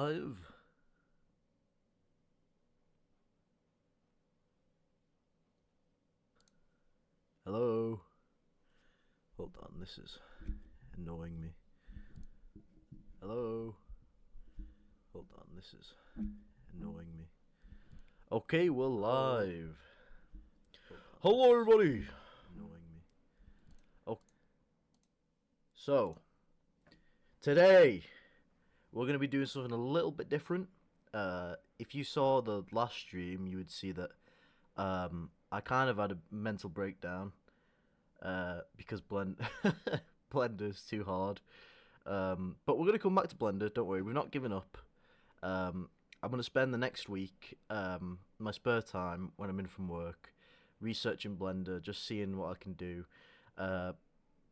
live? Hello? Hold on, this is annoying me. Hello? Hold on, this is annoying me. Okay, we're live. Hello, everybody! Annoying me. Oh, so, today, we're going to be doing something a little bit different. If you saw the last stream, you would see that I kind of had a mental breakdown because Blender's too hard. But we're going to come back to Blender, don't worry, we've not given up. I'm going to spend the next week, my spare time when I'm in from work, researching Blender, just seeing what I can do.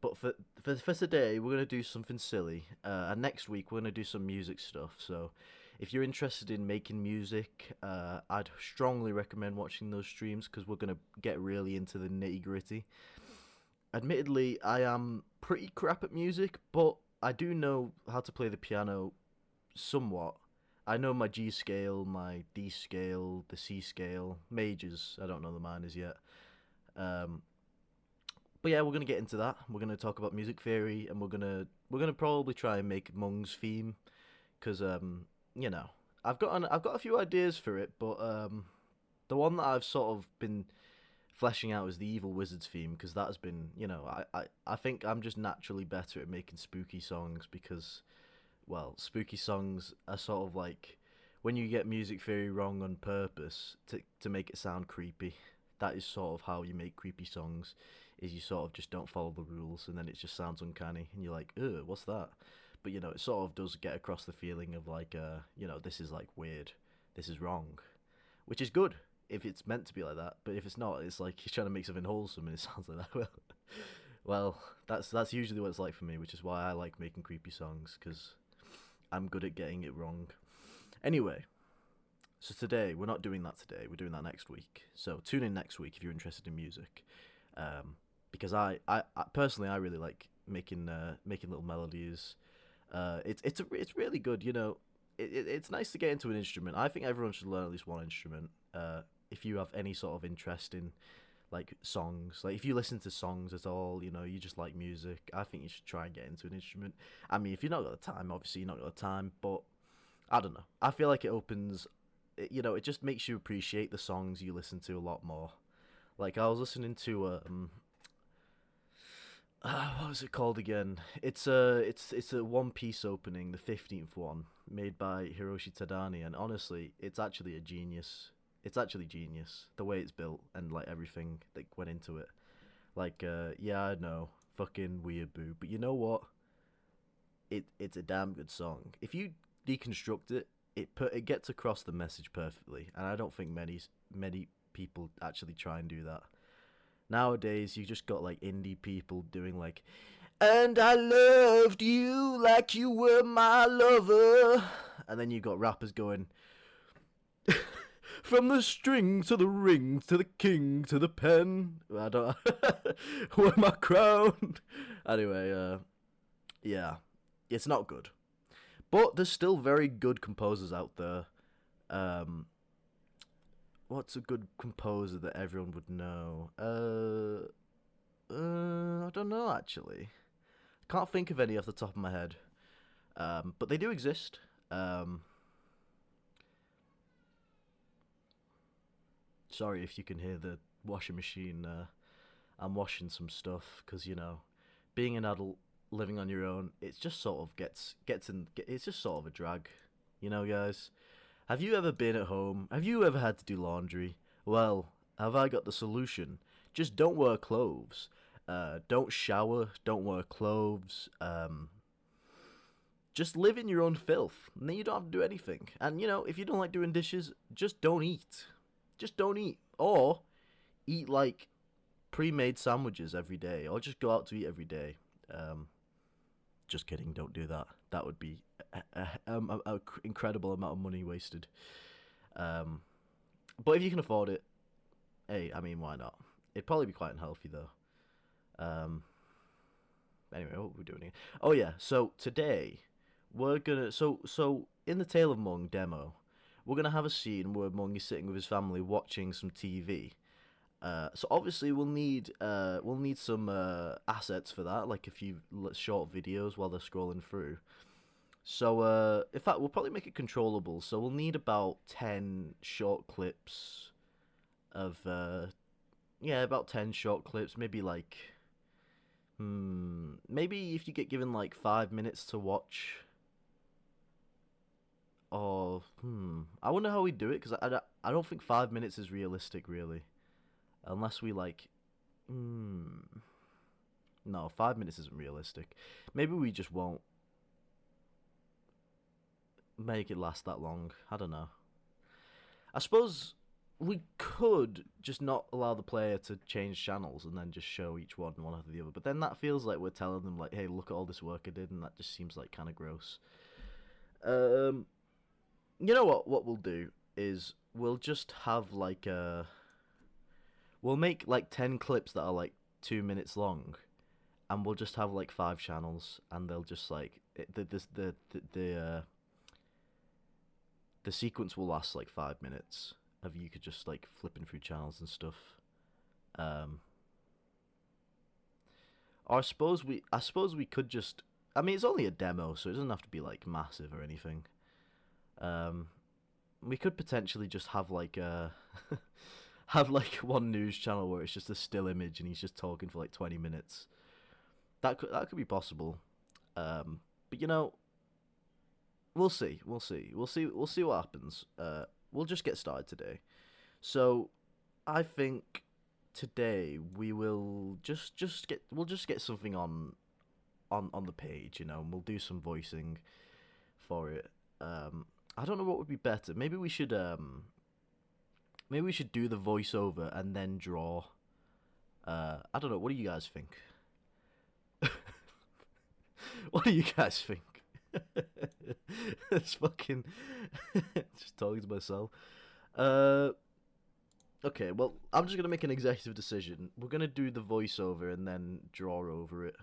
But for today, we're going to do something silly. And next week, we're going to do some music stuff. So if you're interested in making music, I'd strongly recommend watching those streams because we're going to get really into the nitty gritty. Admittedly, I am pretty crap at music, but I do know how to play the piano somewhat. I know my G scale, my D scale, the C scale, majors. I don't know the minors yet. Um, but yeah, we're gonna get into that. We're gonna talk about music theory, and we're gonna probably try and make Mung's theme, because you know, I've got a few ideas for it, but the one that I've sort of been fleshing out is the Evil Wizards theme, because that has been, I think I'm just naturally better at making spooky songs because, well, spooky songs are sort of like when you get music theory wrong on purpose to make it sound creepy. That is sort of how you make creepy songs, is you sort of just don't follow the rules, and then it just sounds uncanny, and you're like, ugh, what's that? But, it sort of does get across the feeling of like, this is like weird, this is wrong, which is good if it's meant to be like that. But if it's not, it's like you're trying to make something wholesome, and it sounds like that. Well, that's usually what it's like for me, which is why I like making creepy songs, because I'm good at getting it wrong. Anyway, so today, we're not doing that today, we're doing that next week. So tune in next week if you're interested in music. Because I personally, I really like making little melodies. It's really good, it's nice to get into an instrument. I think everyone should learn at least one instrument. If you have any sort of interest in like songs, like if you listen to songs at all, you just like music, I think you should try and get into an instrument. I mean, if you're not got the time, obviously you're not got the time, but I don't know. I feel like it opens, it just makes you appreciate the songs you listen to a lot more. Like I was listening to what was it called again? It's a One Piece opening, the 15th one, made by Hiroshi Tadani, and honestly, it's actually a genius. It's actually genius the way it's built and like everything that went into it. Like, yeah, I know, fucking weird boo, but you know what? It's a damn good song. If you deconstruct it, it gets across the message perfectly, and I don't think many people actually try and do that. Nowadays, you just got like indie people doing like, and I loved you like you were my lover, and then you got rappers going, from the string to the ring to the king to the pen. I don't. Wear my crown. Anyway, yeah, it's not good. But there's still very good composers out there. Um, what's a good composer that everyone would know? I don't know actually. Can't think of any off the top of my head. But they do exist. Sorry if you can hear the washing machine. I'm washing some stuff because being an adult living on your own, it's just sort of gets in. It's just sort of a drag, guys. Have you ever been at home? Have you ever had to do laundry? Well, have I got the solution? Just don't wear clothes. Don't shower. Don't wear clothes. Just live in your own filth, and then you don't have to do anything. And if you don't like doing dishes, just don't eat. Just don't eat, or eat like pre-made sandwiches every day, or just go out to eat every day. Just kidding, don't do that. That would be a incredible amount of money wasted. Um, but if you can afford it, hey, I mean, why not? It'd probably be quite unhealthy though. Um, anyway, what were we doing here? Oh yeah, so today we're gonna so in the Tale of Mung demo, we're gonna have a scene where Mung is sitting with his family watching some TV. So obviously we'll need some assets for that, like a few short videos while they're scrolling through. So in fact, we'll probably make it controllable. So we'll need about 10 short clips of yeah, about 10 short clips. Maybe like maybe if you get given like 5 minutes to watch. Or I wonder how we do it because I don't think 5 minutes is realistic really, unless we like no, 5 minutes isn't realistic. Maybe we just won't make it last that long. I don't know. I suppose we could just not allow the player to change channels and then just show each one after the other. But then that feels like we're telling them like, hey, look at all this work I did, and that just seems like kind of gross. Um, you know what? What we'll do is we'll just have like we'll make like 10 clips that are like 2 minutes long, and we'll just have like 5 channels, and they'll just like the sequence will last like 5 minutes of you could just like flipping through channels and stuff. Um, or I suppose we could just. I mean, it's only a demo, so it doesn't have to be like massive or anything. Um, we could potentially just have like have like one news channel where it's just a still image and he's just talking for like 20 minutes. That could be possible. But you know, we'll see. We'll see what happens. We'll just get started today. So, I think today we will just get something on the page, you know, and we'll do some voicing for it. I don't know what would be better. Maybe we should do the voiceover and then draw. I don't know. What do you guys think? What do you guys think? It's fucking just talking to myself. Uh, okay. Well, I'm just gonna make an executive decision. We're gonna do the voiceover and then draw over it.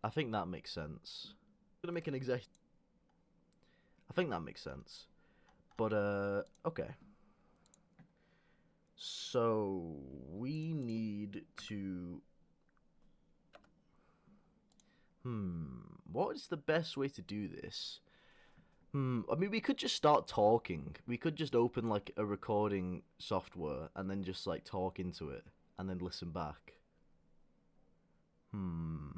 I think that makes sense. I'm gonna make an exec. I think that makes sense. But okay. So we need to. What is the best way to do this? I mean, we could just start talking. We could just open like a recording software and then just like talk into it and then listen back. Hmm.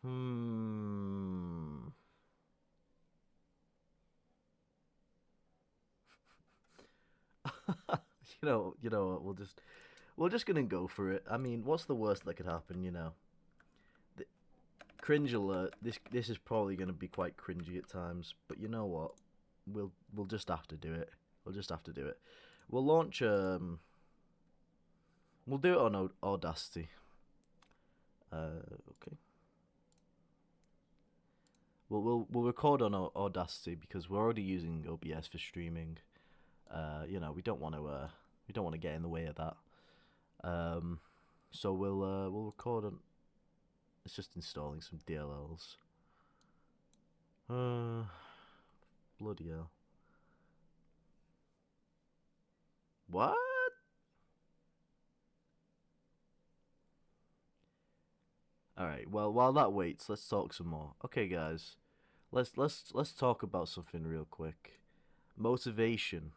Hmm. We're just gonna go for it. I mean, what's the worst that could happen? You know, the, cringe alert. This is probably gonna be quite cringy at times, but you know what? We'll just have to do it. We'll just have to do it. We'll launch We'll do it on Audacity. Okay. We'll record on Audacity because we're already using OBS for streaming. You know, we don't want to get in the way of that. So we'll record on. It's just installing some DLLs. Bloody hell. What? All right. Well, while that waits, let's talk some more. Okay, guys. Let's talk about something real quick. Motivation.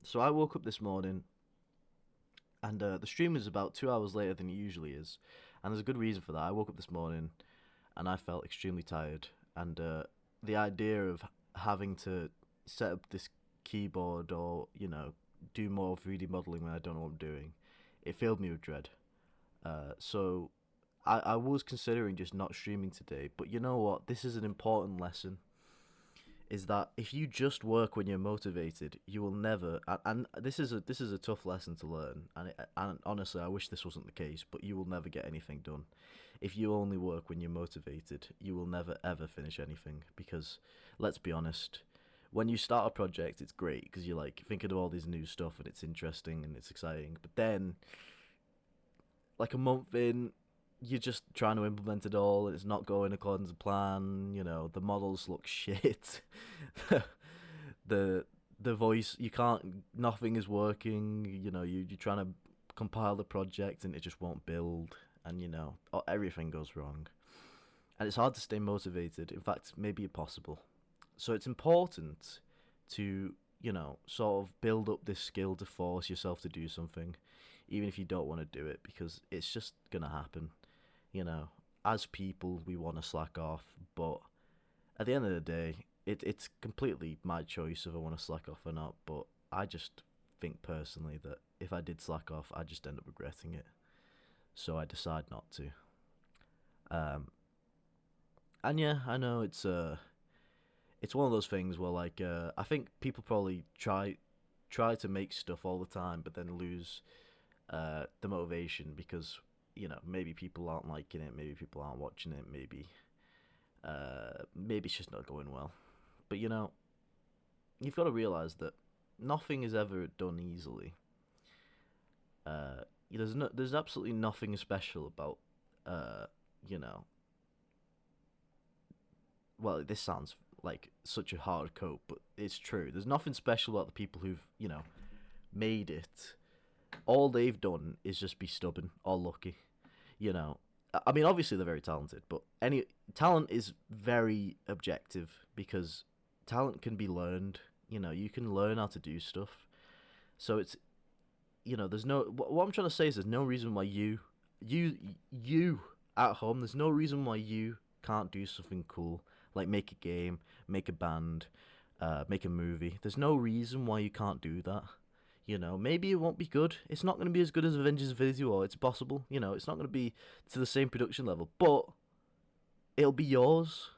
So I woke up this morning, and the stream is about 2 hours later than it usually is, and there's a good reason for that. I woke up this morning, and I felt extremely tired, and the idea of having to set up this keyboard or do more 3D modeling when I don't know what I'm doing, it filled me with dread. So I was considering just not streaming today, but you know what? This is an important lesson. Is that if you just work when you're motivated, you will never. And this is a tough lesson to learn. And honestly, I wish this wasn't the case, but you will never get anything done. If you only work when you're motivated, you will never ever finish anything. Because let's be honest, when you start a project, it's great because you're like thinking of all this new stuff and it's interesting and it's exciting. But then, like a month in, you're just trying to implement it all and it's not going according to plan. You know, the models look shit. the the voice, you can't, nothing is working. You know, you're trying to compile the project and it just won't build, and you know, everything goes wrong, and it's hard to stay motivated. In fact, maybe impossible. So it's important to, you know, sort of build up this skill to force yourself to do something, even if you don't want to do it, because it's just gonna happen. You know, as people, we want to slack off, but at the end of the day, it's completely my choice if I want to slack off or not. But I just think personally that if I did slack off, I'd just end up regretting it. So I decide not to. Um, and yeah, I know it's one of those things where like I think people probably try to make stuff all the time, but then lose the motivation because you know maybe people aren't liking it, maybe people aren't watching it, maybe it's just not going well. But you know, you've got to realize that nothing is ever done easily. Uh, there's absolutely nothing special about uh, you know, well, this sounds like such a hard cope, but it's true. There's nothing special about the people who've, you know, made it. All they've done is just be stubborn or lucky. You know, I mean, obviously they're very talented, but any talent is very objective because talent can be learned. You know, you can learn how to do stuff. So it's, you know, there's no. What I'm trying to say is there's no reason why you, you at home. There's no reason why you can't do something cool like make a game, make a band, make a movie. There's no reason why you can't do that. You know, maybe it won't be good. It's not going to be as good as Avengers Infinity War. It's possible. You know, it's not going to be to the same production level, but it'll be yours.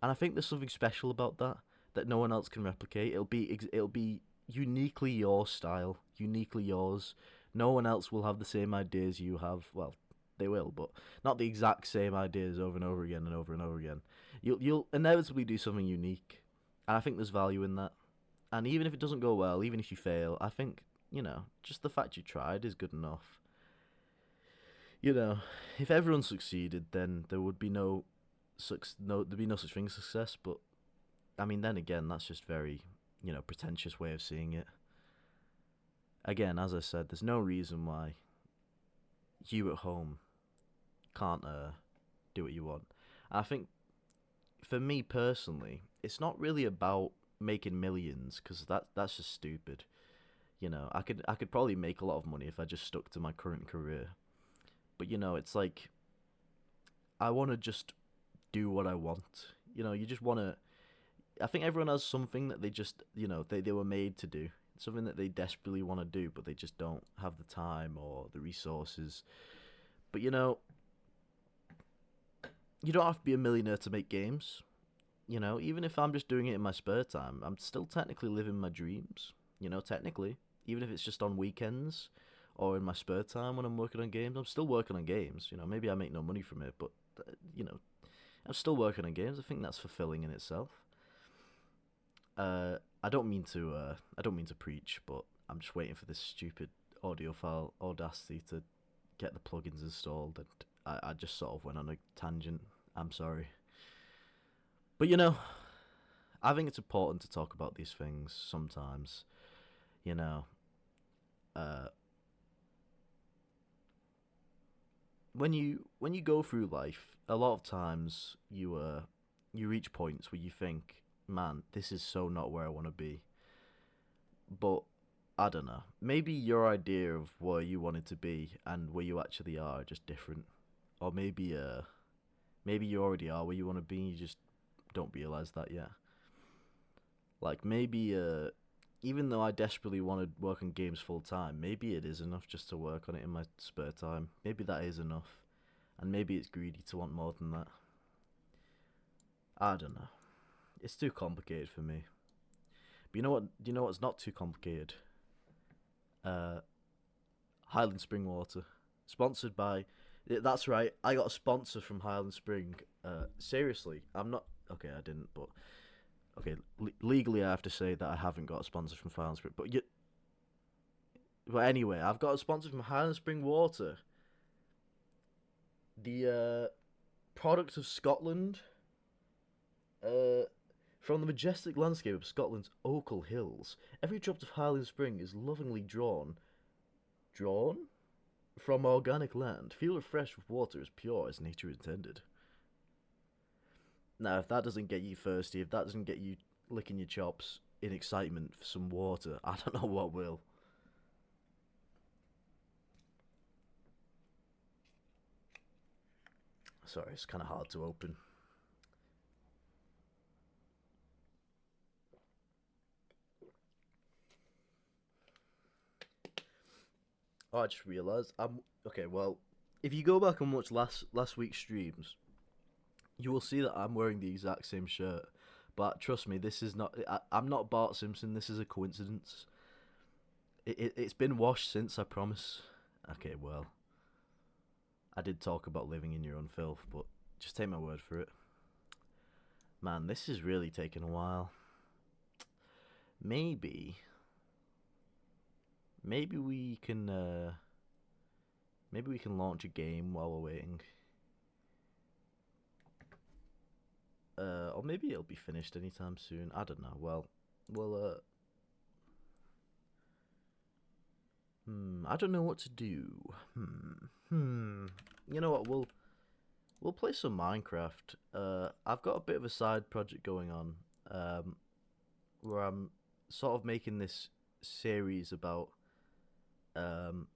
And I think there's something special about that that no one else can replicate. It'll be uniquely your style, uniquely yours. No one else will have the same ideas you have. Well, they will, but not the exact same ideas over and over again and over and over again. You'll inevitably do something unique, and I think there's value in that. And even if it doesn't go well, even if you fail, I think you know just the fact you tried is good enough. You know, if everyone succeeded, then there would be no there'd be no such thing as success. But I mean, then again, that's just very pretentious way of seeing it. Again, as I said, there's no reason why you at home can't do what you want. And I think for me personally, it's not really about making millions because that's just stupid. You know, I could probably make a lot of money if I just stuck to my current career. But you know, it's like I want to just do what I want. You know, you just want to. I think everyone has something that they just they were made to do. Something that they desperately want to do, but they just don't have the time or the resources. But you know, you don't have to be a millionaire to make games. You know, even if I'm just doing it in my spare time, I'm still technically living my dreams. You know, technically, even if it's just on weekends or in my spare time when I'm working on games, I'm still working on games. You know, maybe I make no money from it, but you know, I'm still working on games. I think that's fulfilling in itself. I don't mean to preach, but I'm just waiting for this stupid audio file Audacity to get the plugins installed, and I just sort of went on a tangent. I'm sorry. But you know, I think it's important to talk about these things sometimes. You know, uh, when you go through life, a lot of times you reach points where you think, man, this is so not where I want to be. But I don't know. Maybe your idea of where you wanted to be and where you actually are just different, or maybe you already are where you want to be. And you just don't realize that yet. Like maybe even though I desperately want to work on games full time, maybe it is enough just to work on it in my spare time. Maybe that is enough, and maybe it's greedy to want more than that. I don't know. It's too complicated for me. But you know what? Do you know what's not too complicated? Uh, Highland Spring Water, sponsored by. That's right. I got a sponsor from Highland Spring. Seriously, I'm not. Okay, I didn't, but okay. Legally, I have to say that I haven't got a sponsor from Highland Spring. But anyway, I've got a sponsor from Highland Spring Water. The product of Scotland, uh, from the majestic landscape of Scotland's Ochil Hills, every drop of Highland Spring is lovingly drawn from organic land. Feel refreshed with water as pure as nature intended. Now, if that doesn't get you thirsty, if that doesn't get you licking your chops in excitement for some water, I don't know what will. Sorry, it's kind of hard to open. Oh, I just realised I'm okay. Well, if you go back and watch last week's streams, you will see that I'm wearing the exact same shirt. But trust me, this is not. I'm not Bart Simpson. This is a coincidence. It's been washed since. I promise. Okay, well, I did talk about living in your own filth, but just take my word for it. Man, this is really taking a while. Maybe, maybe we can, maybe we can launch a game while we're waiting. Or maybe it'll be finished anytime soon. I don't know. Well, I don't know what to do. You know what? We'll play some Minecraft. I've got a bit of a side project going on, where I'm sort of making this series um,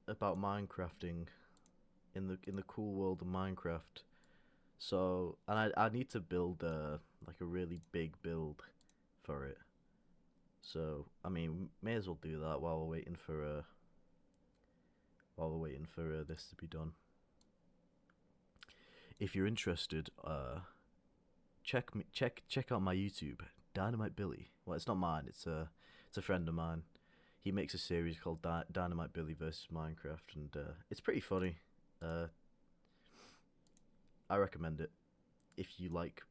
about Minecrafting in the cool world of Minecraft. So, and I need to build like a really big build for it. So, I mean, may as well do that while we're waiting for this to be done. If you're interested, check out my YouTube, Dynamite Billy. Well, it's not mine. It's a friend of mine. He makes a series called Dynamite Billy versus Minecraft, and it's pretty funny. Uh, I recommend it if you like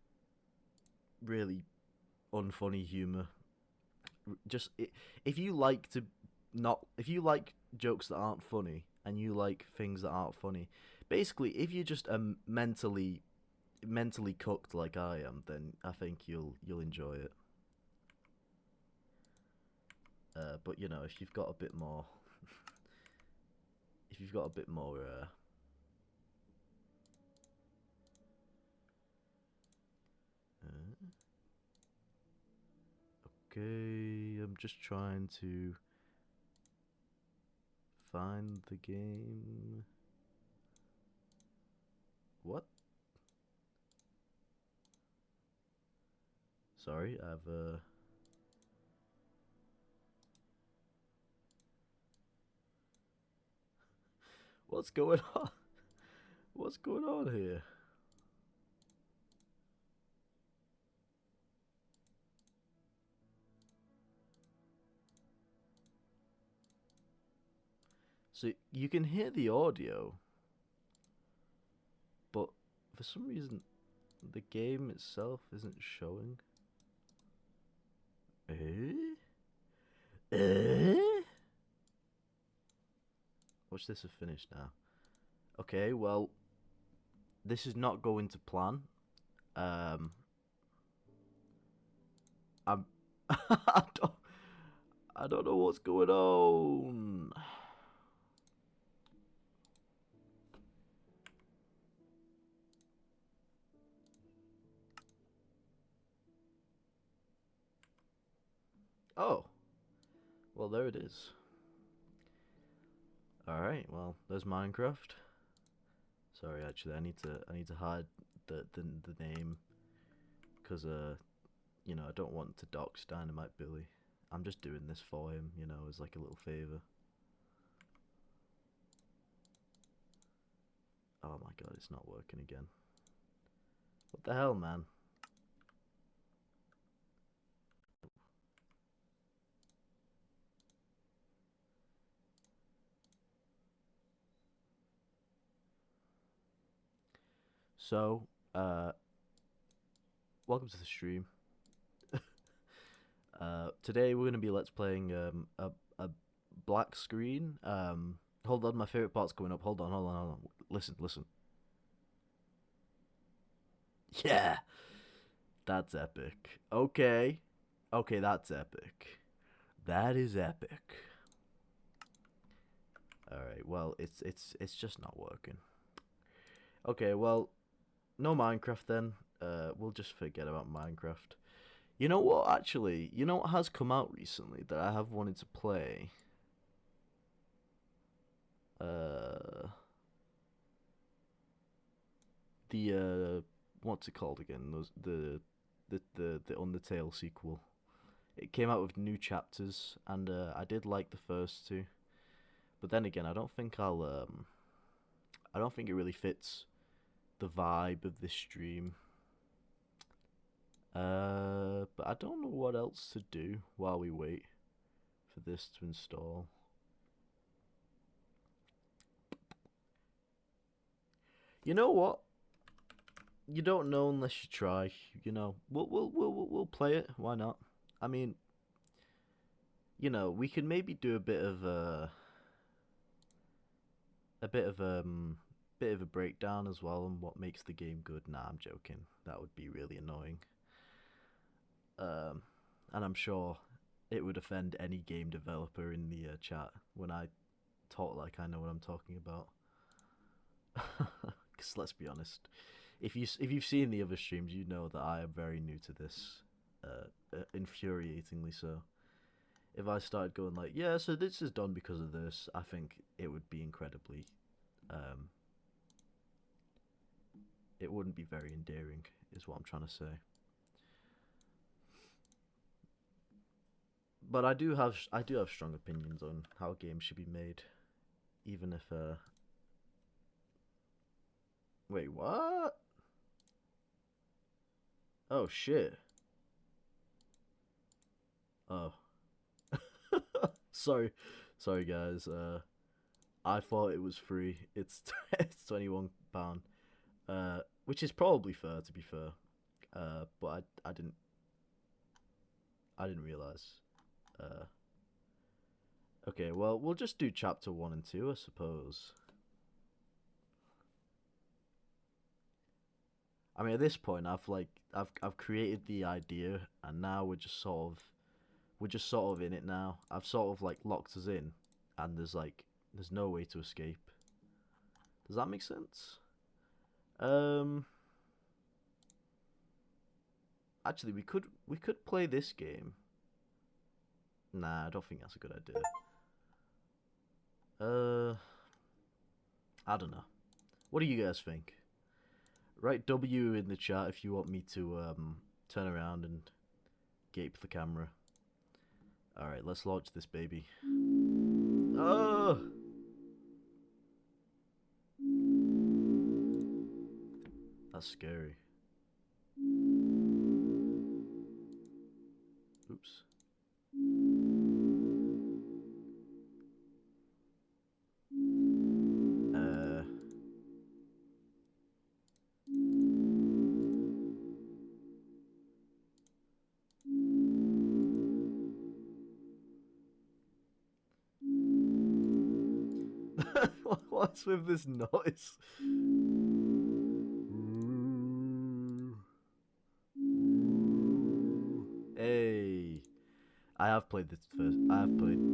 really unfunny humor. Just if you like to not if you like jokes that aren't funny and you like things that aren't funny, basically, if you're just mentally cooked like I am, then I think you'll enjoy it. But you know, if you've got a bit more, if you've got a bit more, okay, I'm just trying to find the game. What? Sorry, what's going on? What's going on here? So you can hear the audio, but for some reason the game itself isn't showing. Eh? Eh? Watch this have finished now. Okay, well, this is not going to plan. Um, I'm. I don't know what's going on. Oh, well, there it is. All right, well, there's Minecraft. Sorry, actually, I need to hide the name because you know, I don't want to dox Dynamite Billy. I'm just doing this for him, you know, as like a little favor. Oh my god, it's not working again. What the hell, man? So, welcome to the stream. Today we're gonna be let's playing a black screen. Hold on, my favorite part's coming up. Hold on, hold on, hold on. Listen, listen. Yeah, that's epic. Okay. Okay, that's epic. That is epic. Alright, well, it's just not working. Okay, well, no Minecraft then. We'll just forget about Minecraft. You know what, actually? You know what has come out recently that I have wanted to play? The what's it called again? The Undertale sequel. It came out with new chapters, and I did like the first two. But then again, I don't think it really fits the vibe of this stream. But I don't know what else to do while we wait for this to install. You know what? You don't know unless you try. You know, we'll play it. Why not? I mean, you know, we can maybe do a bit of a bit of a breakdown as well on what makes the game good. Nah, I'm joking. That would be really annoying. And I'm sure it would offend any game developer in the chat when I talk like I know what I'm talking about. Because let's be honest, if you've seen the other streams, you know that I am very new to this, infuriatingly so. If I started going like, yeah, so this is done because of this, I think it would be incredibly, it wouldn't be very endearing, is what I'm trying to say. But I do have strong opinions on how games should be made, even if wait, what? Oh shit. Oh. sorry. Sorry guys. I thought it was free. It's it's £21. Which is probably fair to be fair. But I didn't realize. Okay, well, we'll just do chapter 1 and 2, I suppose. I mean, at this point, I've created the idea, and now we're just sort of in it now. I've sort of like locked us in, and there's no way to escape. Does that make sense? Actually, we could play this game. Nah, I don't think that's a good idea. I don't know. What do you guys think? Write W in the chat if you want me to turn around and gape the camera. Alright, let's launch this baby. Oh! That's scary. Oops. What's with this noise? Hey, I have played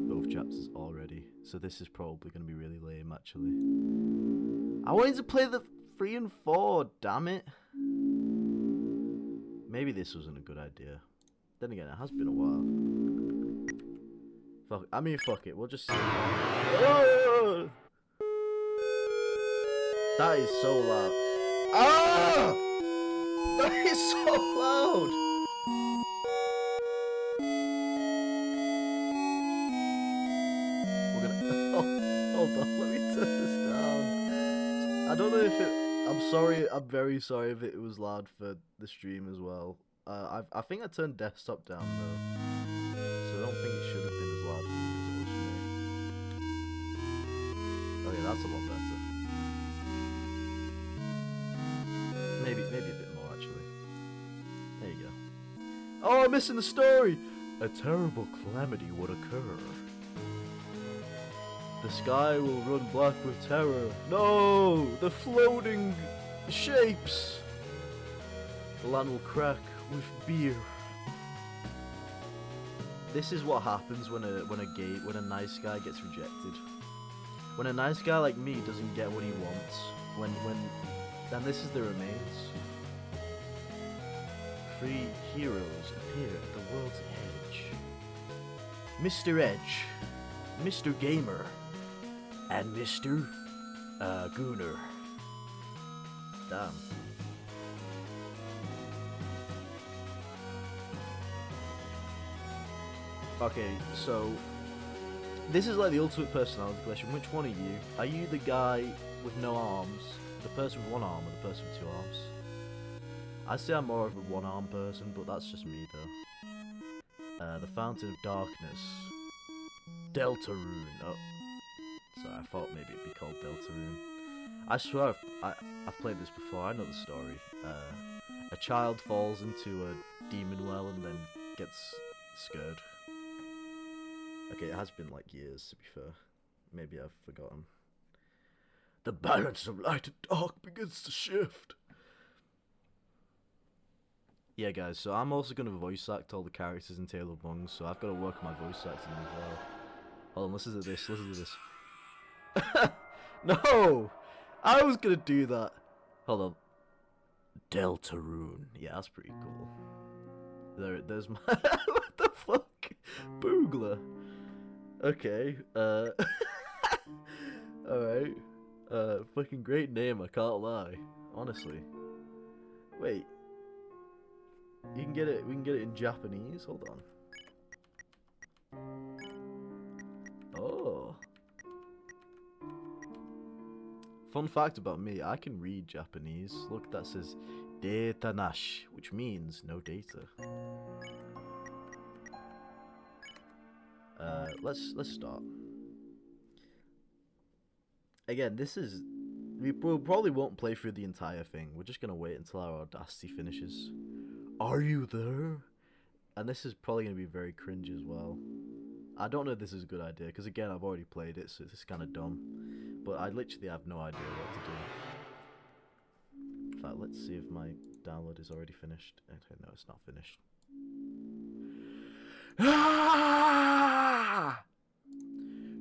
both chapters already, so this is probably going to be really lame. Actually, I wanted to play the 3 and 4. Damn it! Maybe this wasn't a good idea. Then again, it has been a while. Fuck. I mean, fuck it. We'll just see. Oh! That is so loud. Ah! That is so loud. We're gonna. Oh, hold on. Let me turn this down. I don't know if it. I'm sorry. I'm very sorry if it was loud for the stream as well. I think I turned desktop down though, so I don't think it should have been as loud for you as it was for me. Oh yeah, that's a lot better. Maybe a bit more actually. There you go. Oh, I'm missing the story. A terrible calamity would occur. The sky will run black with terror. No! The floating shapes! The land will crack with beer. This is what happens when a nice guy gets rejected. When a nice guy like me doesn't get what he wants. Then this is the remains. 3 heroes appear at the world's edge. Mr. Edge, Mr. Gamer, and Mr. Gooner. Damn. Okay, so this is like the ultimate personality question. Which one are you? Are you the guy with no arms, the person with 1 arm, or the person with 2 arms? I'd say I'm more of a 1-arm person, but that's just me though. The Fountain of Darkness. Deltarune. Oh, sorry, I thought maybe it'd be called Deltarune. I swear I've played this before, I know the story. A child falls into a demon well and then gets scared. Okay, it has been like years, to be fair. Maybe I've forgotten. The balance of light and dark begins to shift. Yeah, guys, so I'm also going to voice act all the characters in Tale of Bungs, so I've got to work on my voice acting as well. Hold on, listen to this, listen to this. No! I was going to do that. Hold on. Deltarune. Yeah, that's pretty cool. There's my... What the fuck? Boogler. Okay, alright. Fucking great name, I can't lie. Honestly. Wait. We can get it in Japanese? Hold on. Oh. Fun fact about me, I can read Japanese. Look, that says data nash, which means no data. Let's start. Again, we probably won't play through the entire thing. We're just gonna wait until our Audacity finishes. Are you there? And this is probably gonna be very cringe as well. I don't know if this is a good idea, because again, I've already played it, so this is kind of dumb. But I literally have no idea what to do. In fact, let's see if my download is already finished. Okay, no, it's not finished. Ah!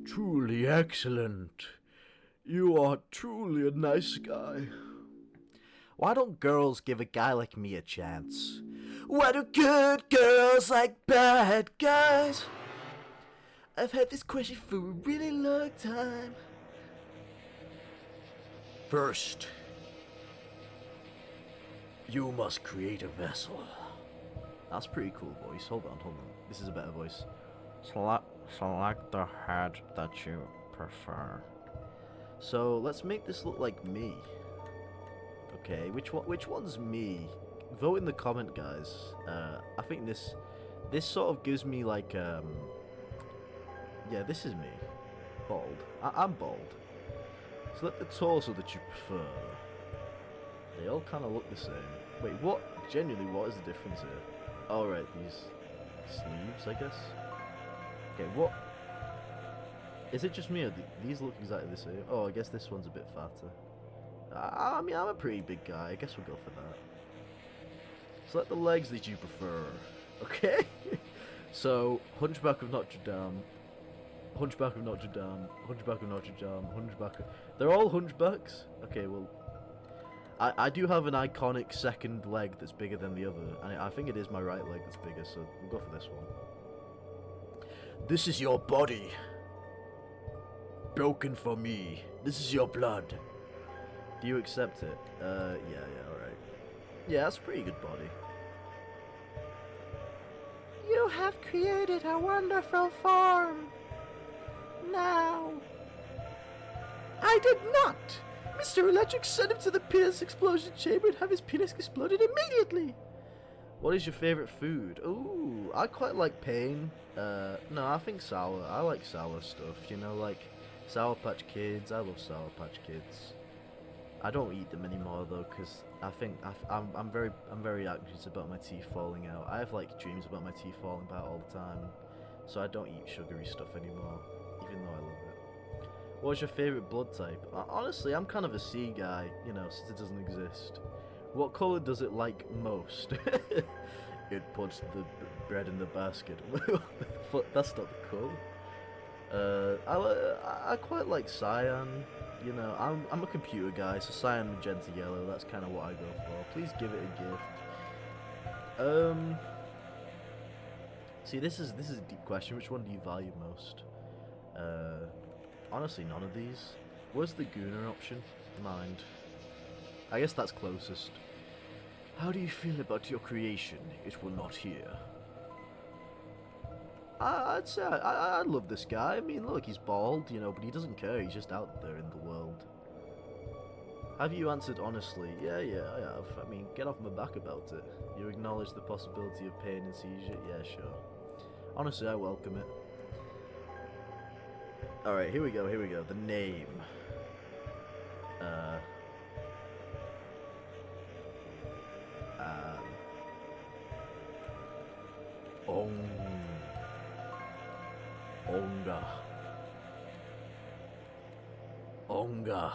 Truly excellent. You are truly a nice guy. Why don't girls give a guy like me a chance? Why do good girls like bad guys? I've had this question for a really long time. First, you must create a vessel. That's a pretty cool voice. Hold on. This is a better voice. Select the head that you prefer. So let's make this look like me. Okay, which one's me? Vote in the comment, guys. I think this sort of gives me like yeah, this is me. Bald. I'm bald. Select the torso that you prefer. They all kind of look the same. Wait, what? Genuinely, what is the difference here? Oh, right, these sleeves, I guess. Okay, what? Is it just me, or these look exactly the same? Oh, I guess this one's a bit fatter. I mean, I'm a pretty big guy. I guess we'll go for that. Select the legs that you prefer. Okay? So, Hunchback of Notre Dame. Hunchback of Notre Dame. Hunchback of Notre Dame. Hunchback of... They're all hunchbacks? Okay, well... I do have an iconic second leg that's bigger than the other. And I think it is my right leg that's bigger, so we'll go for this one. This is your body. Broken for me. This is your blood. Do you accept it? Yeah, alright. Yeah, that's a pretty good body. You have created a wonderful form. Now. I did not! Mr. Electric sent him to the penis explosion chamber and have his penis exploded immediately! What is your favourite food? Ooh, I quite like pain. No, I think sour. I like sour stuff, you know, like Sour Patch Kids. I love Sour Patch Kids. I don't eat them anymore though, because I think I'm very anxious about my teeth falling out. I have like dreams about my teeth falling out all the time, so I don't eat sugary stuff anymore, even though I love it. What's your favourite blood type? Honestly, I'm kind of a sea guy, you know, since it doesn't exist. What colour does it like most? It puts the bread in the basket. That's not the colour. I quite like cyan. You know, I'm a computer guy, so cyan, magenta, yellow. That's kind of what I go for. Please give it a gift. See, this is a deep question. Which one do you value most? Honestly, none of these. Where's the Gooner option? Mind. I guess that's closest. How do you feel about your creation? It will not hear. I'd say I love this guy. I mean, look, he's bald, you know, but he doesn't care. He's just out there in the world. Have you answered honestly? Yeah, I have. I mean, get off my back about it. You acknowledge the possibility of pain and seizure? Yeah, sure. Honestly, I welcome it. Alright, here we go. The name. Onga.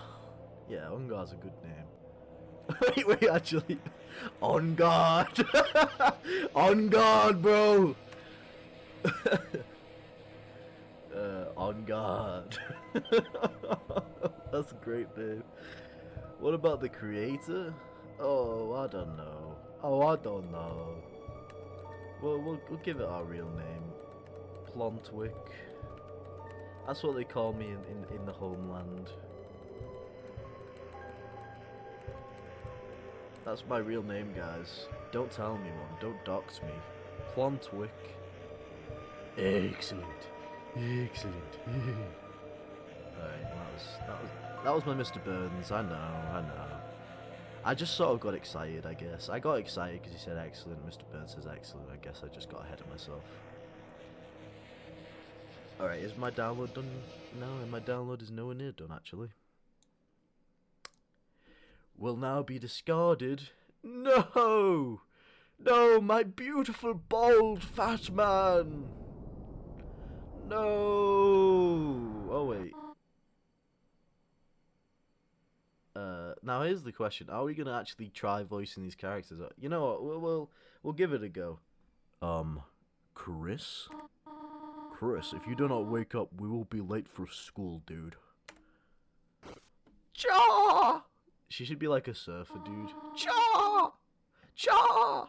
Yeah, Ongar's a good name. wait, actually. On guard! On guard, bro! On guard. That's a great name. What about the creator? Oh, I don't know. Well, we'll give it our real name. Plontwick. That's what they call me in the homeland. That's my real name, guys. Don't tell anyone. Don't dox me. Plontwick. Excellent. Alright, that was my Mr. Burns. I know. I just sort of got excited, I guess. I got excited because he said excellent. Mr. Burns says excellent. I guess I just got ahead of myself. Alright, is my download done? No, my download is nowhere near done, actually. Will now be discarded. No! No, my beautiful, bald, fat man! No! Oh, wait. Now here's the question. Are we going to actually try voicing these characters? You know what? We'll give it a go. Chris? Chris, if you do not wake up, we will be late for school, dude. Cha! She should be like a surfer, dude. Cha! Cha!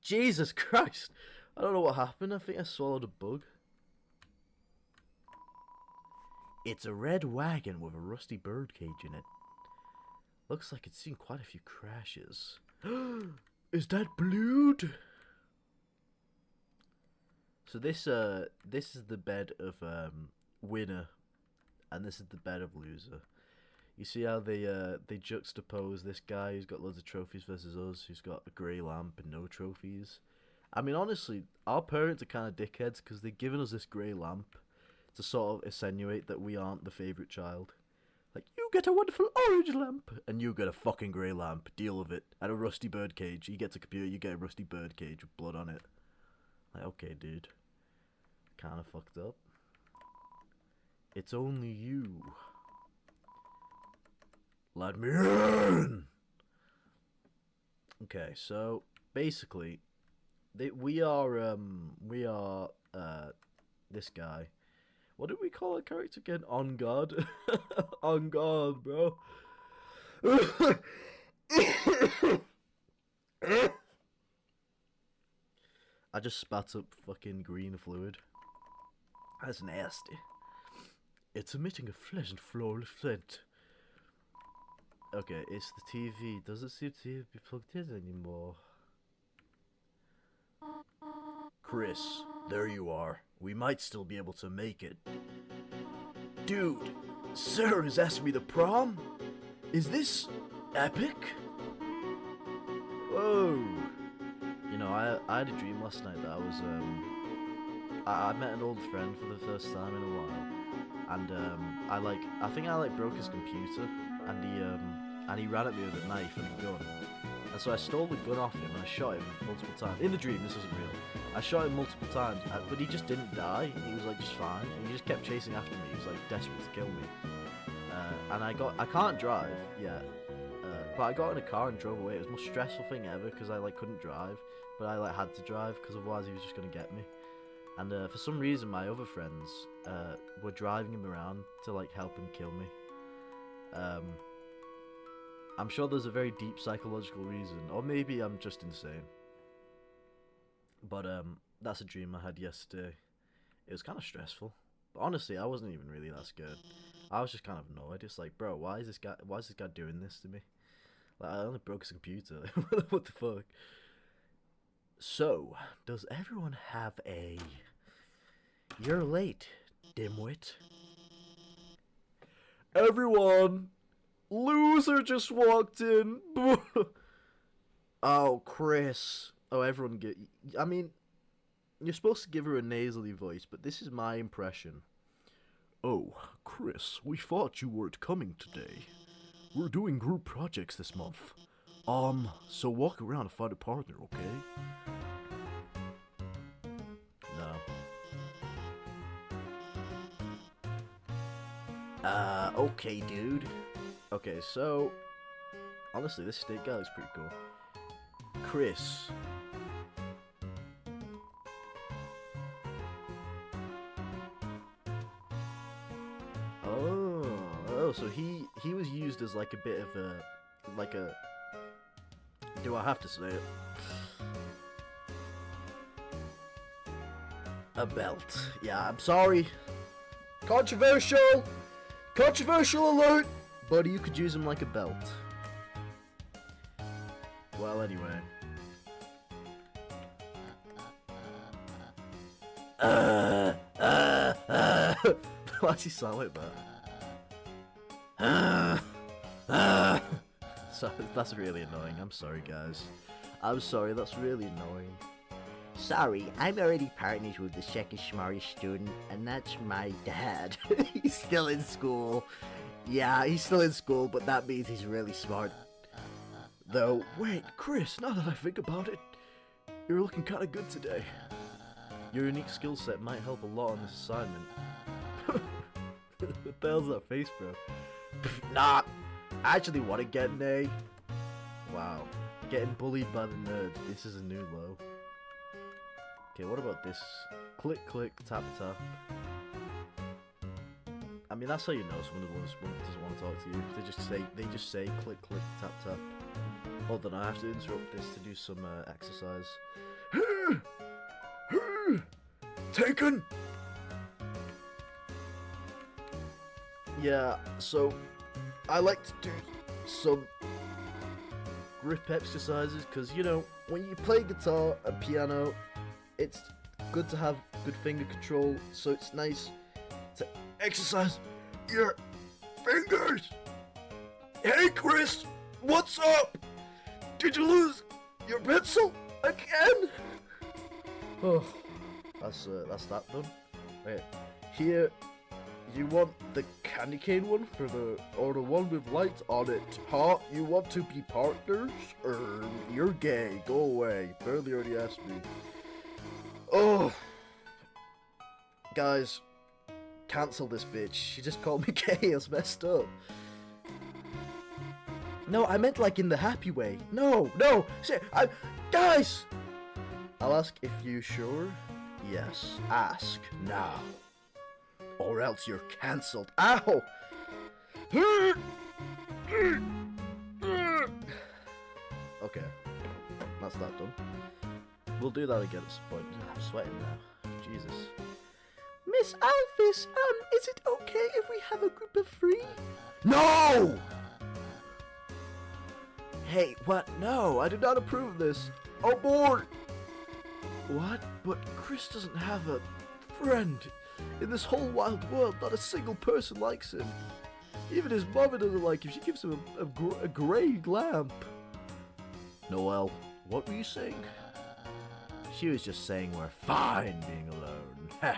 Jesus Christ! I don't know what happened. I think I swallowed a bug. It's a red wagon with a rusty birdcage in it. Looks like it's seen quite a few crashes. Is that Blood? So this is the bed of winner, and this is the bed of loser. You see how they juxtapose this guy who's got loads of trophies versus us, who's got a grey lamp and no trophies. I mean, honestly, our parents are kind of dickheads because they've given us this grey lamp to sort of insinuate that we aren't the favourite child. Like, you get a wonderful orange lamp, and you get a fucking grey lamp. Deal with it. And a rusty birdcage. He gets a computer, you get a rusty birdcage with blood on it. Like, okay, dude. Kind of fucked up. It's only you. Let me in! Okay, so, basically, we are this guy. What did we call our character again? On guard. On guard, bro. I just spat up fucking green fluid. That's nasty. It's emitting a pleasant floral scent. Okay, it's the TV. Doesn't seem to be plugged in anymore. Chris, there you are. We might still be able to make it. Dude, Sarah has asked me to prom? Is this epic? Whoa. You know, I had a dream last night that I was, I met an old friend for the first time in a while. And, I think I broke his computer. And he ran at me with a knife and a gun. And so I stole the gun off him and I shot him multiple times. In the dream, this isn't real. I shot him multiple times, but he just didn't die. He was like just fine. And he just kept chasing after me. He was like desperate to kill me. And I can't drive yet. But I got in a car and drove away. It was the most stressful thing ever because I like couldn't drive. But I like had to drive because otherwise he was just gonna get me. And for some reason my other friends were driving him around to like help him kill me. I'm sure there's a very deep psychological reason, or maybe I'm just insane. But that's a dream I had yesterday. It was kind of stressful. But honestly, I wasn't even really that scared. I was just kind of annoyed. It's like, bro, why is this guy doing this to me? Like, I only broke his computer. What the fuck? So, does everyone have a... You're late, dimwit. Everyone! Loser just walked in! Oh, Chris. Oh, everyone get... I mean, you're supposed to give her a nasally voice, but this is my impression. Oh, Chris, we thought you weren't coming today. We're doing group projects this month. So walk around and find a partner, okay? No. Okay, dude. Okay, so... Honestly, this state guy looks pretty cool. Chris. Oh, so he was used as like a bit of a... Like a... Do I have to say it? A belt. Yeah, I'm sorry. Controversial! Controversial alert! But you could use him like a belt. Well, anyway. Why does he sound like that? So, that's really annoying. I'm sorry, guys. I'm sorry, that's really annoying. Sorry, I'm already partners with the second smartest student, and that's my dad. He's still in school. Yeah, he's still in school, but that means he's really smart. Though, wait, Chris, now that I think about it, you're looking kinda good today. Your unique skill set might help a lot on this assignment. What the hell's that face, bro? Nah, I actually want to get an A. Wow, getting bullied by the nerds, this is a new low. Okay, what about this? Click, click, tap, tap. I mean, that's how you know someone doesn't want to talk to you. They just say click, click, tap, tap. Hold on, I have to interrupt this to do some exercise. Taken. Yeah, so I like to do some grip exercises because, you know, when you play guitar and piano, it's good to have good finger control, so it's nice to exercise your fingers. Hey, Chris, what's up? Did you lose your pencil again? Oh, that's that done. Okay, here, you want the candy cane one or the one with lights on it? Huh? You want to be partners? You're gay. Go away. Barely already asked me. Oh, guys, cancel this bitch. She just called me gay. It's messed up. No, I meant like in the happy way. No. Guys! I'll ask if you sure. Yes, ask now. Or else you're cancelled. Ow! Okay, that's that done. We'll do that again at some point. I'm sweating now. Jesus. Miss Alphys, is it okay if we have a group of 3? No! Hey, what? No, I do not approve of this. Abort! What? But Chris doesn't have a friend. In this whole wild world, not a single person likes him. Even his mother doesn't like him. She gives him a grey lamp. Noelle, what were you saying? She was just saying we're fine being alone. Heh.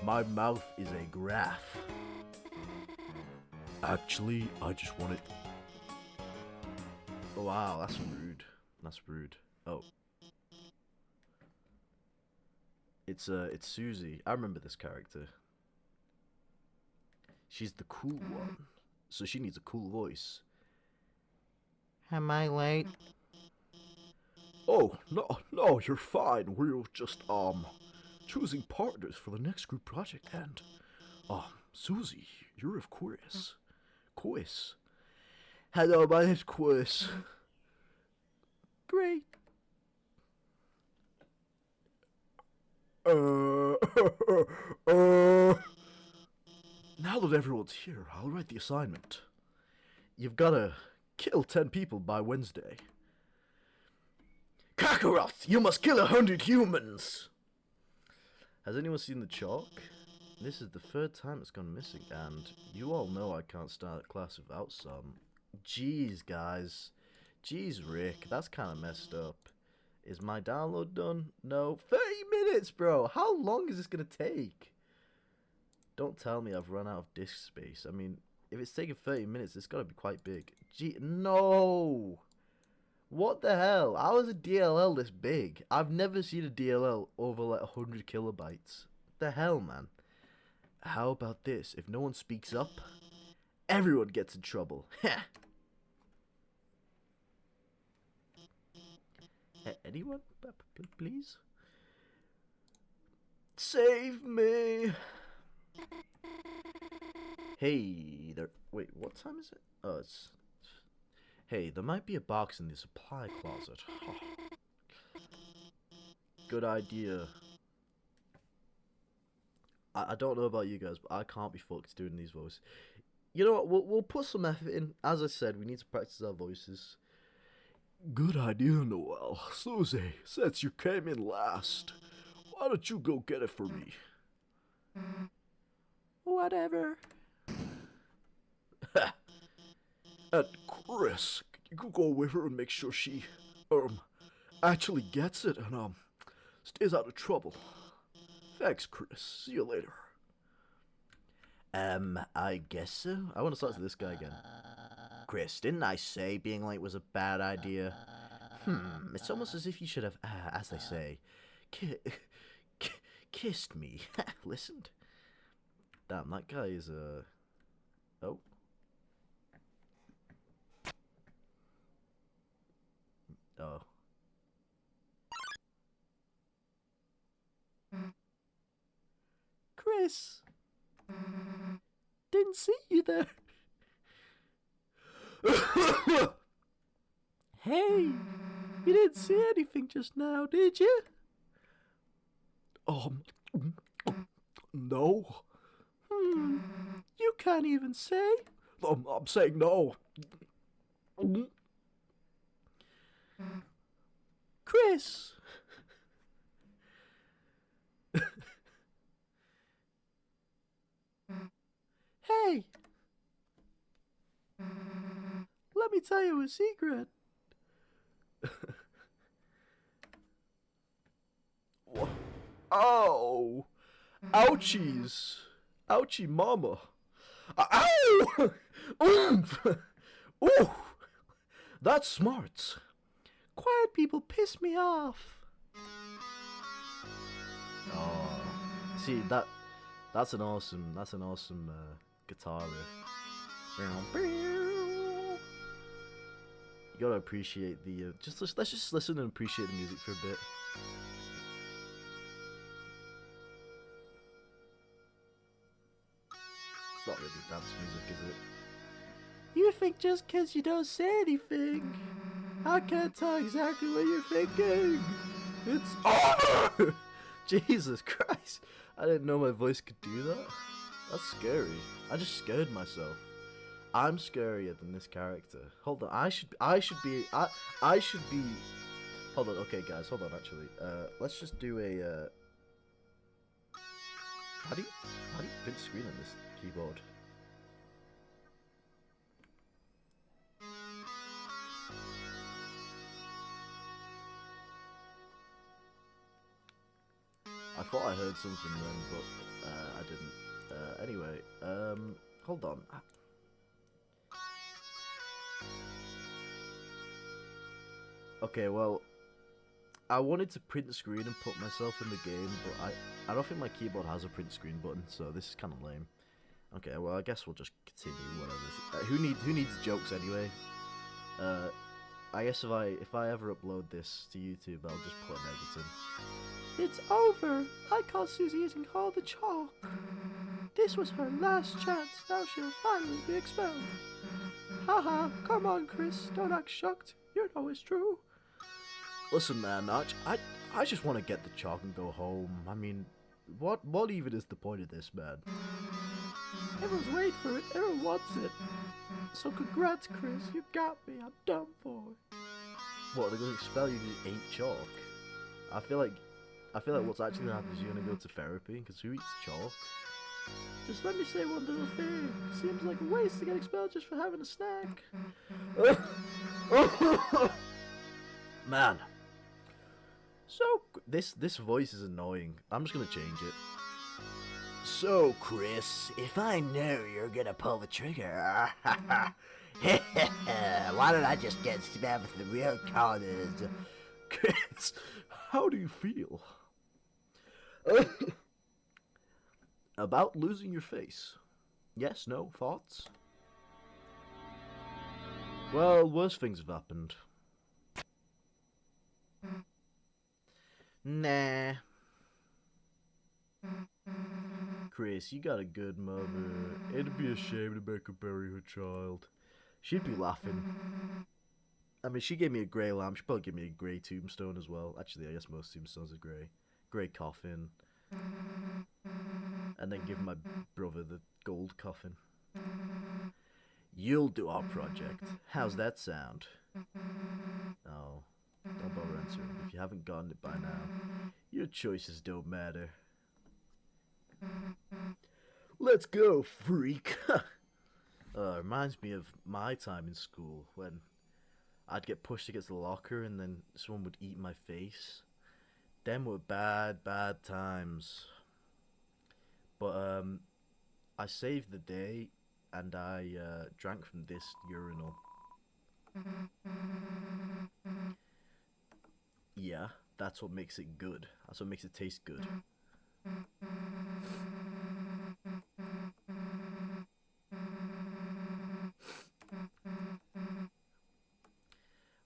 My mouth is a graph. Actually, I just wanted... Wow, that's rude. That's rude. Oh. It's Susie. I remember this character. She's the cool one. So she needs a cool voice. Am I late? Oh, no, you're fine. We're just, choosing partners for the next group project and, Susie, you're of course. Quiz. Hello, my name's Quiz. Great. uh, Now that everyone's here, I'll write the assignment. You've gotta kill 10 people by Wednesday. Kakarot, you must kill 100 humans! Has anyone seen the chalk? This is the third time it's gone missing, and you all know I can't start class without some. Jeez, guys. Jeez, Rick, that's kind of messed up. Is my download done? No. 30 minutes, bro! How long is this gonna take? Don't tell me I've run out of disk space. I mean, if it's taking 30 minutes, it's gotta be quite big. Gee, no! What the hell? How is a DLL this big? I've never seen a DLL over like 100 kilobytes. What the hell, man? How about this? If no one speaks up, everyone gets in trouble. Anyone? Please? Save me! Hey, there. Wait, what time is it? Oh, it's. Hey, there might be a box in the supply closet. Good idea. I don't know about you guys, but I can't be fucked doing these voices. You know what? We'll put some effort in. As I said, we need to practice our voices. Good idea, Noel. Susie, since you came in last, why don't you go get it for me? Whatever. And Chris, you can go with her and make sure she, actually gets it and, stays out of trouble. Thanks, Chris. See you later. I guess so. I want to start to this guy again. Chris, didn't I say being late was a bad idea? It's almost as if you should have, as they say, kissed me. Listened. Damn, that guy is, oh. Oh. Chris! Didn't see you there. Hey! You didn't see anything just now, did you? No. You can't even say. I'm saying no. Chris! Hey! Let me tell you a secret. Oh! Ouchies! Ouchie mama! Ow! Oomph! Ooh! That's smart. Quiet people piss me off. Oh, see that's an awesome guitar riff. You gotta appreciate the let's just listen and appreciate the music for a bit. It's not really dance music, is it? You think just 'cause you don't say anything, I can't tell exactly what you're thinking. It's over! Jesus Christ. I didn't know my voice could do that. That's scary. I just scared myself. I'm scarier than this character. Hold on. I should be hold on. Okay, guys, hold on actually. Let's just do a how do you print screen on this keyboard? I thought I heard something then, but I didn't. Anyway, hold on. Okay, well, I wanted to print screen and put myself in the game, but I don't think my keyboard has a print screen button, so this is kind of lame. Okay, well, I guess we'll just continue, whatever. Who needs jokes anyway? I guess if I ever upload this to YouTube, I'll just put an editing. It's over. I caught Susie eating all the chalk. This was her last chance. Now she'll finally be expelled. Haha, come on, Chris. Don't act shocked. You know it's true. Listen, man, I just want to get the chalk and go home. I mean, what even is the point of this, man? Everyone's waiting for it. Everyone wants it. So congrats, Chris. You got me. I'm done for. What, they're going to expel you because you ate chalk? I feel like what's actually going to happen is you're going to go to therapy, because who eats chalk? Just let me say one little thing. Seems like a waste to get expelled just for having a snack. Man. So, this voice is annoying. I'm just going to change it. So, Chris, if I know you're gonna pull the trigger, why don't I just get stabbed with the real corners? Chris, how do you feel? About losing your face? Yes, no, thoughts? Well, worse things have happened. Nah. Chris, you got a good mother. It'd be a shame to make her bury her child. She'd be laughing. I mean, she gave me a grey lamp. She'd probably give me a grey tombstone as well. Actually, I guess most tombstones are grey. Grey coffin. And then give my brother the gold coffin. You'll do our project. How's that sound? Oh, don't bother answering. If you haven't gotten it by now, your choices don't matter. Let's go, freak. Reminds me of my time in school when I'd get pushed against the locker and then someone would eat my face. Them were bad times. But I saved the day and I drank from this urinal. Yeah, that's what makes it good. That's what makes it taste good.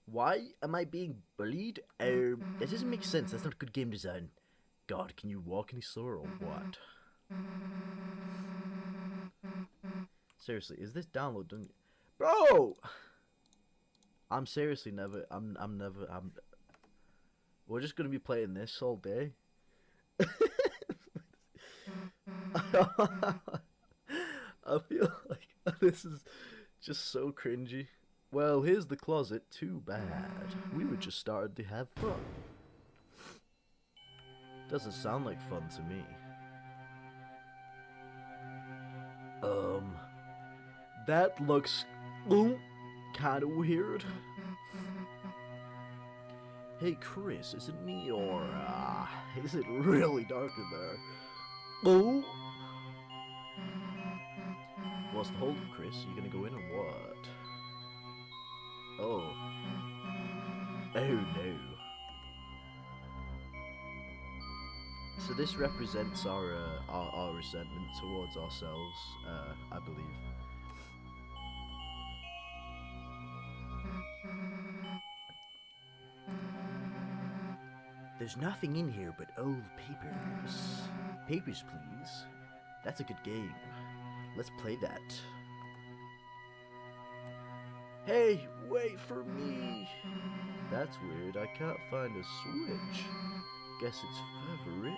Why am I being bullied? That doesn't make sense. That's not good game design. God, can you walk any slower or what? Seriously, is this download done? Bro! I'm seriously never, we're just gonna be playing this all day. I feel like this is just so cringy. Well, here's the closet. Too bad. We were just starting to have fun. Doesn't sound like fun to me. That looks kind of weird. Hey, Chris, is it me or is it really dark in there? Oh. What's the hold, Chris? You gonna go in or what? Oh. Oh no. So this represents our resentment towards ourselves, I believe. There's nothing in here but old papers. Papers, please. That's a good game. Let's play that. Hey, wait for me! That's weird. I can't find a switch. Guess it's further in.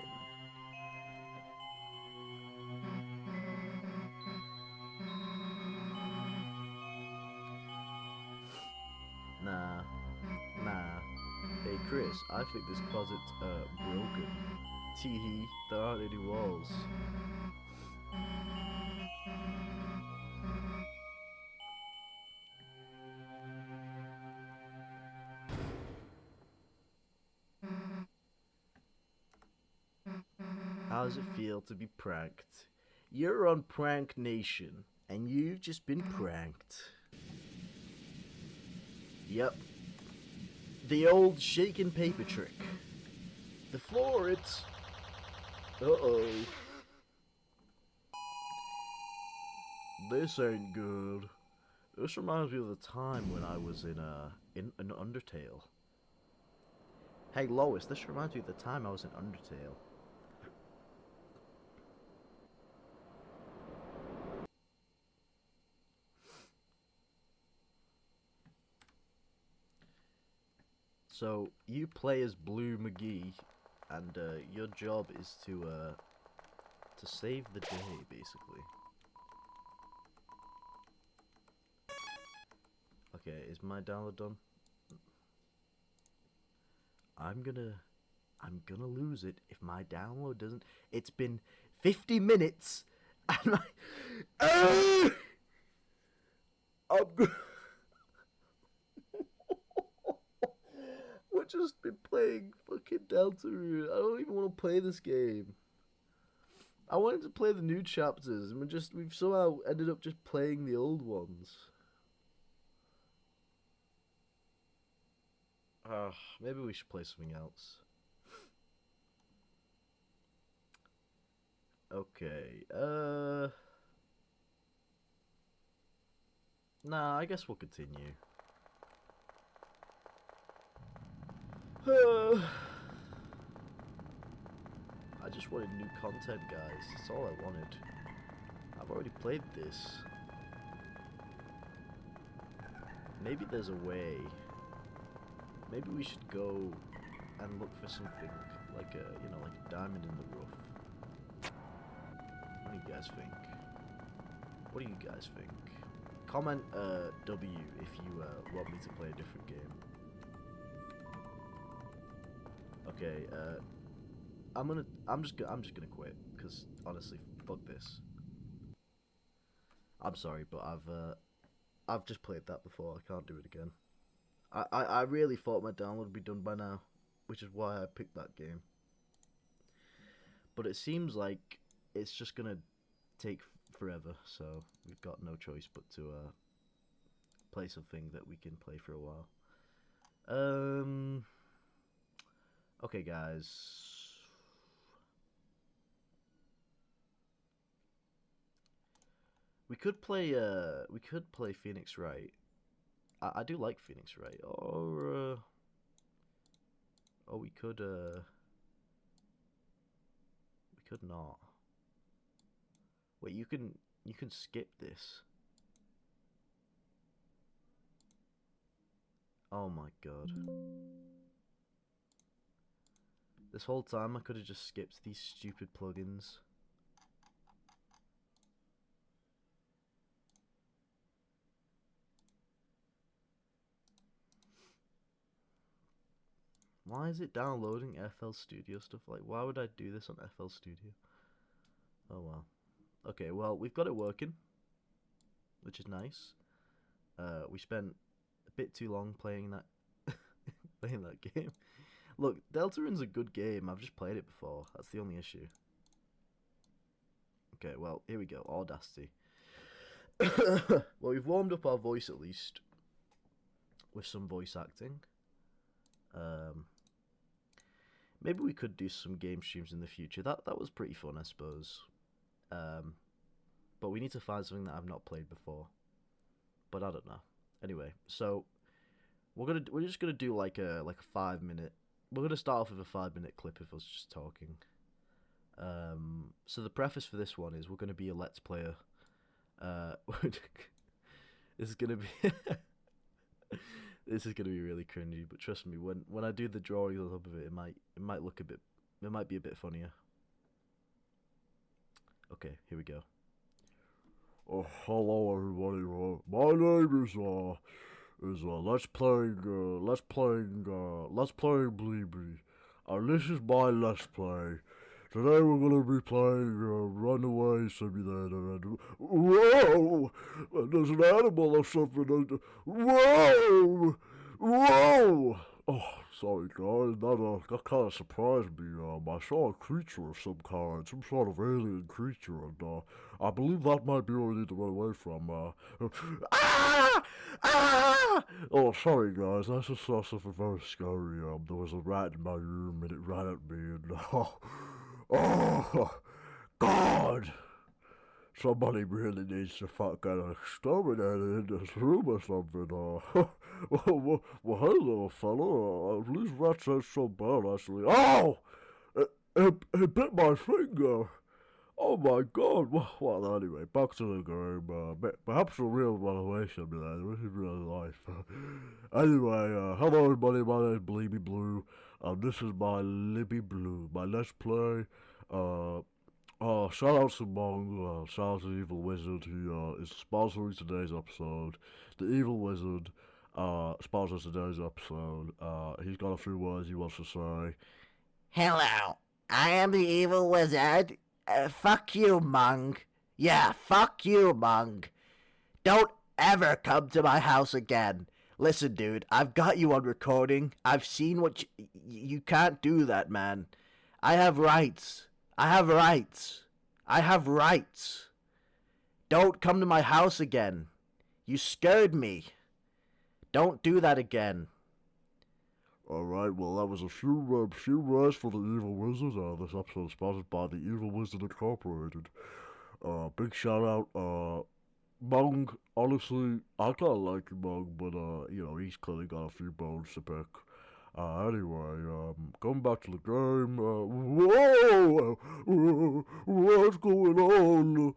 Nah. Hey Chris, I think this closet's broken. Teehee, there aren't any walls. How does it feel to be pranked? You're on Prank Nation, and you've just been pranked. Yep. The old shaken paper trick. The floor, it's... Uh-oh. This ain't good. This reminds me of the time when I was in an Undertale. Hey Lois, this reminds me of the time I was in Undertale. So, you play as Blue McGee, and your job is to save the day, basically. Okay, is my download done? I'm gonna lose it if my download doesn't. It's been 50 minutes, and We've just been playing fucking Deltarune. I don't even want to play this game. I wanted to play the new chapters, and we've somehow ended up just playing the old ones. Maybe we should play something else. Okay, nah, I guess we'll continue. I just wanted new content, guys. That's all I wanted. I've already played this. Maybe there's a way. Maybe we should go and look for something like a, you know, like a diamond in the rough. What do you guys think? What do you guys think? Comment W if you want me to play a different game. Okay, I'm just gonna quit because honestly, fuck this. I'm sorry, but I've just played that before. I can't do it again. I really thought my download would be done by now, which is why I picked that game. But it seems like it's just gonna take forever, so we've got no choice but to play something that we can play for a while. Okay, guys. We could play Phoenix Wright. I do like Phoenix Wright. Or we could not. Wait, you can skip this. Oh my god. This whole time I could have just skipped these stupid plugins. Why is it downloading FL Studio stuff? Like, why would I do this on FL Studio? Oh well. Okay, well, we've got it working, which is nice. We spent a bit too long playing that playing that game. Look, Deltarune's a good game. I've just played it before. That's the only issue. Okay, well, here we go. Audacity. Well, we've warmed up our voice at least with some voice acting. Maybe we could do some game streams in the future. That was pretty fun, I suppose. But we need to find something that I've not played before. But I don't know. Anyway, so we're just gonna do like a 5-minute. We're gonna start off with a 5-minute clip of us just talking. So the preface for this one is we're gonna be a let's player. This is gonna be this is gonna be really cringy, but trust me, when I do the drawing on top of it, it might look a bit, it might be a bit funnier. Okay, here we go. Oh, hello everybody. My name is Let's Playing Bleeby. And this is my Let's Play. Today we're gonna be playing Runaway Simulator, and whoa! There's an animal or something. Whoa! Whoa! Oh, sorry guys, that kind of surprised me. I saw a creature of some kind, some sort of alien creature, and I believe that might be what we need to run away from. Ah! Ah! Oh, sorry guys, I just saw something very scary. There was a rat in my room and it ran at me, and oh, God! Somebody really needs to fucking exterminate in this room or something. Well, hello, fella. At least rats ain't so bad, actually. Oh! It bit my finger. Oh my god. Well, anyway, back to the game. Perhaps a real runaway simulator. This is real life. Anyway, hello everybody. My name's Bleeby Blue. And this is my Libby Blue. My Let's Play. Shout out to Mong, shout out to the Evil Wizard who is sponsoring today's episode. The Evil Wizard sponsors today's episode. He's got a few words he wants to say. Hello, I am the evil wizard. Fuck you, Mung. Yeah, fuck you, Mung. Don't ever come to my house again. Listen, dude, I've got you on recording. I've seen what you can't do that, man. I have rights. I have rights. I have rights. Don't come to my house again. You scared me. Don't do that again. Alright, well, that was a few words for the Evil Wizard. This episode is sponsored by the Evil Wizard Incorporated. Big shout out, Mong. Honestly, I kinda like Mong, but, he's clearly got a few bones to pick. Anyway, going back to the game, whoa! What's going on?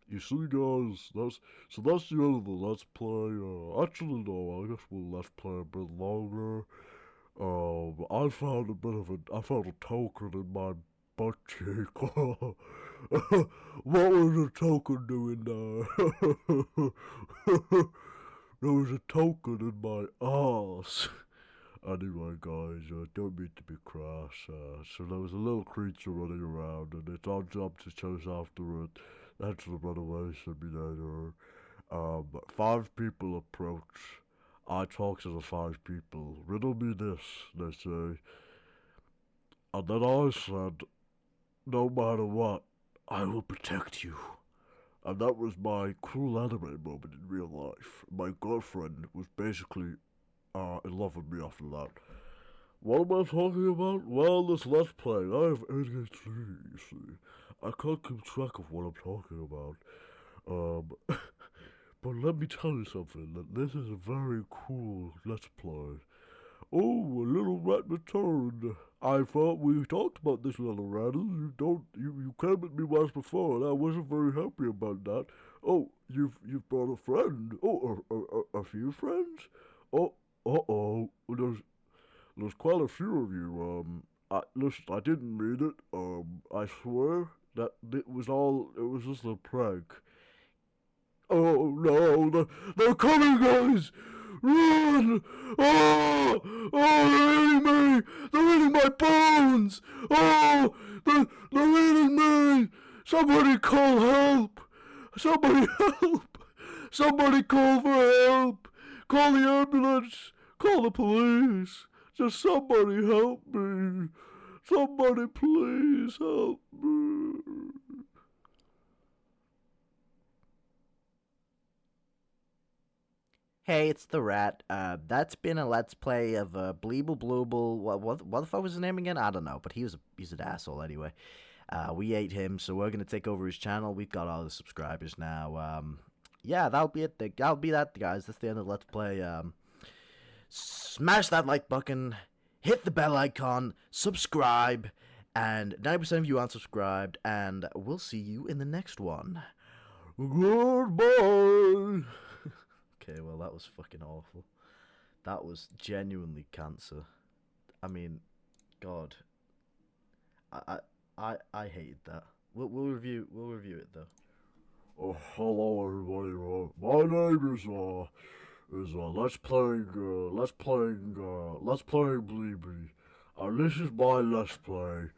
You see, guys, that's the end of the Let's Play. Actually, no, I guess we'll Let's Play a bit longer. I found a token in my butt cheek. What was the token doing there? There was a token in my ass. Anyway, guys, don't mean to be crass. So there was a little creature running around, and it's our job to chase after it. That's the runaway simulator. 5 people approach. I talk to the 5 people. Riddle me this, they say. And then I said, no matter what, I will protect you. And that was my cool anime moment in real life. My girlfriend was basically in love with me after that. What am I talking about? Well, this Let's Play. I have ADHD, you see. I can't keep track of what I'm talking about. But let me tell you something, that this is a very cool Let's Play. Oh, a little rat returned. I thought we talked about this little rat. You came at me once before, and I wasn't very happy about that. Oh, you've brought a friend. Oh, a few friends? Oh, uh-oh. There's quite a few of you. Listen, I didn't mean it. I swear that it was just a prank. Oh no, they're coming, guys! Run! Oh! Oh, they're eating me! They're eating my bones! Oh! They're eating me! Somebody call help! Somebody help! Somebody call for help! Call the ambulance! Call the police! Just somebody help me! Somebody please help me! Hey, it's the rat. That's been a let's play of Bleeble Blooble. What the fuck was his name again? I don't know, but he's an asshole anyway. We ate him, so we're gonna take over his channel. We've got all the subscribers now. Yeah, that'll be it. That'll be that, guys. That's the end of the let's play. Smash that like button, hit the bell icon, subscribe, and 90% of you unsubscribed, and we'll see you in the next one. Goodbye! Okay, well, that was fucking awful. That was genuinely cancer. I mean, God. I hated that. We'll review it though. Oh, hello everybody. My name is Let's Playing Bleeby. and this is my Let's Play.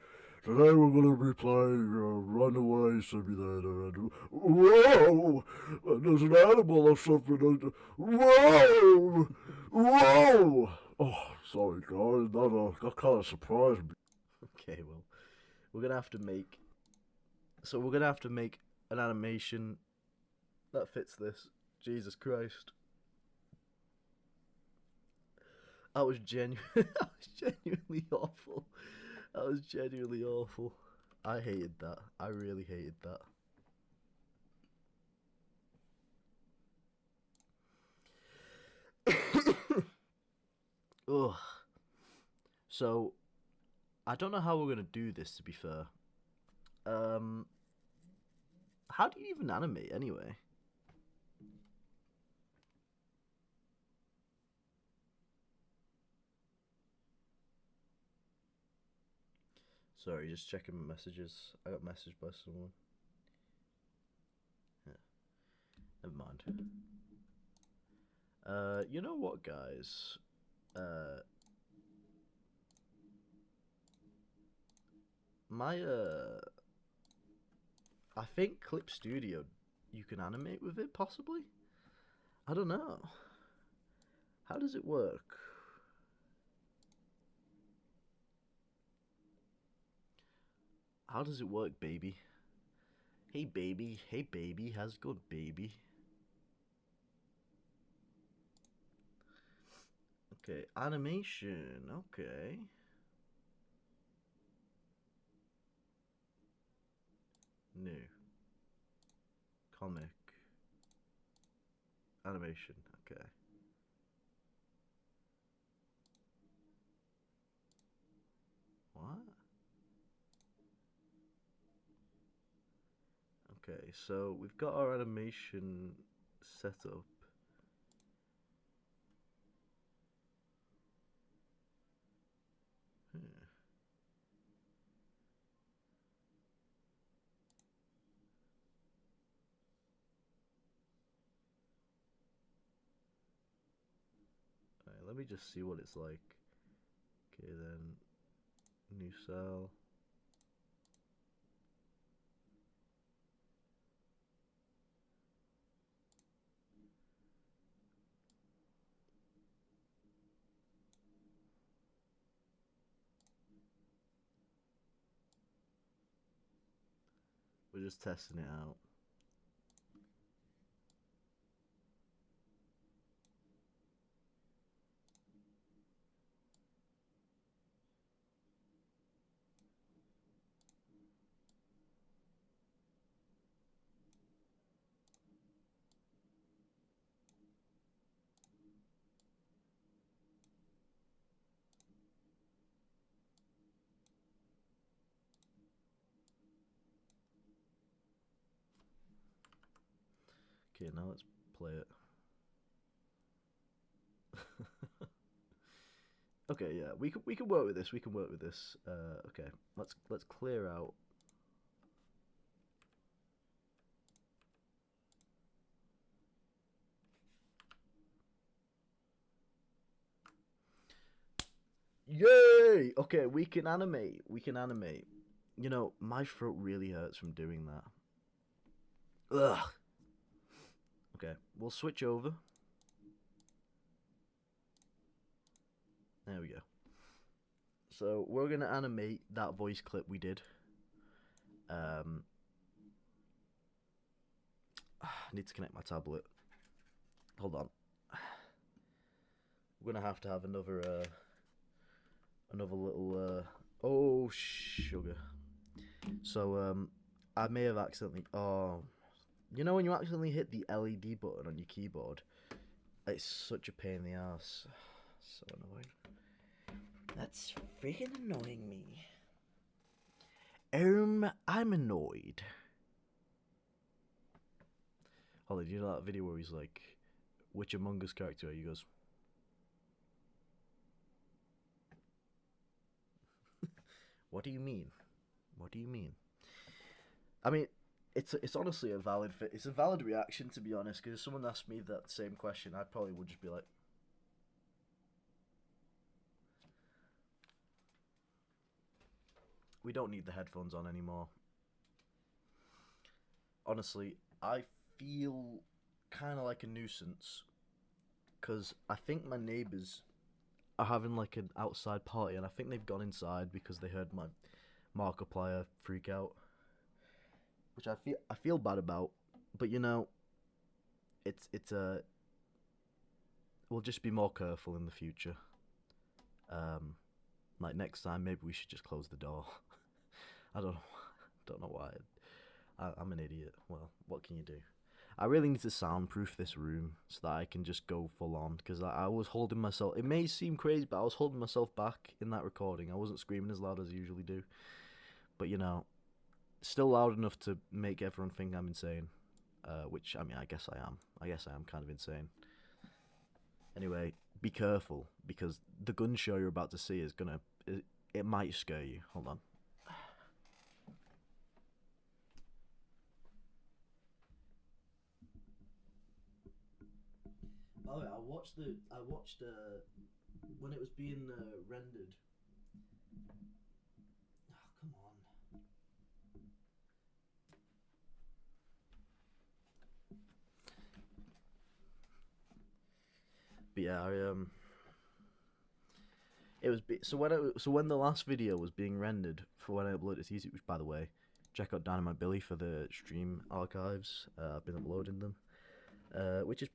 Today we're going to be playing Runaway Simulator, and whoa! There's an animal or something. Whoa! Whoa! Oh, sorry guys, that kind of surprised me. Okay, well, we're gonna have to make. So we're gonna have to make an animation that fits this. Jesus Christ. That was that was genuinely awful. That was genuinely awful. I hated that. I really hated that. Ugh. So, I don't know how we're gonna do this. To be fair, how do you even animate anyway? Sorry, just checking my messages. I got messaged by someone. Yeah. Never mind. You know what, guys? I think Clip Studio, you can animate with it, possibly? I don't know. How does it work? How does it work, baby? Hey, baby. Hey, baby. How's it going, baby? Okay, animation. Okay. New. Comic. Animation. Okay. What? Okay, so we've got our animation set up. Alright, let me just see what it's like. Okay, then new cell. We're just testing it out. Okay, now let's play it. Okay, yeah, we can work with this. We can work with this. Okay, let's clear out. Yay! Okay, we can animate. We can animate. You know, my throat really hurts from doing that. Ugh. Okay, we'll switch over. There we go. So we're gonna animate that voice clip we did. I need to connect my tablet. Hold on. We're gonna have to have another little oh sugar. So I may have accidentally you know when you accidentally hit the LED button on your keyboard, it's such a pain in the ass. So annoying. That's freaking annoying me. I'm annoyed. Holly, do you know that video where he's like, which Among Us character are you? He goes, what do you mean? What do you mean? I mean, it's honestly a valid it's a valid reaction, to be honest, because if someone asked me that same question, I probably would just be like, We don't need the headphones on anymore. Honestly, I feel kind of like a nuisance because I think my neighbours are having like an outside party, and I think they've gone inside because they heard my Markiplier freak out, which I feel bad about. But you know, it's a we'll just be more careful in the future. Like next time, maybe we should just close the door. I don't know why. I'm an idiot. Well, what can you do? I really need to soundproof this room so that I can just go full on, because I was holding myself. It may seem crazy, but I was holding myself back in that recording. I wasn't screaming as loud as I usually do, but you know, still loud enough to make everyone think I'm insane. Which, I mean, I guess I am. I guess I am kind of insane. Anyway, be careful, because the gun show you're about to see is gonna. It might scare you. Hold on. Oh yeah, I watched when it was being rendered. Oh, come on. But yeah, it was so when the last video was being rendered for when I uploaded to YouTube, which by the way, check out Dynamite Billy for the stream archives. I've been uploading them, which is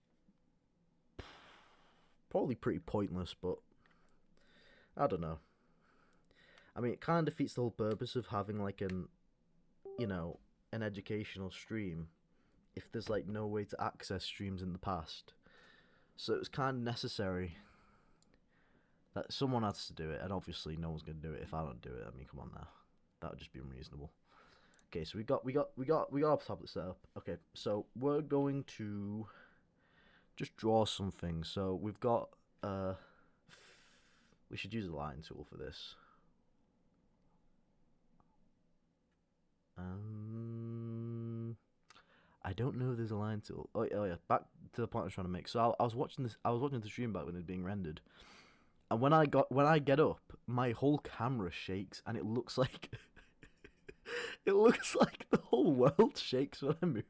probably pretty pointless, but I don't know. I mean, it kind of defeats the whole purpose of having like an educational stream if there's like no way to access streams in the past. So it was kind of necessary that someone has to do it, and obviously no one's gonna do it if I don't do it. I mean, come on now, that would just be unreasonable. Okay, so we got our tablet set up. Okay, so we're going to just draw something. So we've got we should use a line tool for this. I don't know if there's a line tool. Oh yeah, back to the point I was trying to make. So I was watching this. I was watching the stream back when it was being rendered, and when I get up, my whole camera shakes, and it looks like it looks like the whole world shakes when I move.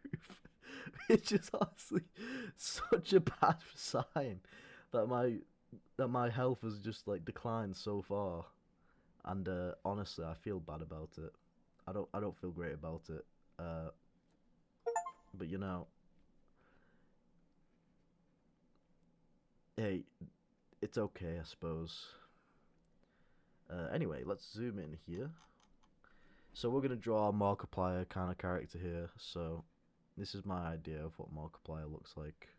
It's just honestly such a bad sign that my health has just like declined so far, and honestly, I feel bad about it. I don't feel great about it. But you know, hey, it's okay, I suppose. Anyway, let's zoom in here. So we're gonna draw a Markiplier kind of character here. So this is my idea of what Markiplier looks like.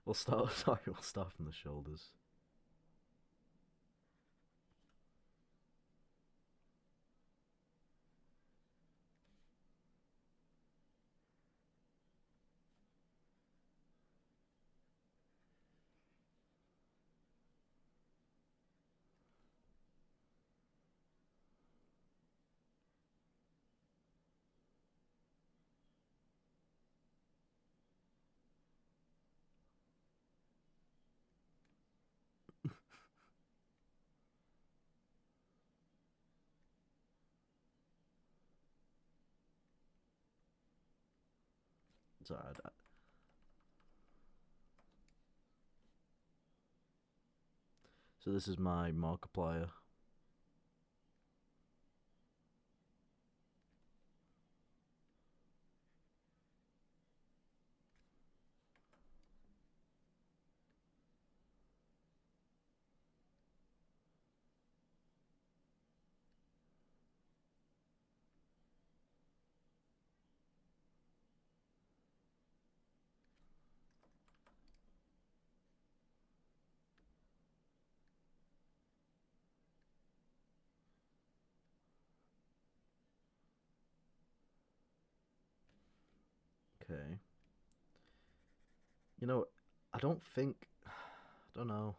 We'll start. Sorry, we'll start from the shoulders. It's alright. So this is my Markiplier. Okay. You know, I don't think. I don't know.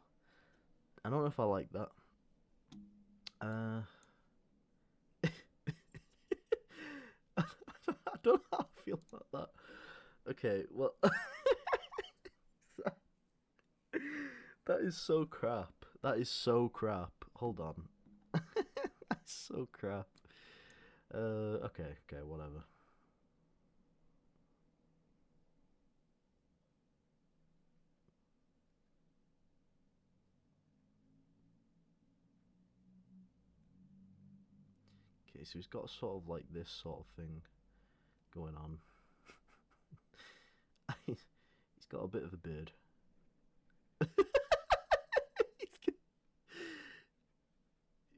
I don't know if I like that. I don't know how I feel about that. Okay, well, that is so crap. That is so crap. Hold on. That's so crap. Okay, whatever. Okay, so he's got sort of like this sort of thing going on. he's got a bit of a beard.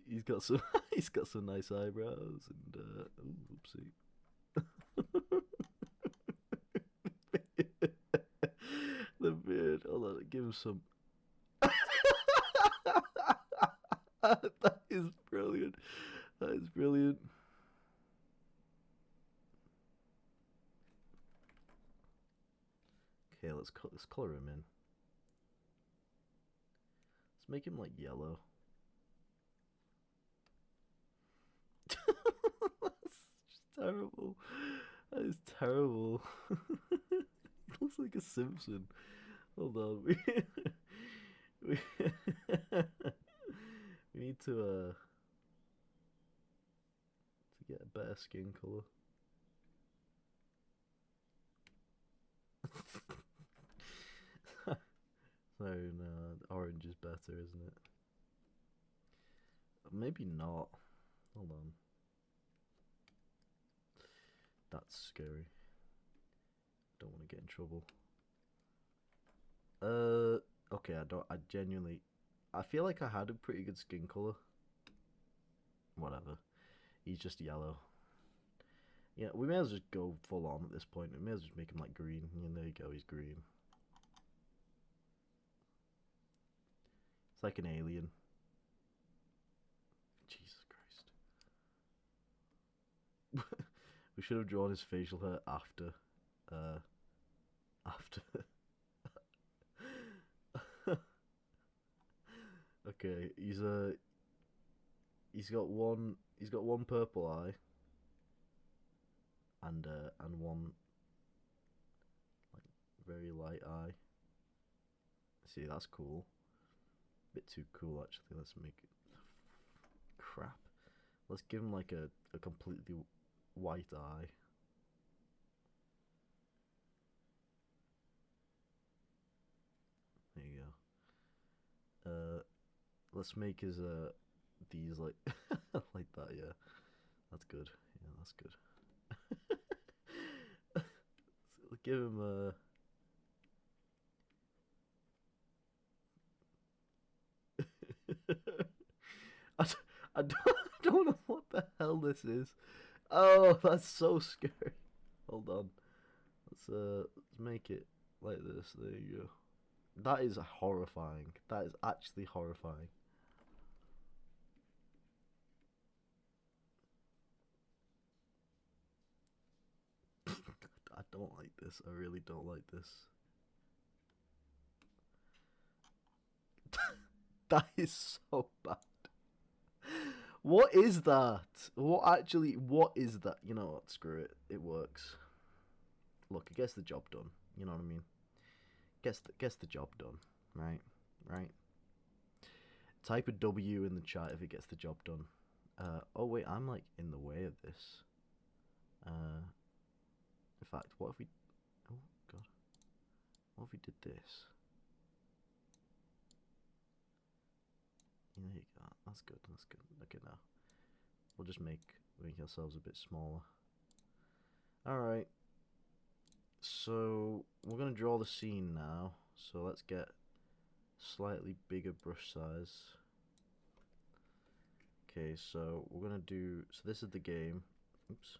he's got some he's got some nice eyebrows and oopsie. The beard. Hold on, give him some. That is brilliant. That is brilliant. Okay, let's color him in. Let's make him like yellow. That's just terrible. That is terrible. It looks like a Simpson. Hold on. We need to get a better skin color. So no, orange is better, isn't it? Maybe not. Hold on. That's scary. Don't want to get in trouble. Okay, I genuinely, I feel like I had a pretty good skin color. Whatever. He's just yellow. Yeah, we may as well just go full on at this point. We may as well just make him like green. Yeah, there you go, he's green. It's like an alien. Jesus Christ. We should have drawn his facial hair after. After. Okay, he's got one purple eye and one like very light eye. See, that's cool. Bit too cool actually. Let's make it crap. Let's give him like a completely white eye. There you go. Let's make his these like like that. Yeah, that's good. Yeah, that's good. So give him I, I don't I don't know what the hell this is. Oh, that's so scary. Hold on. Let's make it like this. There you go. That is horrifying. That is actually horrifying. I don't like this. I really don't like this. That is so bad. What is that? What is that? You know what? Screw it. It works. Look, it gets the job done. You know what I mean? Gets the job done. Right? Right? Type a W in the chat if it gets the job done. Oh wait, I'm like in the way of this. In fact, what if we... Oh, God. What if we did this? There you go. That's good. That's good. Okay, now. We'll just make ourselves a bit smaller. Alright. So, we're going to draw the scene now. So, let's get slightly bigger brush size. Okay, so we're going to do... So, this is the game. Oops.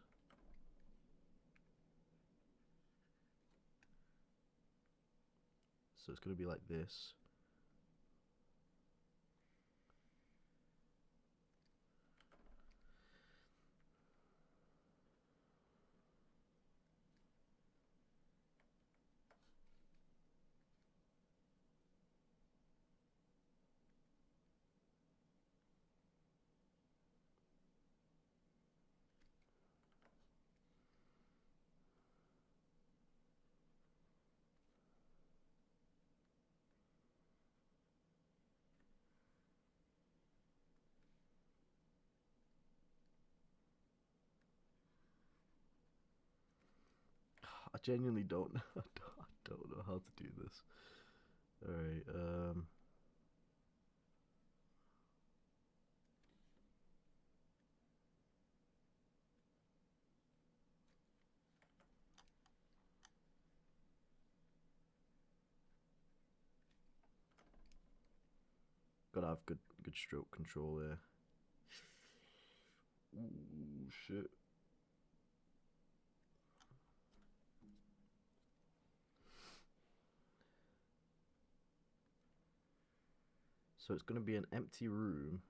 So, it's going to be like this. genuinely don't know. I don't know how to do this. Alright, gotta have good stroke control there. Ooh, shit. So it's gonna be an empty room.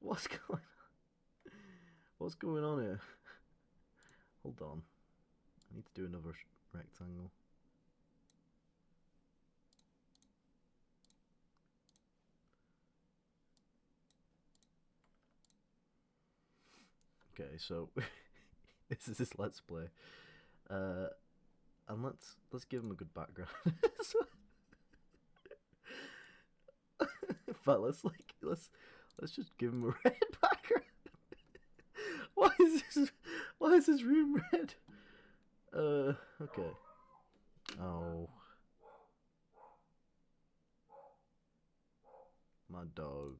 What's going on? What's going on here? Hold on. I need to do another rectangle. Okay, so this is this Let's Play, and let's give him a good background. But let's just give him a red background. Why is this room red? Okay. Oh, my dog.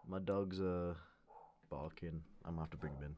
My dog's barking. I'm gonna have to bring him in.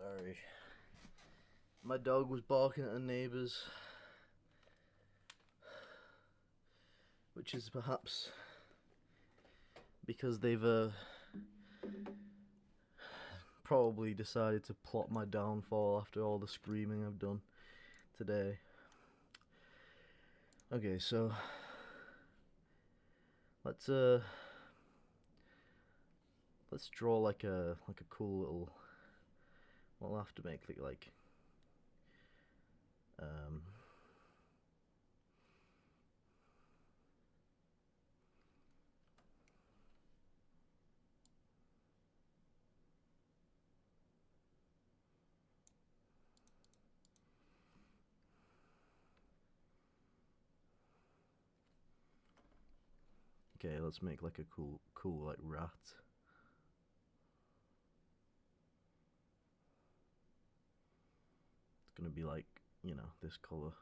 Sorry. My dog was barking at the neighbours, which is perhaps because they've probably decided to plot my downfall after all the screaming I've done today. Okay, so let's draw like a cool little. We'll have to make it like okay, let's make like a cool like rat. It's gonna be like, you know, this color.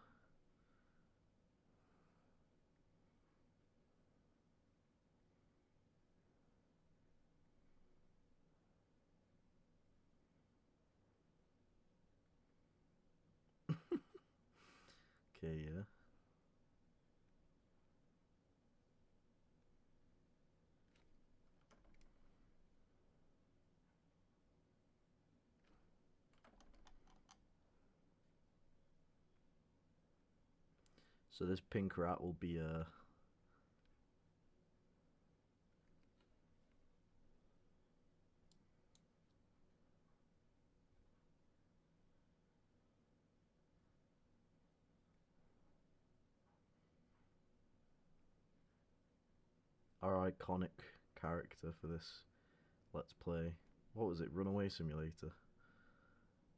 Okay, yeah. So this pink rat will be our iconic character for this Let's Play. What was it? Runaway Simulator.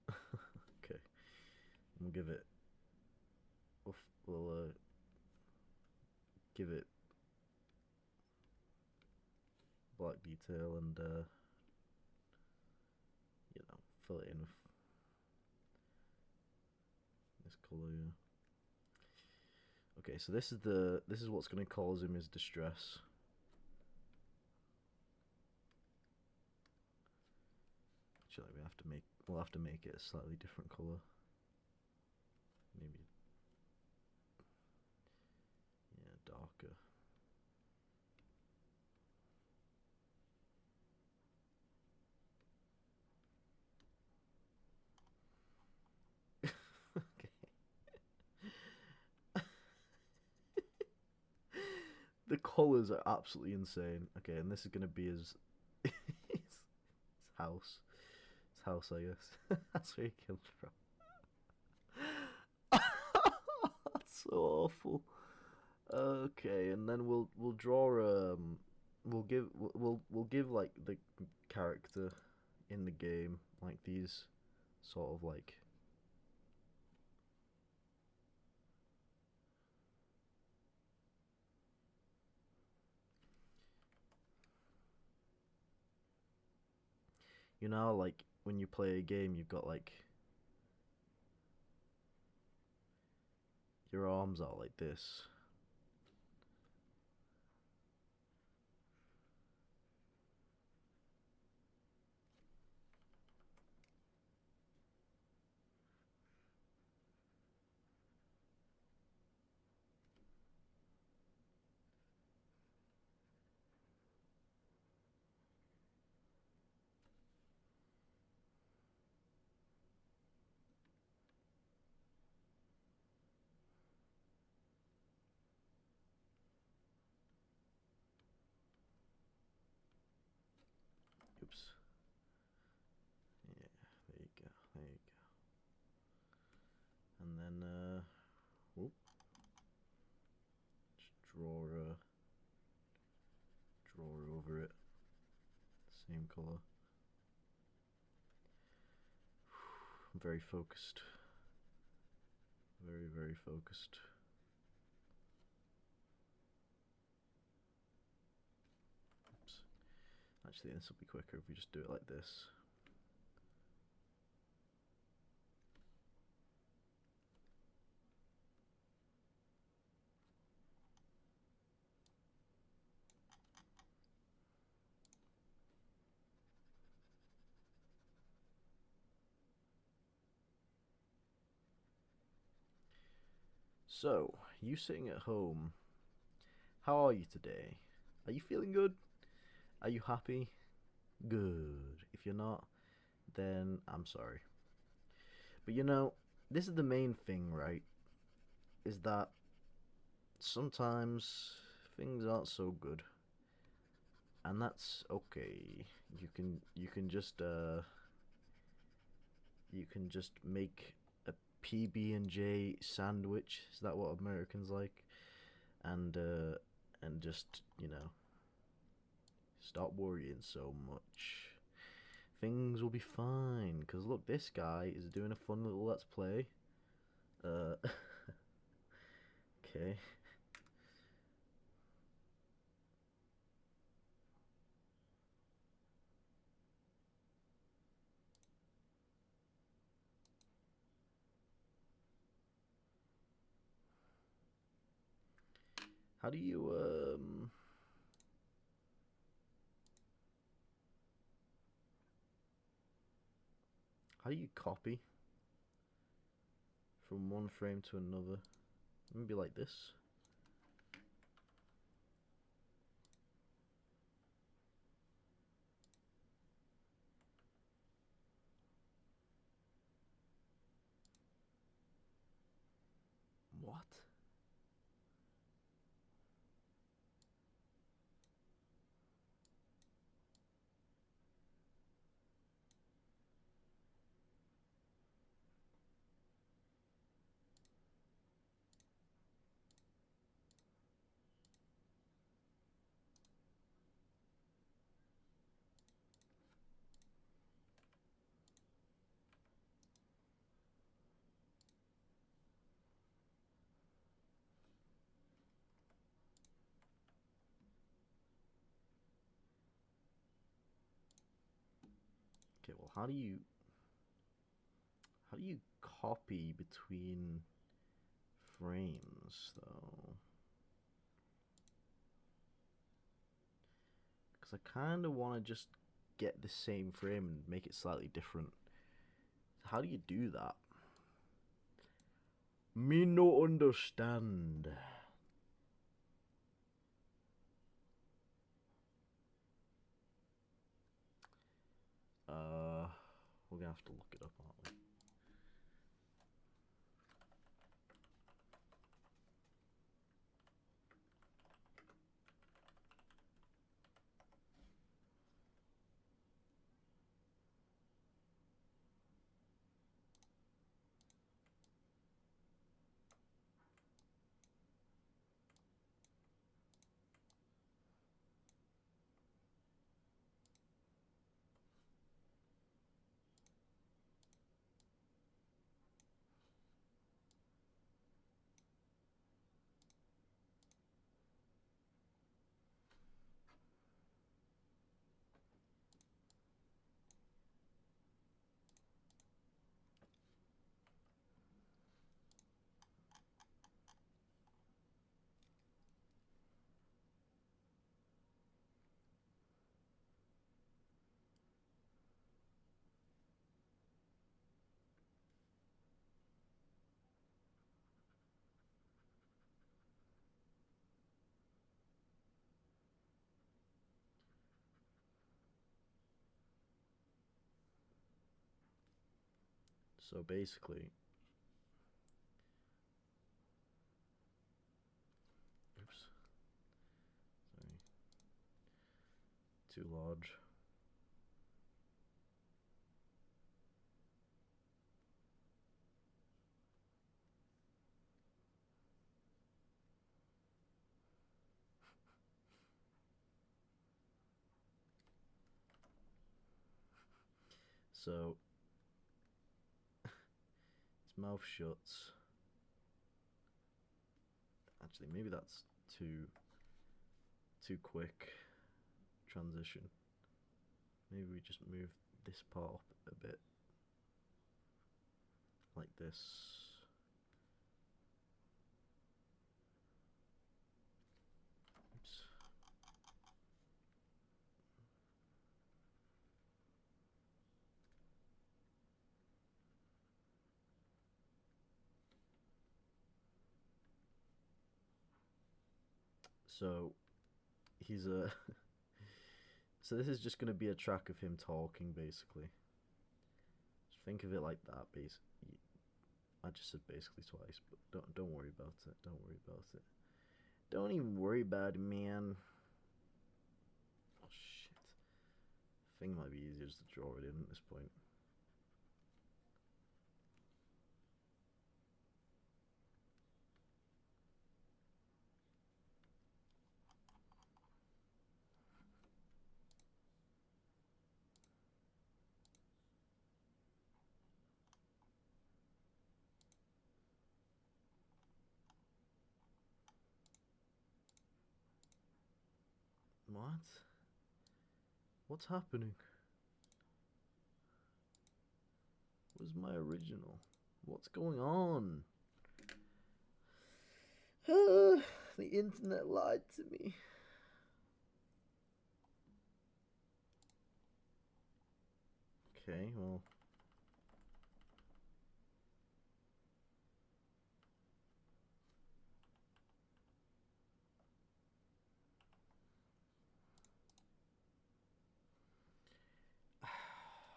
Okay, we'll give it. We'll give it black detail and you know, fill it in with this colour. Yeah. Okay, so this is what's going to cause him his distress. Actually, we'll have to make it a slightly different colour. Maybe, yeah, darker. The colours are absolutely insane. Okay, and this is going to be his house. His house, I guess. That's where he comes from. That's so awful. Okay, and then we'll draw we'll give like the character in the game like these sort of like you know, like when you play a game, you've got like your arms out like this. Oops. Yeah, there you go. There you go. And then whoop. Just draw over it. Same color. I'm very focused. Very, very focused. Oops. Actually, this will be quicker if we just do it like this. So, you sitting at home, how are you today? Are you feeling good? Are you happy? Good. If you're not, then I'm sorry. But you know, this is the main thing, right? Is that sometimes things aren't so good. And that's okay. You can just make a PB&J sandwich. Is that what Americans like? And just, you know, stop worrying so much. Things will be fine. Cause look, this guy is doing a fun little let's play. Okay. How do you how do you copy from one frame to another? Maybe like this. What? well, how do you copy between frames though? Because I kind of want to just get the same frame and make it slightly different. How do you do that? Me no understand. We're gonna have to look it up, aren't we? So basically, oops, sorry, too large. So his mouth shuts. Actually, maybe that's too quick transition. Maybe we just move this part up a bit, like this. Oops. So he's a so this is just going to be a track of him talking, basically. Just think of it like that. I just said basically twice, but don't worry about it. Don't worry about it. Don't even worry about it, man. Oh shit. I think it might be easier just to draw it in at this point. What? What's happening? Where's my original? What's going on? The internet lied to me. Okay, well.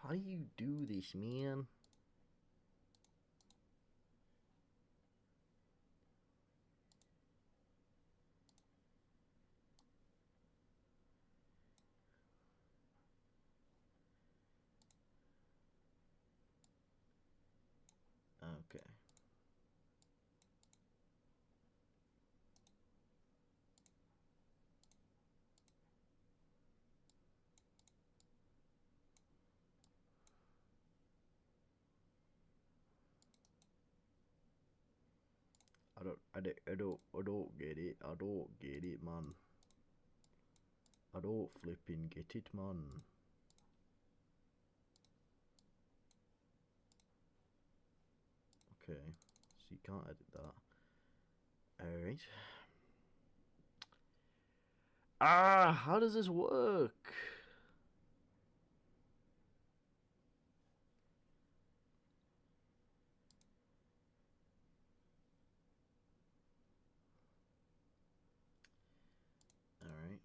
How do you do this, man? Okay. I don't get it. I don't get it, man. I don't flipping get it, man. you can't edit that. Alright. How does this work? Alright.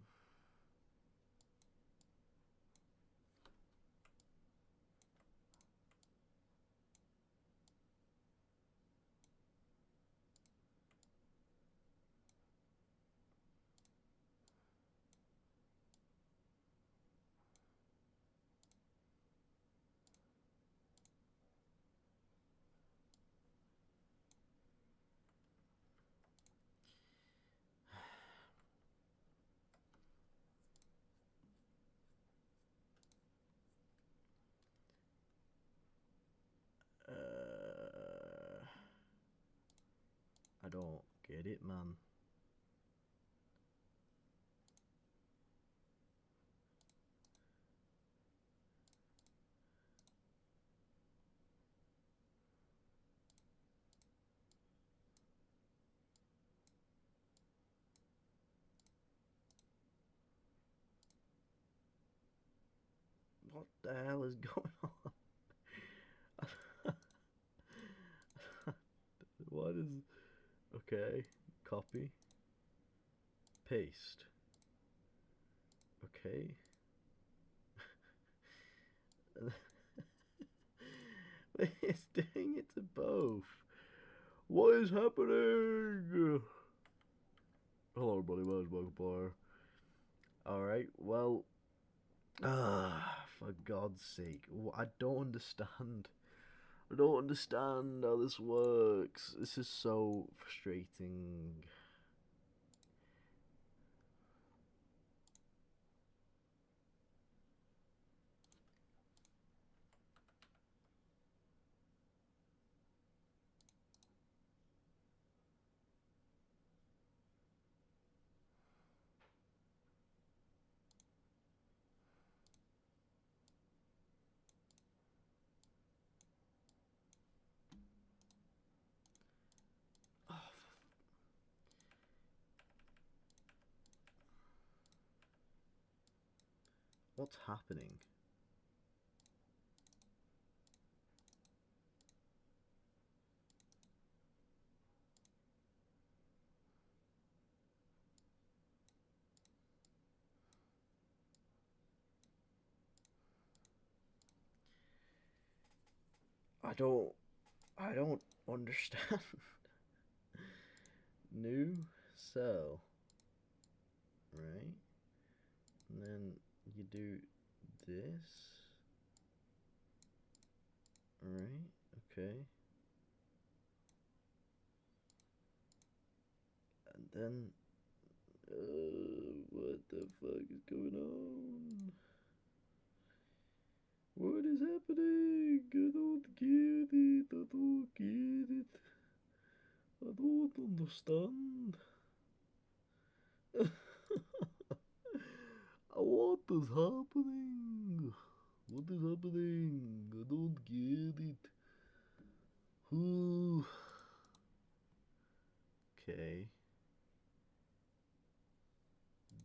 I don't get it, man. What the hell is going on? What is... Okay, copy. Paste. Okay. It's doing it to both. What is happening? Hello everybody, my name's Markiplier. Alright, well... for God's sake. I don't understand. I don't understand how this works. This is so frustrating. What's happening? I don't understand. New cell. Right? And then you do this. Right? Okay. And then what the fuck is going on? What is happening? I don't get it. I don't get it. I don't understand. What is happening? What is happening? I don't get it. Who? Okay.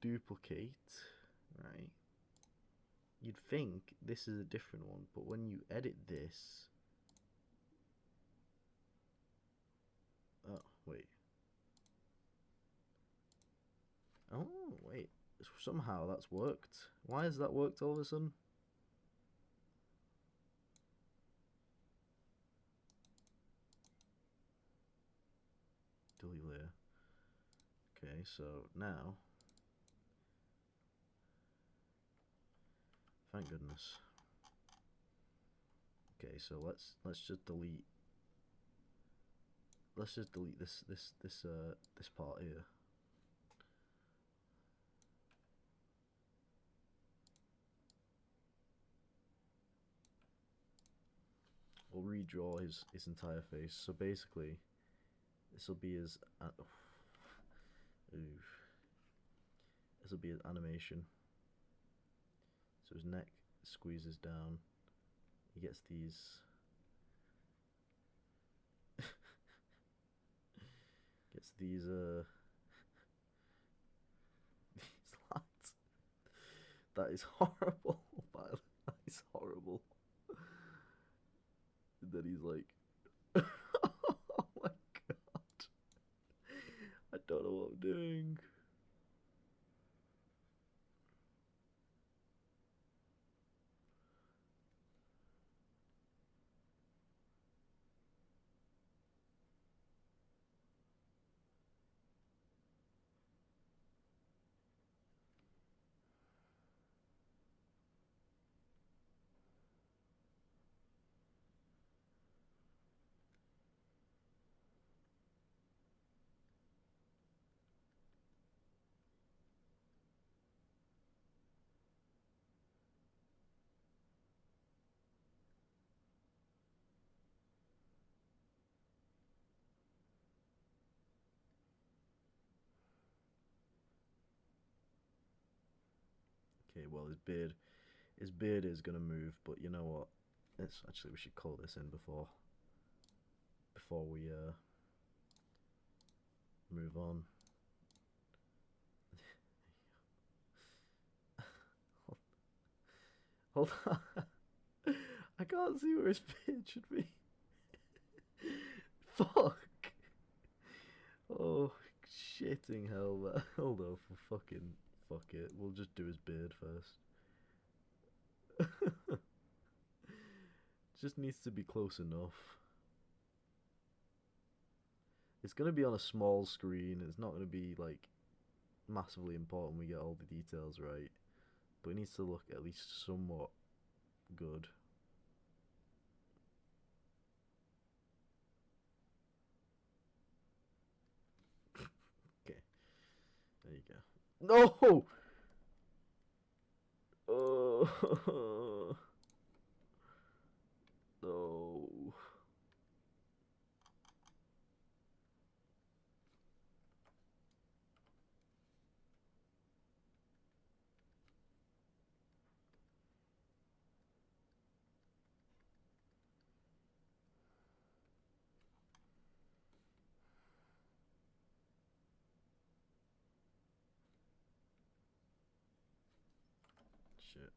Duplicate. Right. You'd think this is a different one, but when you edit this... Oh, wait. Oh, wait. Somehow that's worked. Why has that worked all of a sudden? Delete layer. Okay, so now... Thank goodness. Okay, so let's just delete... Let's just delete this part here. We'll redraw his entire face. So basically, this will be his. This will be his animation. So his neck squeezes down. He gets these. it's these these lads. That is horrible. That is horrible. And then he's like, oh my god, I don't know what I'm doing. Okay, well his beard is gonna move, but you know what? It's actually we should call this in before we move on. Hold on. I can't see where his beard should be. Fuck. Oh, shitting hell, man. Hold on, for fucking fuck it. We'll just do his beard first. Just needs to be close enough. It's gonna be on a small screen. It's not gonna be like massively important we get all the details right. But it needs to look at least somewhat good. Okay, there you go. No! Oh, no. Shit.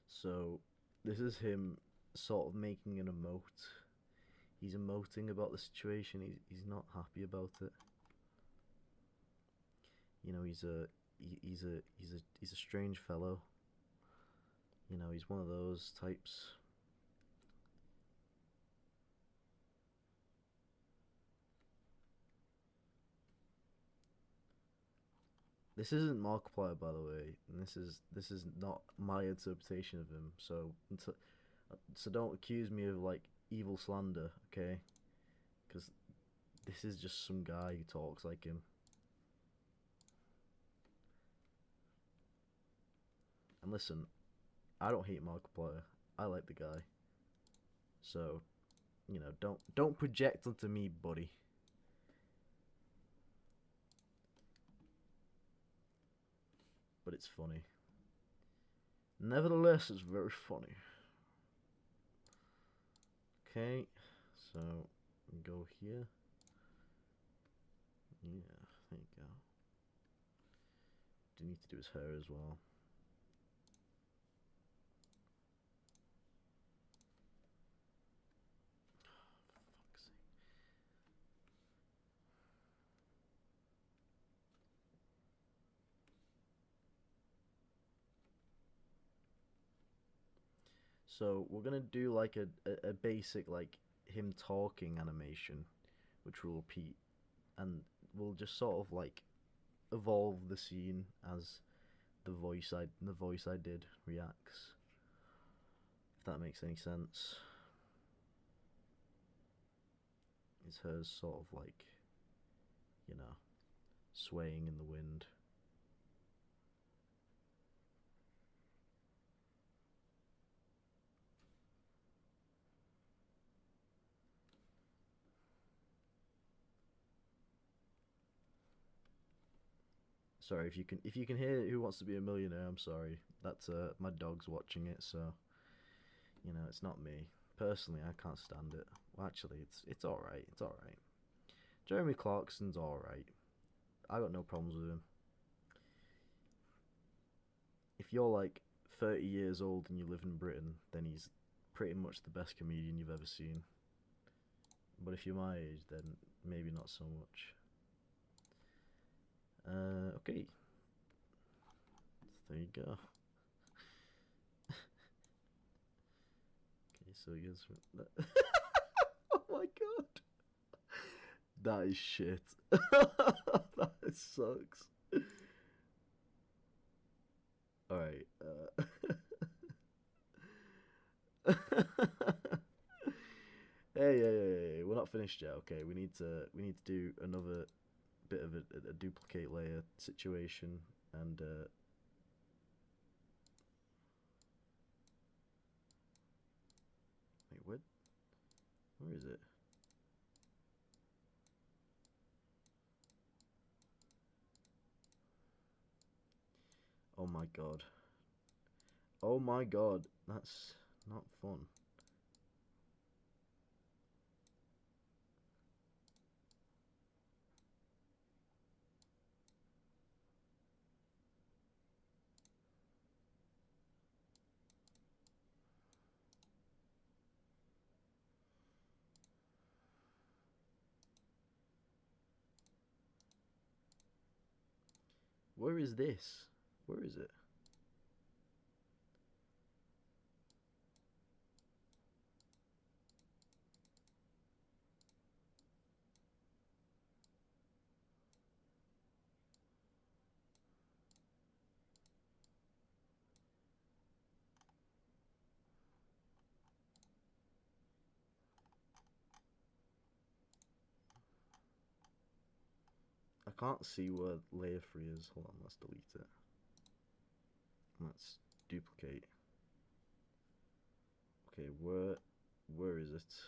So, this is him sort of making an emote. He's emoting about the situation. He's not happy about it. You know, he's a strange fellow. You know, he's one of those types. This isn't Markiplier, by the way, and this is not my interpretation of him. So don't accuse me of like evil slander, okay? Because this is just some guy who talks like him. And listen, I don't hate Markiplier. I like the guy. So, you know, don't project onto me, buddy. But it's funny. Nevertheless, it's very funny. Okay, so go here. Yeah, there you go. Do need to do his hair as well. Fuck's sake. So we're gonna do like a basic like him talking animation, which will repeat, and we'll just sort of like evolve the scene as the voice I did reacts. If that makes any sense. It's hers sort of like, you know, swaying in the wind. Sorry if you can hear Who Wants to Be a Millionaire. I'm sorry. That's my dog's watching it, so you know it's not me. Personally, I can't stand it. Well, actually, it's all right. It's all right. Jeremy Clarkson's all right. I got no problems with him. If you're like 30 years old and you live in Britain, then he's pretty much the best comedian you've ever seen. But if you're my age, then maybe not so much. Okay. There you go. Okay, so he goes from oh my god. That is shit. That sucks. Alright, hey, we're not finished yet. Okay, we need to do another bit of a duplicate layer situation, and wait, where is it? Oh my god. Oh my god, that's not fun. Where is this? Where is it? I can't see where layer 3 is. Hold on, let's delete it. Let's duplicate. Okay, where is it?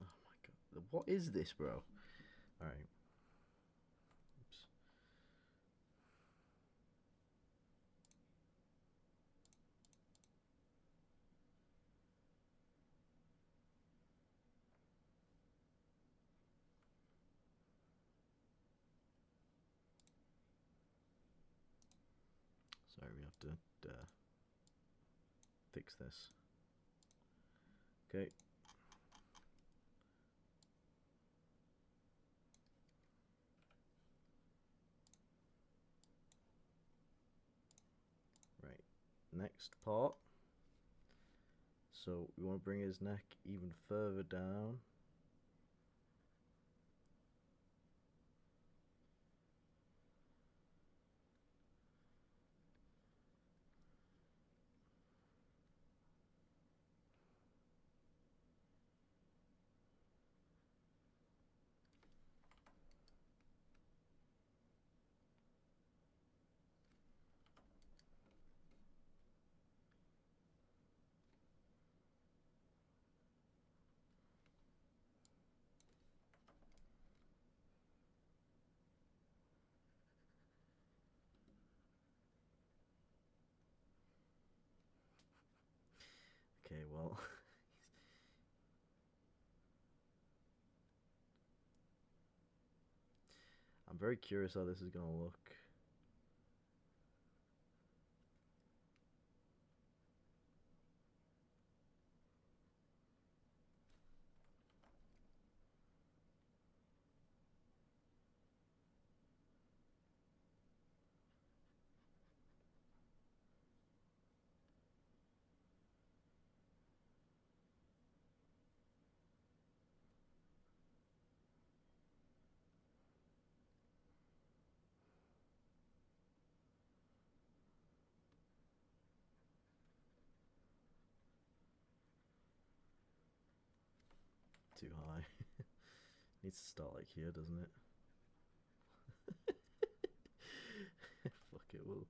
Oh my god. What is this, bro? Alright. Oops. Sorry, we have to fix this. Okay. Right. Next part. So we want to bring his neck even further down. Okay, well. I'm very curious how this is gonna look. Too high. Needs to start like here, doesn't it? Fuck it, we'll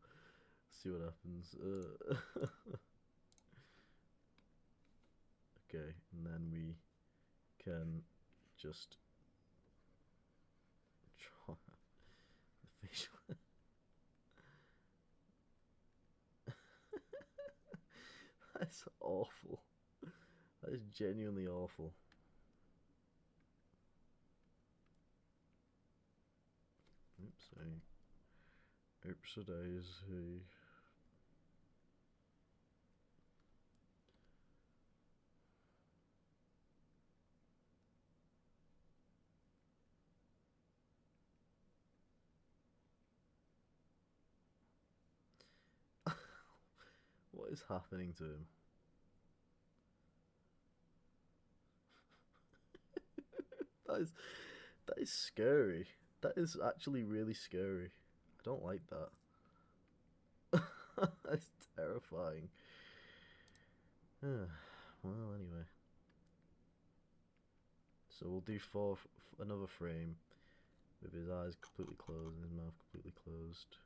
see what happens. Okay, and then we can just draw the facial. That's awful. That is genuinely awful. Oopsie. Oopsie daisy. What is happening to him? That is scary. That is actually really scary. I don't like that. That's terrifying. Well, anyway. So we'll do another frame with his eyes completely closed and his mouth completely closed.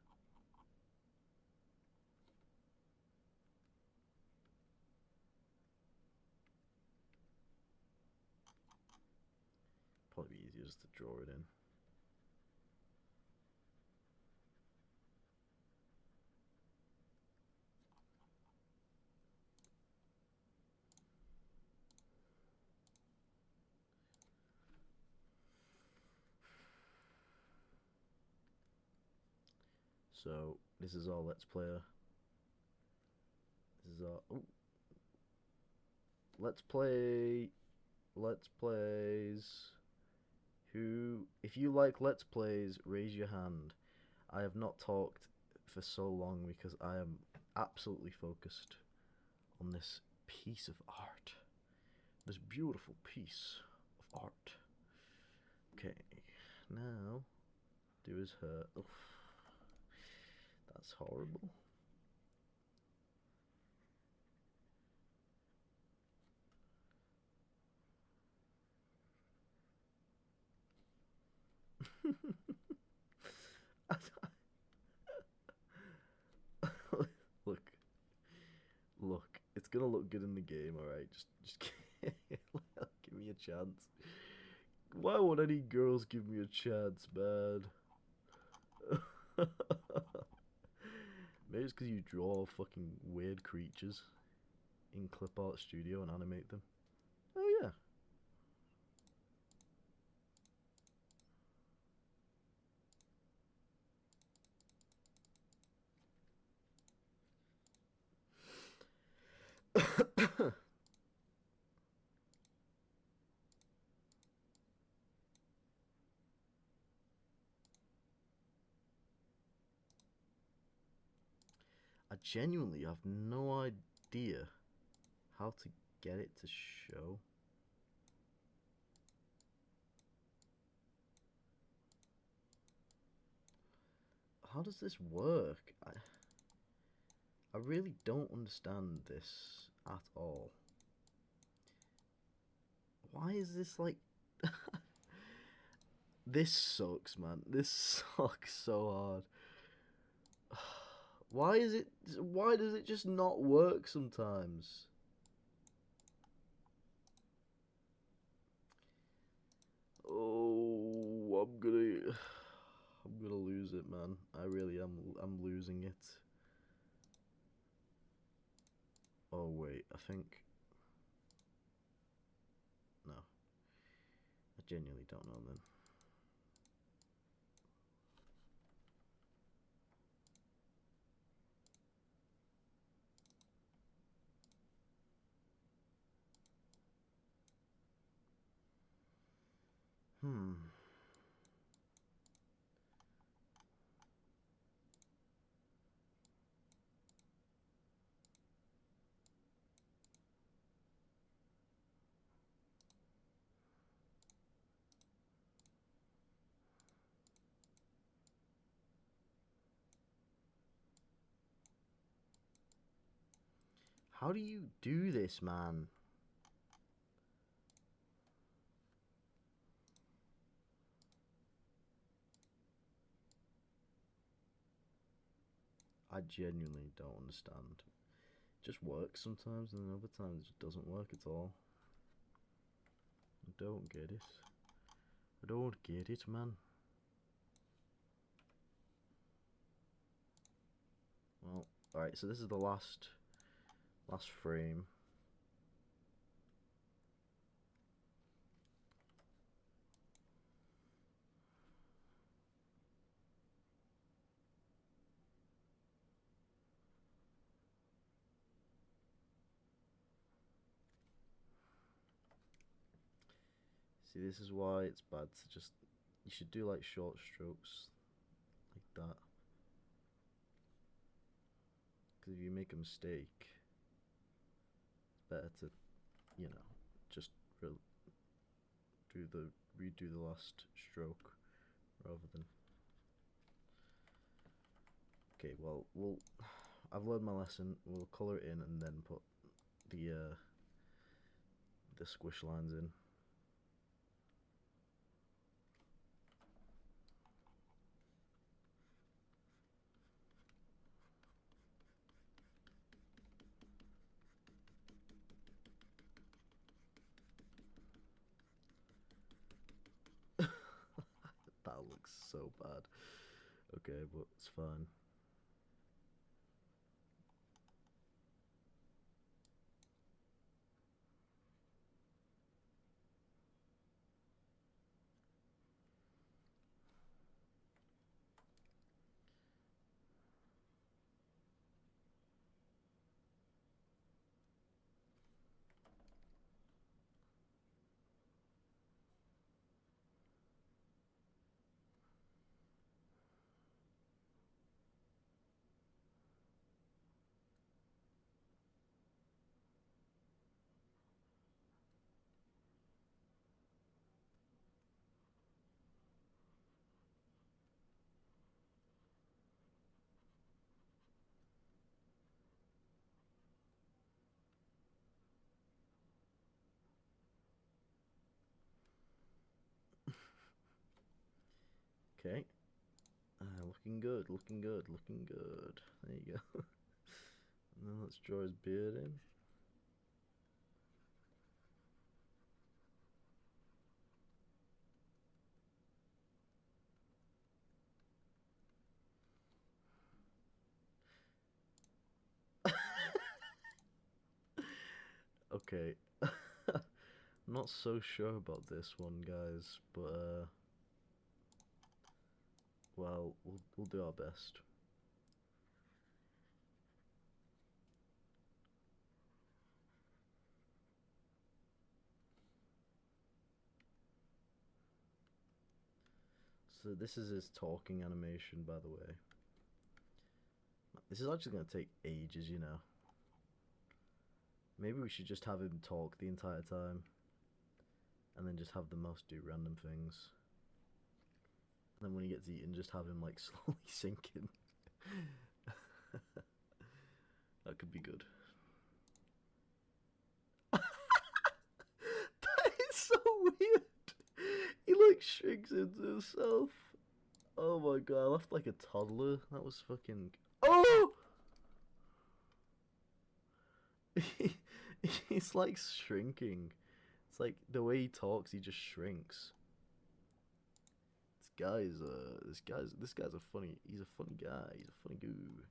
Probably be easier just to draw it in. So this is our Let's Player. This is our Let's Play. Let's Plays. Who, if you like Let's Plays, raise your hand. I have not talked for so long because I am absolutely focused on this piece of art. This beautiful piece of art. Okay, now do his hair. Oof, that's horrible. Look, look. It's gonna look good in the game, alright? Just give me a chance. Why won't any girls give me a chance, man? Maybe it's because you draw fucking weird creatures in Clip Art Studio and animate them. Oh yeah. I genuinely have no idea how to get it to show. How does this work? I really don't understand this at all. Why is this like... This sucks, man. This sucks so hard. Why does it just not work sometimes? Oh, I'm gonna lose it, man. I really am. I'm losing it. Oh wait, I think genuinely don't know then. How do you do this, man? I genuinely don't understand. It just works sometimes, and then other times it just doesn't work at all. I don't get it. I don't get it, man. Well, alright, so this is the last frame. See, this is why it's bad to just... You should do like short strokes like that. Because if you make a mistake, it's better to, you know, just redo the last stroke rather than... Okay, well, I've learned my lesson. We'll colour it in and then put the squish lines in. That looks so bad. Okay, but it's fine. Okay. Looking good, looking good, looking good. There you go. And then let's draw his beard in. Okay. I'm not so sure about this one, guys, but well, we'll do our best. So this is his talking animation, by the way. This is actually going to take ages, you know. Maybe we should just have him talk the entire time. And then just have the mouse do random things. And then when he gets eaten, just have him like slowly sinking. That could be good. That is so weird. He like shrinks into himself. Oh my god, I left like a toddler. That was fucking... Oh! He's like shrinking. It's like the way he talks, he just shrinks. This guy's a funny. He's a funny guy. He's a funny dude.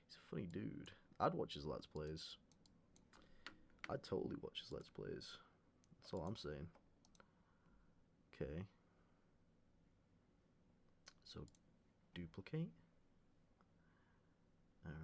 He's a funny dude. I'd watch his Let's Plays. I'd totally watch his Let's Plays. That's all I'm saying. Okay. So, duplicate. Alright.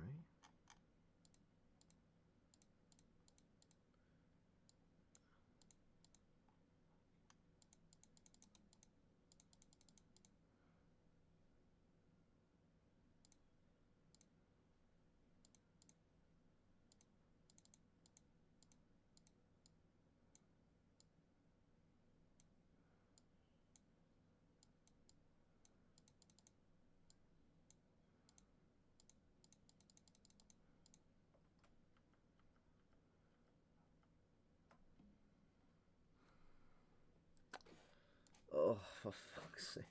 Oh, for fuck's sake.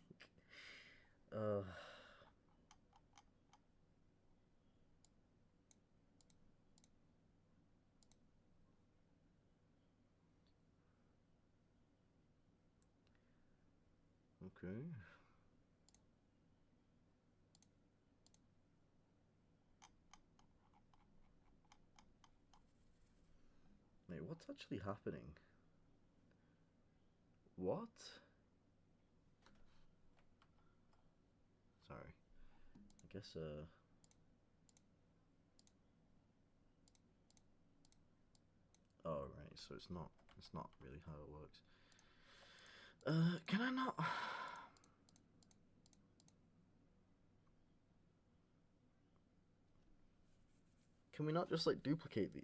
Okay. Wait, what's actually happening? What? Sorry. I guess, oh, right, so it's not really how it works. Can I not... Can we not just, like, duplicate the...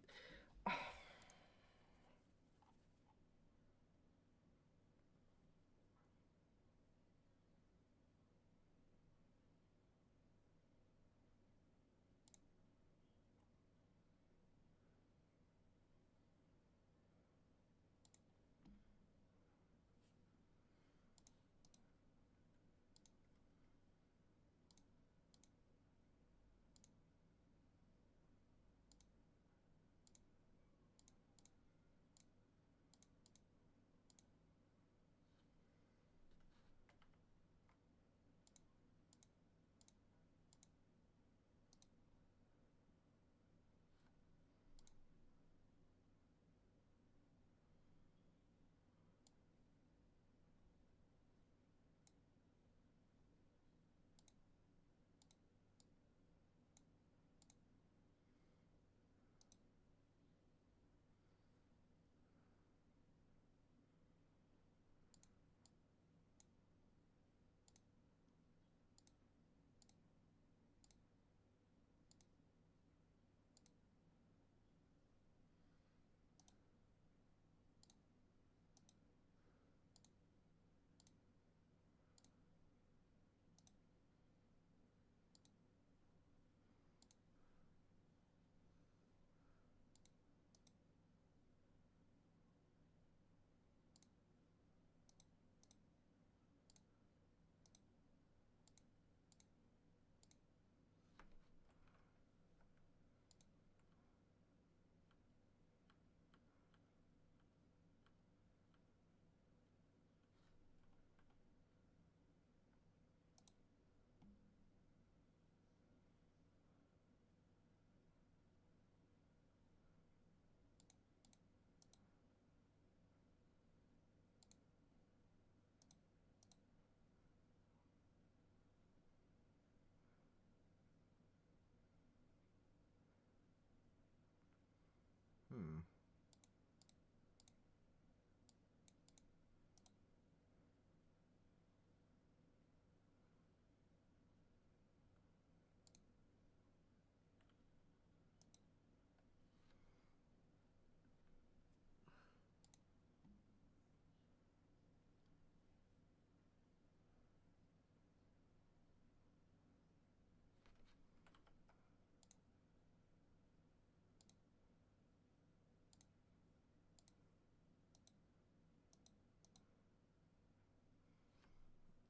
Hmm.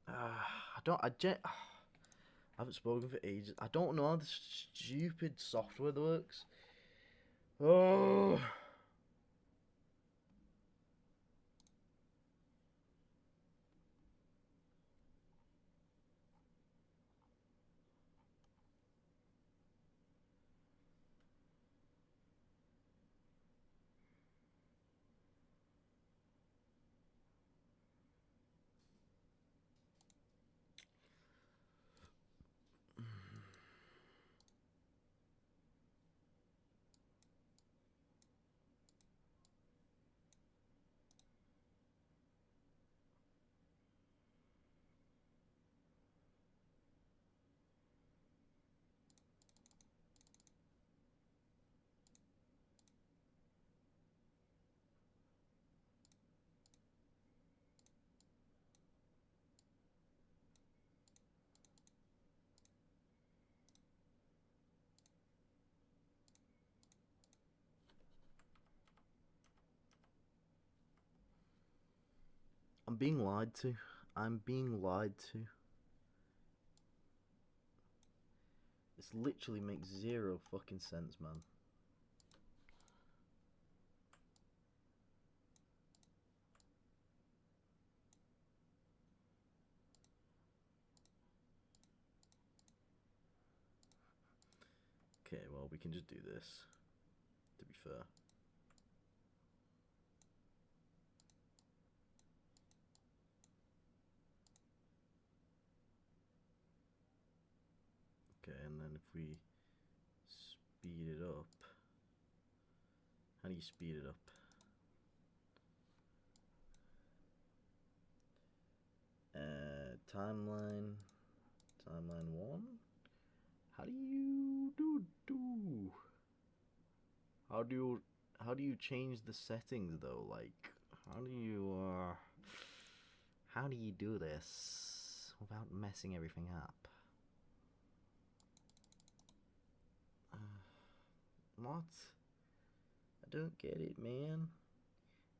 I don't. I haven't spoken for ages. I don't know how this stupid software works. Oh. I'm being lied to. I'm being lied to. This literally makes zero fucking sense, man. Okay, well, we can just do this, to be fair. Okay, and then if we speed it up, how do you speed it up? Timeline 1. How do you how do you change the settings though? Like, how do you do this without messing everything up? What? I don't get it, man.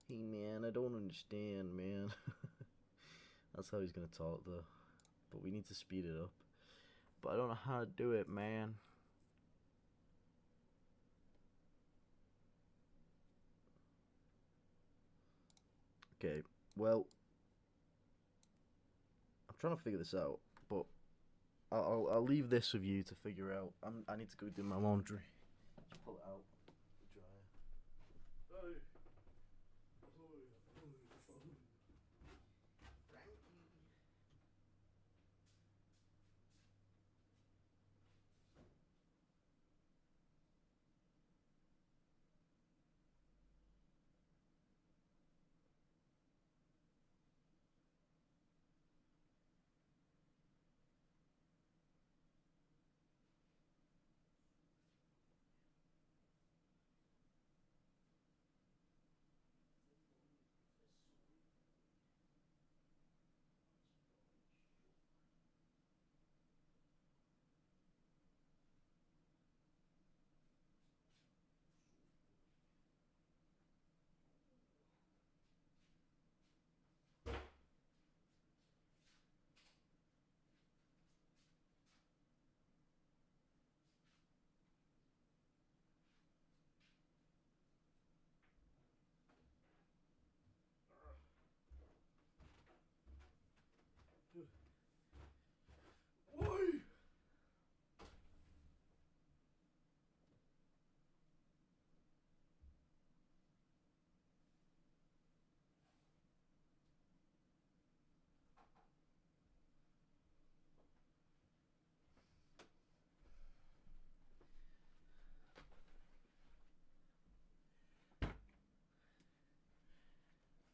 Hey, man, I don't understand, man. That's how he's gonna talk, though. But we need to speed it up. But I don't know how to do it, man. Okay, well, I'm trying to figure this out, but I'll leave this with you to figure out. I need to go do my laundry. Just pull it out. The dryer.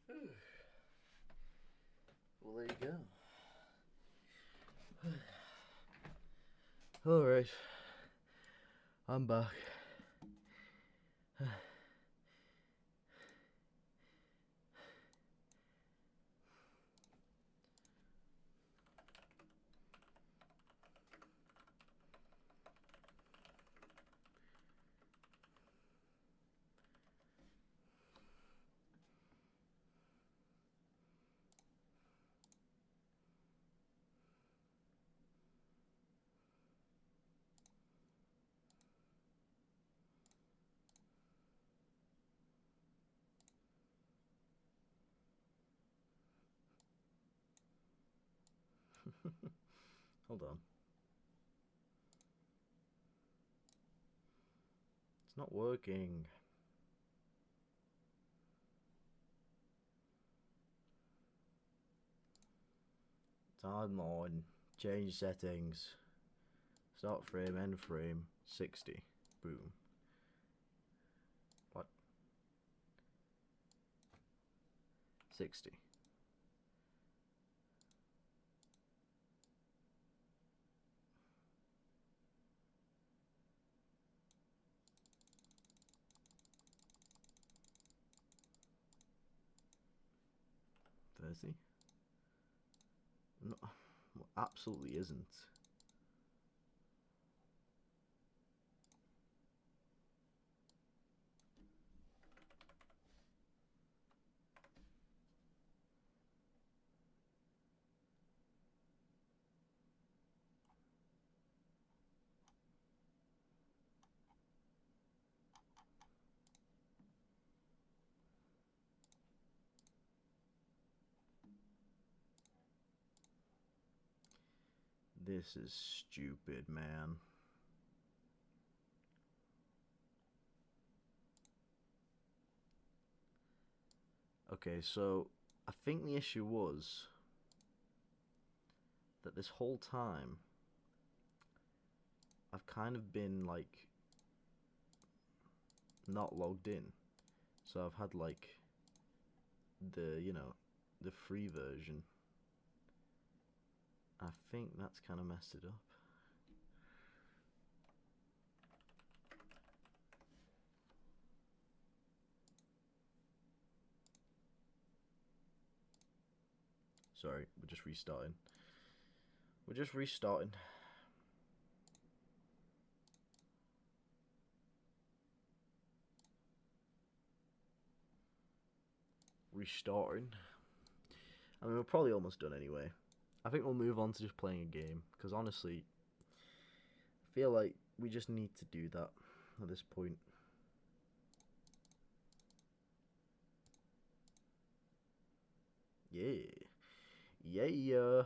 Hey. Well, there you go. Alright. I'm back. Hold on. It's not working. Timeline. Change settings. Start frame, end frame. 60. Boom. What? 60.30? No, absolutely isn't. This is stupid, man. Okay, so I think the issue was that this whole time I've kind of been like not logged in. So I've had like the, you know, the free version. I think that's kind of messed it up. Sorry, we're just restarting. We're just restarting. Restarting. I mean, we're probably almost done anyway. I think we'll move on to just playing a game, because honestly, I feel like we just need to do that at this point. Yeah. Yeah.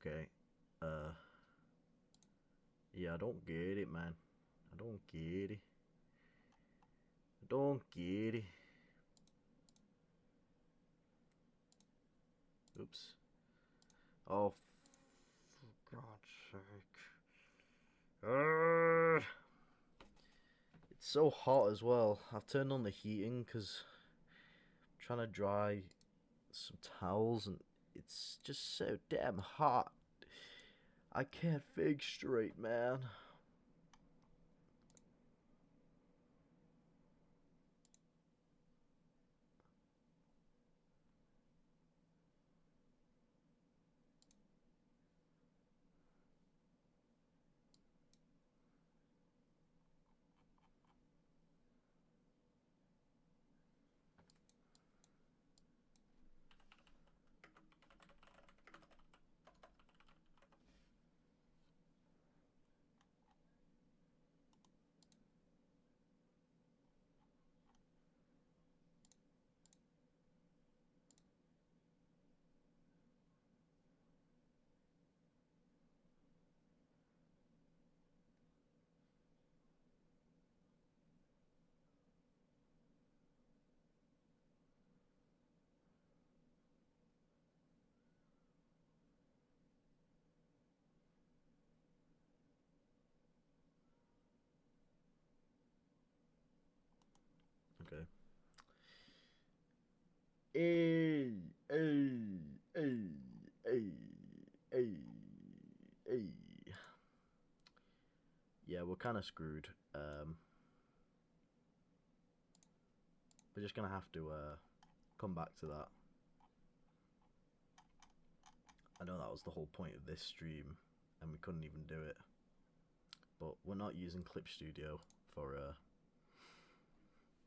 Okay. Yeah, I don't get it, man. I don't get it. I don't get it. Oops. Oh, for God's sake. It's so hot as well. I've turned on the heating because I'm trying to dry some towels and it's just so damn hot. I can't think straight, man. Okay. Hey, hey, hey, hey, hey, hey. Yeah, we're kind of screwed. We're just gonna have to come back to that. I know that was the whole point of this stream, and we couldn't even do it. But we're not using Clip Studio for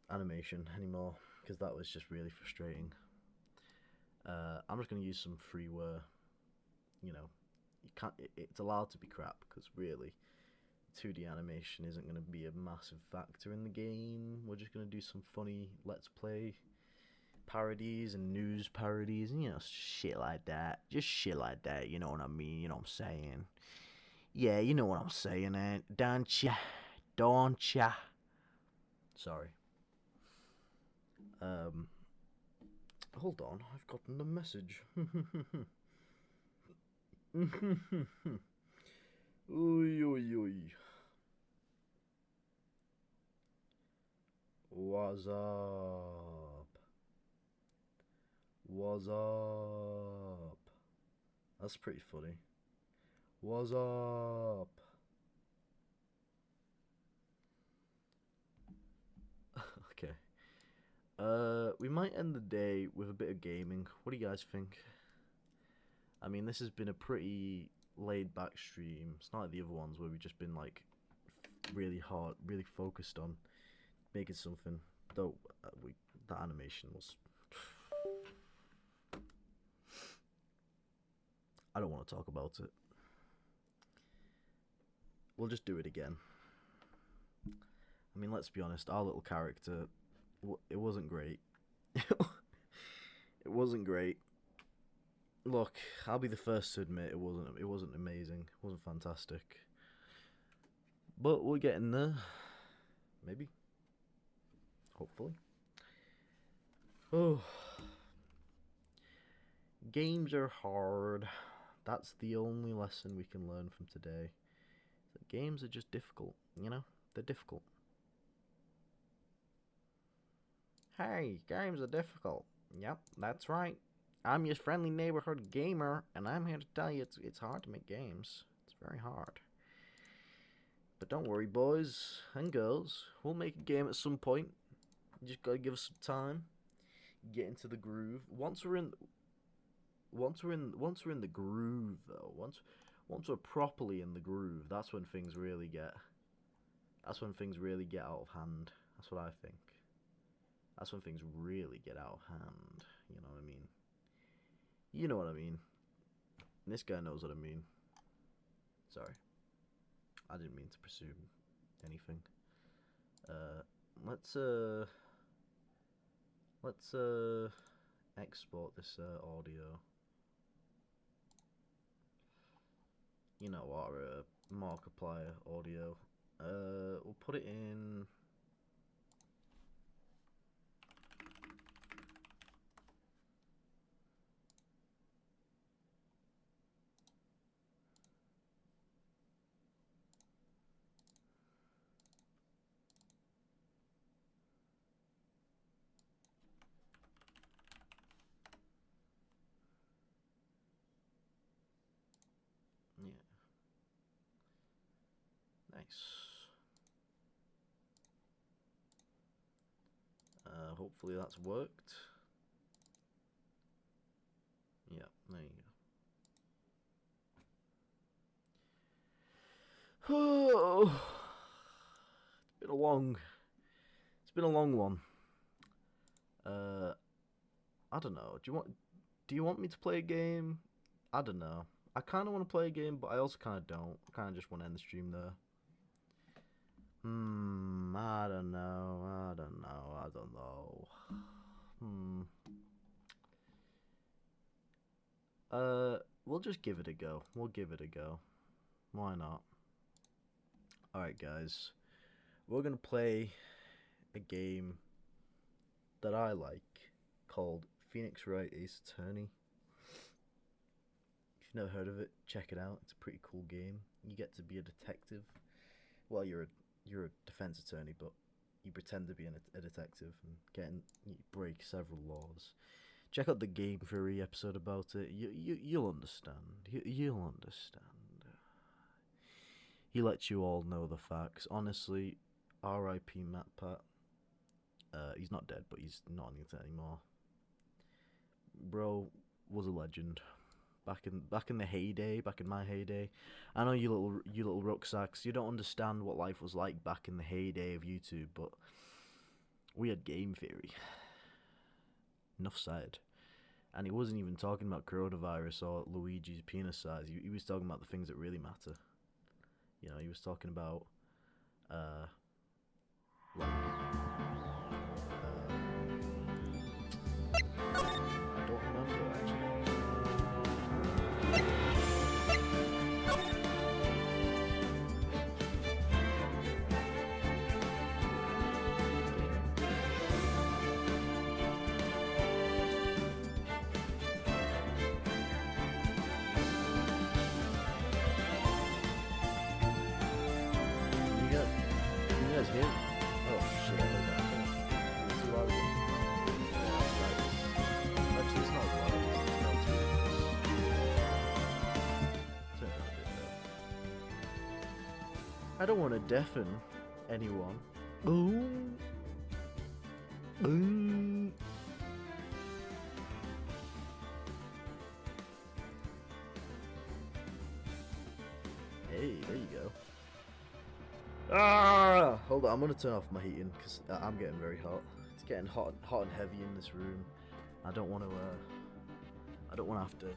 animation anymore because that was just really frustrating. I'm just gonna use some freeware. You know, you can't. It's allowed to be crap because really, 2D animation isn't gonna be a massive factor in the game. We're just gonna do some funny Let's Play parodies and news parodies and, you know, shit like that. Just shit like that, you know what I mean? You know what I'm saying? Yeah, you know what I'm saying, don't ya? Don't ya? Sorry. Hold on, I've gotten a message. Oy, oy, oy. What's up? What's up? That's pretty funny. What's up? Okay. We might end the day with a bit of gaming. What do you guys think? I mean, this has been a pretty laid back stream. It's not like the other ones where we've just been like really hard, really focused on making something. Though that animation was. I don't want to talk about it. We'll just do it again. I mean, let's be honest. Our little character, it wasn't great. It wasn't great. Look, I'll be the first to admit it wasn't amazing. It wasn't fantastic. But we're getting there. Maybe. Hopefully. Oh. Games are hard. That's the only lesson we can learn from today. That games are just difficult, you know? They're difficult. Hey, games are difficult. Yep, that's right. I'm your friendly neighborhood gamer, and I'm here to tell you it's hard to make games. It's very hard. But don't worry, boys and girls. We'll make a game at some point. You just gotta give us some time. Get into the groove. Once we're in the groove, though, once we're properly in the groove, that's when things really get out of hand. That's what I think. That's when things really get out of hand. You know what I mean? You know what I mean. This guy knows what I mean. Sorry. I didn't mean to presume anything. Let's export this audio. You know, our Markiplier audio. We'll put it in. Yeah. Nice. Hopefully that's worked. Yeah, there you go. Oh, it's been a long one. I don't know. Do you want me to play a game? I don't know. I kind of want to play a game, but I also kind of don't. I kind of just want to end the stream there. I don't know. We'll just give it a go. We'll give it a go. Why not? Alright, guys. We're gonna play a game that I like called Phoenix Wright Ace Attorney. If you've never heard of it, check it out. It's a pretty cool game. You get to be a detective. Well, you're a defense attorney, but you pretend to be a detective and you break several laws. Check out the Game Theory episode about it. You'll understand. You'll understand. He lets you all know the facts. Honestly, R.I.P. Matt Pat. He's not dead, but he's not on the internet anymore. Bro was a legend. Back in the heyday, back in my heyday. I know you little rucksacks, you don't understand what life was like back in the heyday of YouTube, but we had Game Theory. Enough said. And he wasn't even talking about coronavirus or Luigi's penis size. He was talking about the things that really matter. You know, he was talking about like I don't remember actually. You guys hear? Oh shit! It's too loud. Actually, it's not loud. It's not too loud. I don't want to deafen anyone. Boom. Boom. Hey, there you go. Ah! Hold on, I'm gonna turn off my heating because I'm getting very hot. It's getting hot and heavy in this room. I don't want to. I don't want to have to.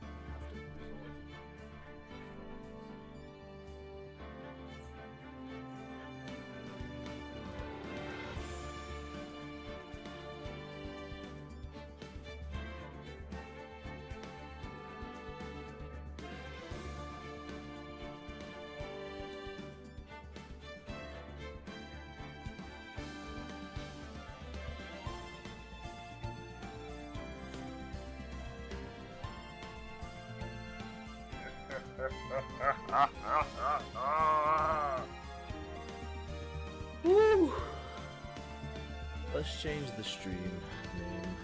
Woo! Let's change the stream name.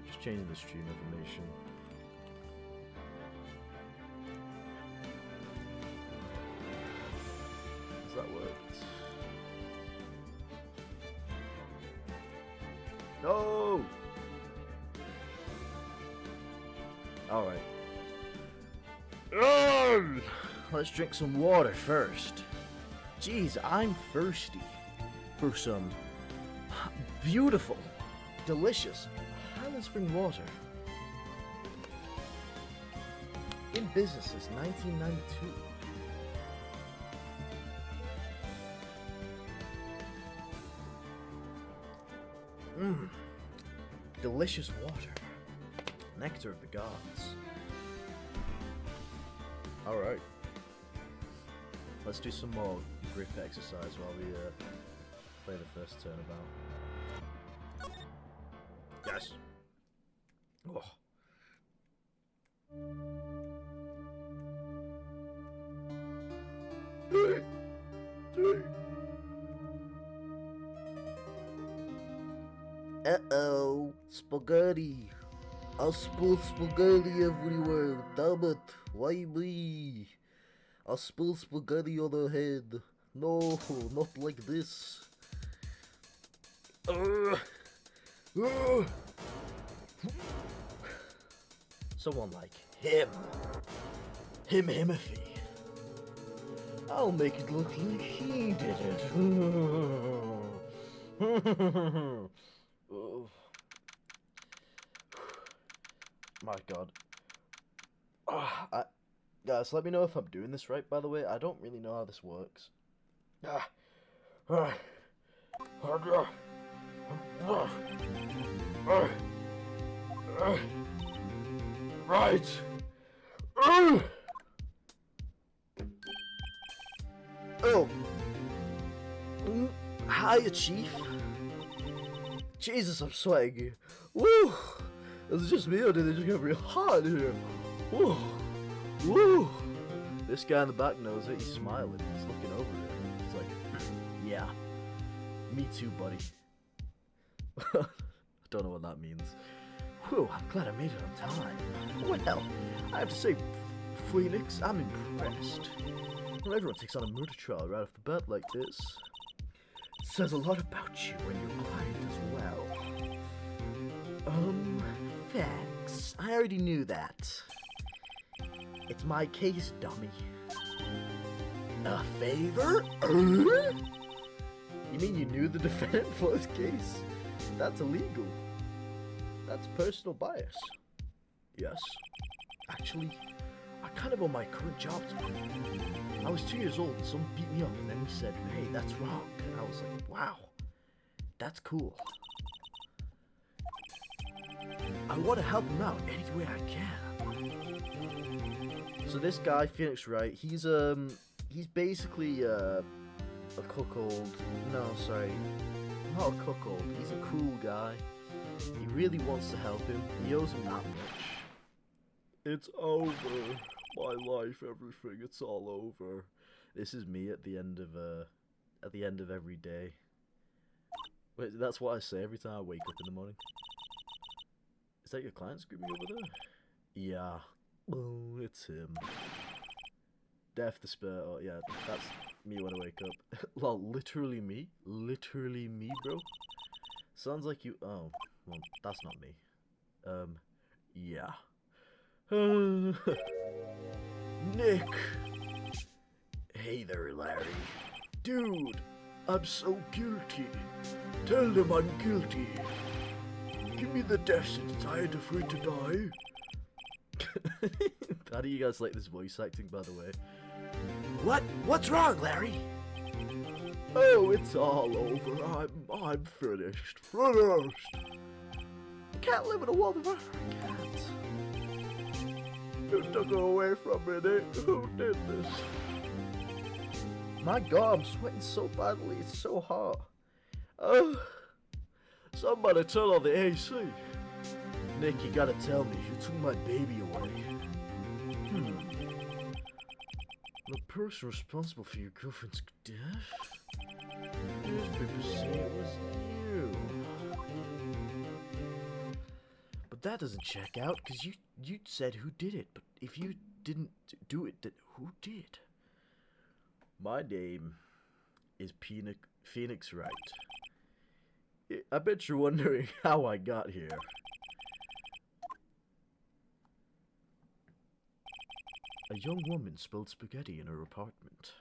Just changing the stream information. Has that worked? No! Alright. Let's drink some water first. Jeez, I'm thirsty for some beautiful, delicious Highland Spring water. In business since 1992. Delicious water. Nectar of the gods. Alright. Let's do some more grip exercise while we play the first turnabout. Yes. Oh. Uh-oh, spaghetti. I spilled spaghetti everywhere. Damn it, why me? I spilled spaghetti on her head. No, not like this. Someone like him. Himothy. I'll make it look like he did it. Oh. My god. Guys, let me know if I'm doing this right, by the way. I don't really know how this works. Right. Oh. Hiya, Chief. Jesus, I'm sweating. Woo! Is it just me or did it just get real hot in here? Woo! Woo! This guy in the back knows it. He's smiling. He's looking over it. He's like, yeah. Me too, buddy. I don't know what that means. Whew, I'm glad I made it on time. Well, I have to say, Phoenix, I'm impressed. When everyone takes on a murder trial right off the bat like this, it says a lot about you and your client as well. Thanks. I already knew that. It's my case, dummy. A favor? You mean you knew the defendant for his case? That's illegal. That's personal bias. Yes. Actually, I kind of owe my current job to him. I was 2 years old and someone beat me up and then he said, hey, that's wrong. And I was like, wow, that's cool. I want to help him out any way I can. So this guy, Phoenix Wright, he's basically a cuckold. No, sorry. not a cuckold. He's a cool guy. He really wants to help him. He owes him that much. It's over. My life, everything. It's all over. This is me at the end of every day. Wait, that's what I say every time I wake up in the morning. Is that your client screaming over there? Yeah. Oh, it's him. Death, despair. Oh, yeah, that's me when I wake up. Lol, literally me? Literally me, bro? Sounds like you. Oh, well, that's not me. Yeah. Nick! Hey there, Larry. Dude, I'm so guilty. Tell them I'm guilty. Give me the death sentence. I ain't afraid to die. How do you guys like this voice acting, by the way? What's wrong, Larry? Oh, it's all over. I'm finished. Finished. I can't live in a world of I can't. You took her away from me, Nick. Who did this? My God, I'm sweating so badly. It's so hot. Somebody turn on the AC. Nick, you gotta tell me. You took my baby away. The person responsible for your girlfriend's death? Newspapers say it was you. But that doesn't check out, because you said who did it. But if you didn't do it, then who did? My name is Phoenix Wright. I bet you're wondering how I got here. A young woman spilled spaghetti in her apartment.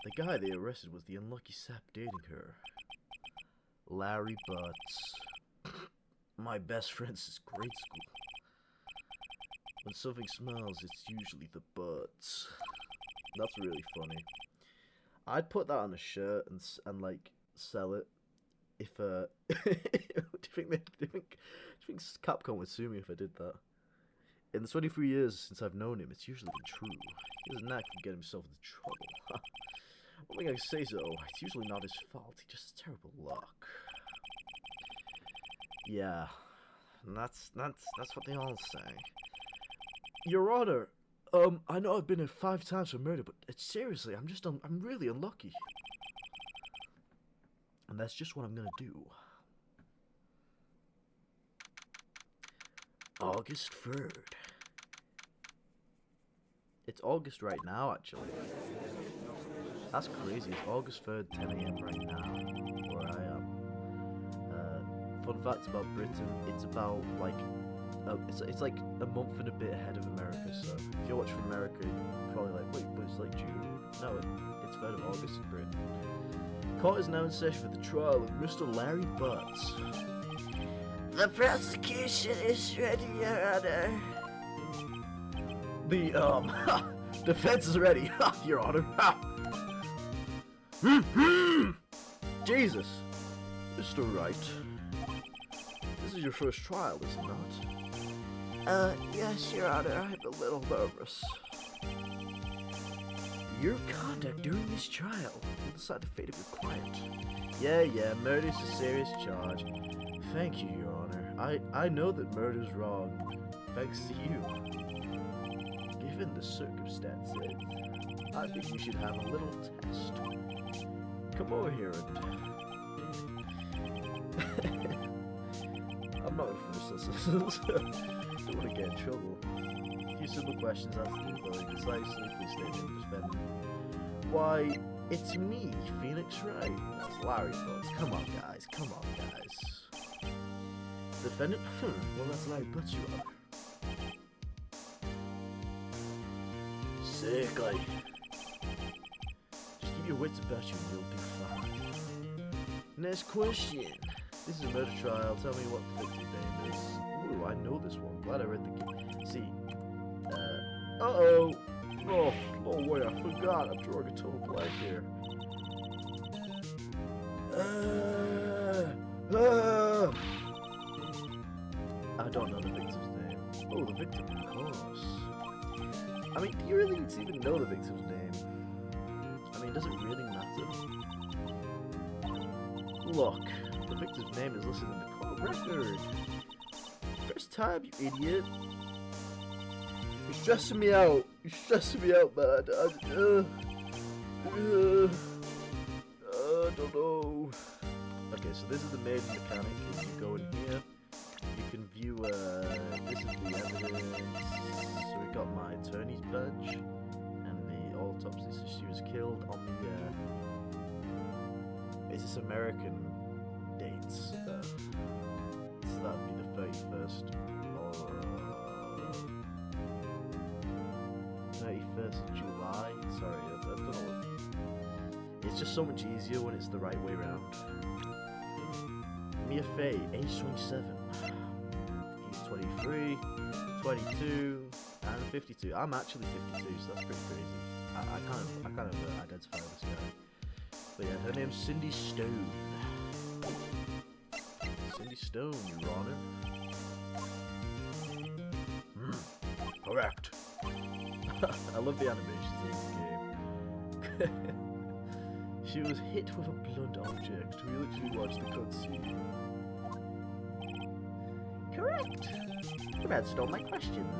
The guy they arrested was the unlucky sap dating her. Larry Butts. My best friend since grade school. When something smells, it's usually the butts. That's really funny. I'd put that on a shirt and like sell it. If do you think Capcom would sue me if I did that? In the 23 years since I've known him, it's usually been true. He has a knack for getting himself into trouble. One thing I say though, it's usually not his fault. He just has terrible luck. Yeah, and that's what they all say. Your Honor, I know I've been in 5 times for murder, but seriously, I'm really unlucky. And that's just what I'm gonna do. August 3rd. It's August right now, actually. That's crazy. It's August 3rd, 10 AM right now, where I am. Fun fact about Britain, it's about, like, it's like a month and a bit ahead of America, so if you're watching from America, you're probably like, wait, but it's like June? No, it's 3rd of August in Britain. Court is now in session for the trial of Mr. Larry Butts. The prosecution is ready, Your Honor. The, defense is ready, Your Honor. Jesus. Mr. Wright. This is your first trial, is it not? Yes, Your Honor, I'm a little nervous. Your conduct during this trial will decide the fate of your client. Yeah, murder's a serious charge. Thank you, Your Honor. I know that murder's wrong, thanks to you. Given the circumstances, I think we should have a little test. Come over here and... I'm not gonna finish this. Don't want to get in trouble. A few simple questions answered by a concise, simply statement defendant. Why, it's me, Phoenix Wright. That's Larry Butts. Come on, guys. Defendant? Well, that's Larry Butts, Your Honor. Sickly. Just keep your wits about you and you'll be fine. Next question. This is a murder trial. Tell me what the victim's name is. Ooh, I know this one. Glad I read the... See. Uh-oh. Oh, wait, I forgot. I'm drawing a total blank here. I don't know the victim's name. Oh, the victim, of course. I mean, do you really need to even know the victim's name? I mean, does it really matter? look. The victim's name is listed in the court record. First time, you idiot. You're stressing me out. You're stressing me out, man. I don't know. Okay, so this is the main mechanic. If you go in here, you can view, this is the evidence. So we got my attorney's badge and the autopsy. So she was killed on the, is this American dates? So that would be the 31st or 31st of July. Sorry, I don't know. It's just so much easier when it's the right way around. Mia Fey, age 27. He's 23, 22, and 52. I'm actually 52, so that's pretty crazy. I kind of identify with this guy. But yeah, her name's Cindy Stone. Cindy Stone, Your Honor. Correct. I love the animations in this game. She was hit with a blunt object. We literally watched the cutscene. Correct. You've answered all my questions.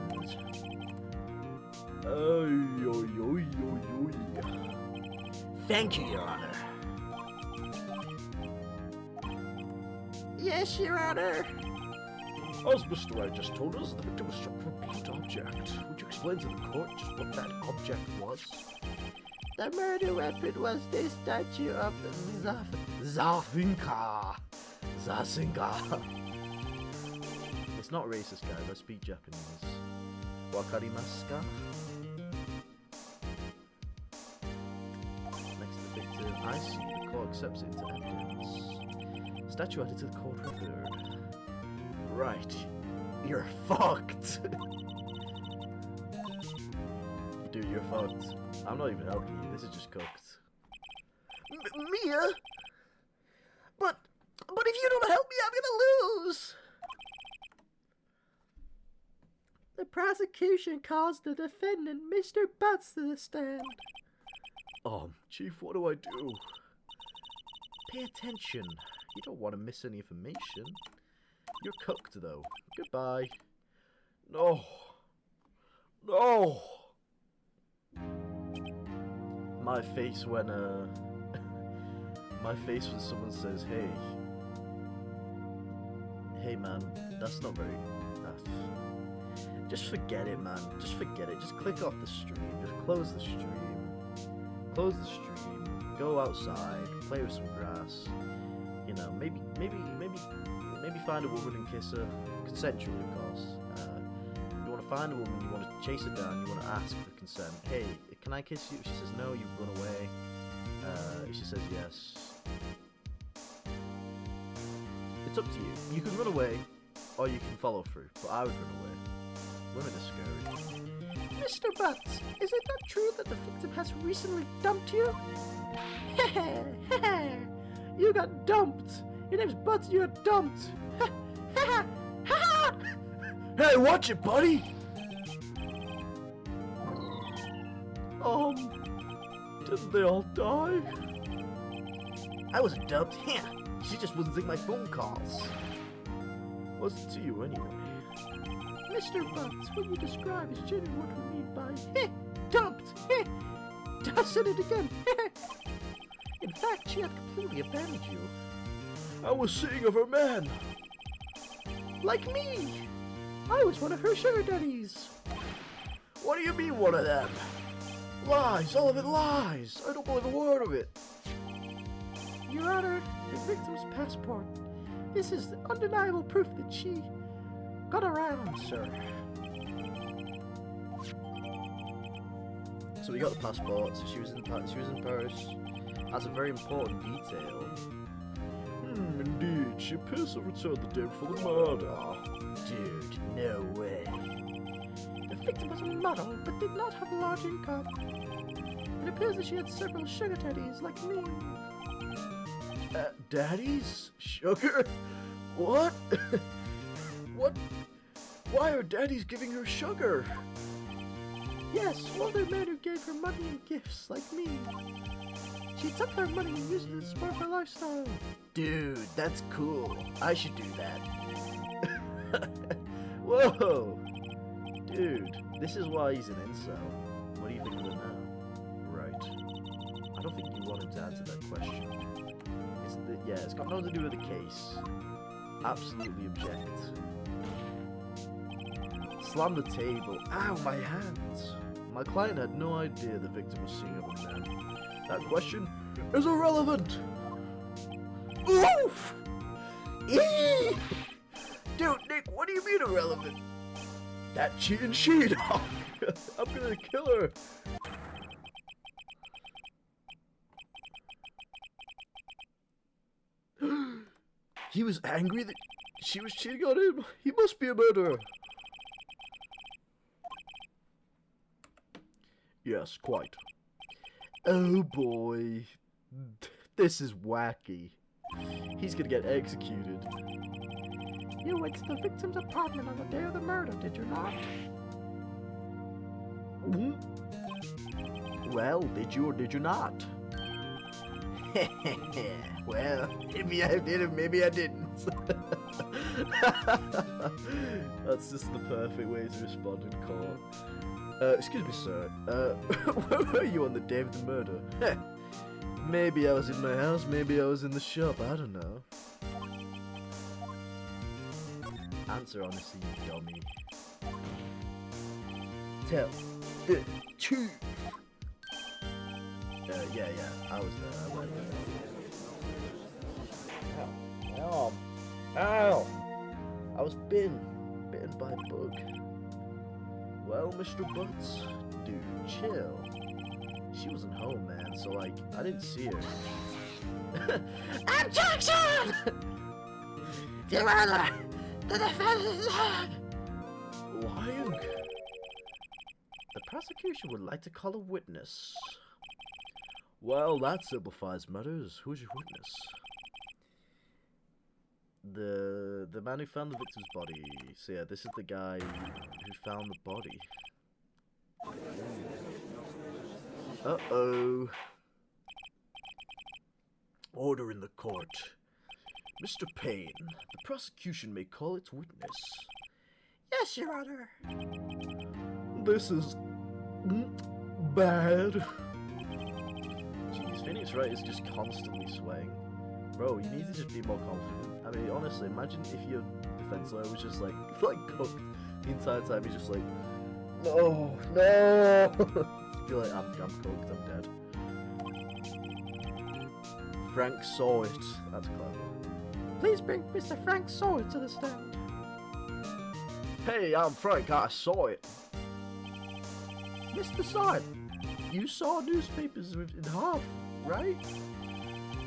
Thank you, Your Honor. Yes, Your Honor. As Mr. Wright just told us, the victim was struck with a blunt object. Would you explain to the court just what that object was? The murder weapon was the statue of Zafinka. Zasinga. It's not racist, guys. I speak Japanese. Wakarimasu ka? Next to the victim. I see. The court accepts it into evidence. Statue added to the court record. Right. You're fucked. Dude, you're fucked. I'm not even helping you. This is just cooked. Mia? But if you don't help me, I'm gonna lose. The prosecution calls the defendant Mr. Butts to the stand. Chief, what do I do? Pay attention. You don't want to miss any information. You're cooked, though. Goodbye. No. No. My face when someone says, hey man, that's not very, just forget it, man, just forget it, just click off the stream, just close the stream, go outside, play with some grass, you know, maybe find a woman and kiss her, consensually of course. You want to find a woman, you want to chase her down, you want to ask for consent. Hey, can I kiss you? She says no, you run away. She says yes. It's up to you. You can run away, or you can follow through, but I would run away. Women are scary. Mr. Butts, is it not true that the victim has recently dumped you? You got dumped! Your name's Butts, you got dumped! Hey, watch it, buddy! Didn't they all die? I wasn't dumped. She just wasn't taking my phone calls. What's it to you anyway? Mr. Butts, what you describe is generally what we mean by dumped. I said it again. In fact, she had completely abandoned you. I was seeing of her man. Like me. I was one of her sugar daddies. What do you mean, one of them? Lies, all of it lies. I don't believe a word of it. Your Honor, the victim's passport. This is undeniable proof that she got around, sir. So we got the passport. So she was in Paris. That's a very important detail. Indeed. She appears to have returned the day before the murder. Dude, no way. The victim was a model, but did not have a large income. It appears that she had several sugar daddies, like me. Daddies? Sugar? What? What? Why are daddies giving her sugar? Yes, older men who gave her money and gifts, like me. She took their money and used it to support her lifestyle. Dude. That's cool. I should do that. Whoa! Dude, this is why he's an incel. What do you think of it now? Right. I don't think you wanted to answer that question. It's got nothing to do with the case. Absolutely object. Slam the table. Ow, my hands! My client had no idea the victim was seeing other men. That question is irrelevant! Oof! Eee! Dude, Nick, what do you mean irrelevant? That cheating she-dog! I'm gonna kill her! He was angry that she was cheating on him? He must be a murderer! Yes, quite. Oh boy. This is wacky. He's gonna get executed. You went to the victim's apartment on the day of the murder, did you not? Well, did you or did you not? Well, maybe I did and maybe I didn't. That's just the perfect way to respond in court. Excuse me, sir. Where were you on the day of the murder? Maybe I was in my house, maybe I was in the shop, I don't know. Answer honestly, you dummy. Tell the truth. Yeah, I was there, I went there. Ow. Ow! I was bitten by a bug. Well, Mr. Butts, dude, chill. She wasn't home, man, so, like, I didn't see her. Objection! Your Honor, the defense is dead! Lying? The prosecution would like to call a witness. Well, that simplifies matters. Who's your witness? The man who found the victim's body. So yeah, this is the guy who found the body. Uh-oh. Order in the court. Mr. Payne, the prosecution may call its witness. Yes, Your Honor. This is bad. Jeez, Phoenix Wright is just constantly swaying. Bro, you need to just be more confident. I mean, honestly, imagine if your defense lawyer was just like cooked the entire time. He's just like, no. I feel like I'm cooked, I'm dead. Frank saw it. That's clever. Please bring Mr. Frank Sawyer to the stand. Hey, I'm Frank. I saw it. Mr. Sawyer, you saw newspapers in half, right?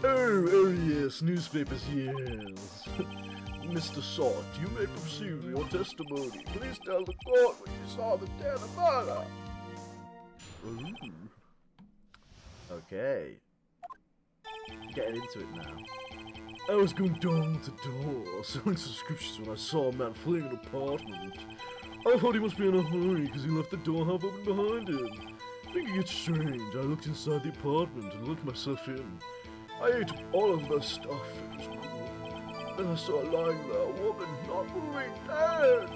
Oh yes, newspapers, yes. Mr. Sawyer, you may proceed with your testimony. Please tell the court what you saw the day of the murder. Ooh. Okay. Getting into it now. I was going door to door, selling subscriptions when I saw a man fleeing an apartment. I thought he must be in a hurry because he left the door half open behind him. Thinking it strange, I looked inside the apartment and let myself in. I ate all of the stuff, it was cool. Then I saw lying there a woman not moving, dead.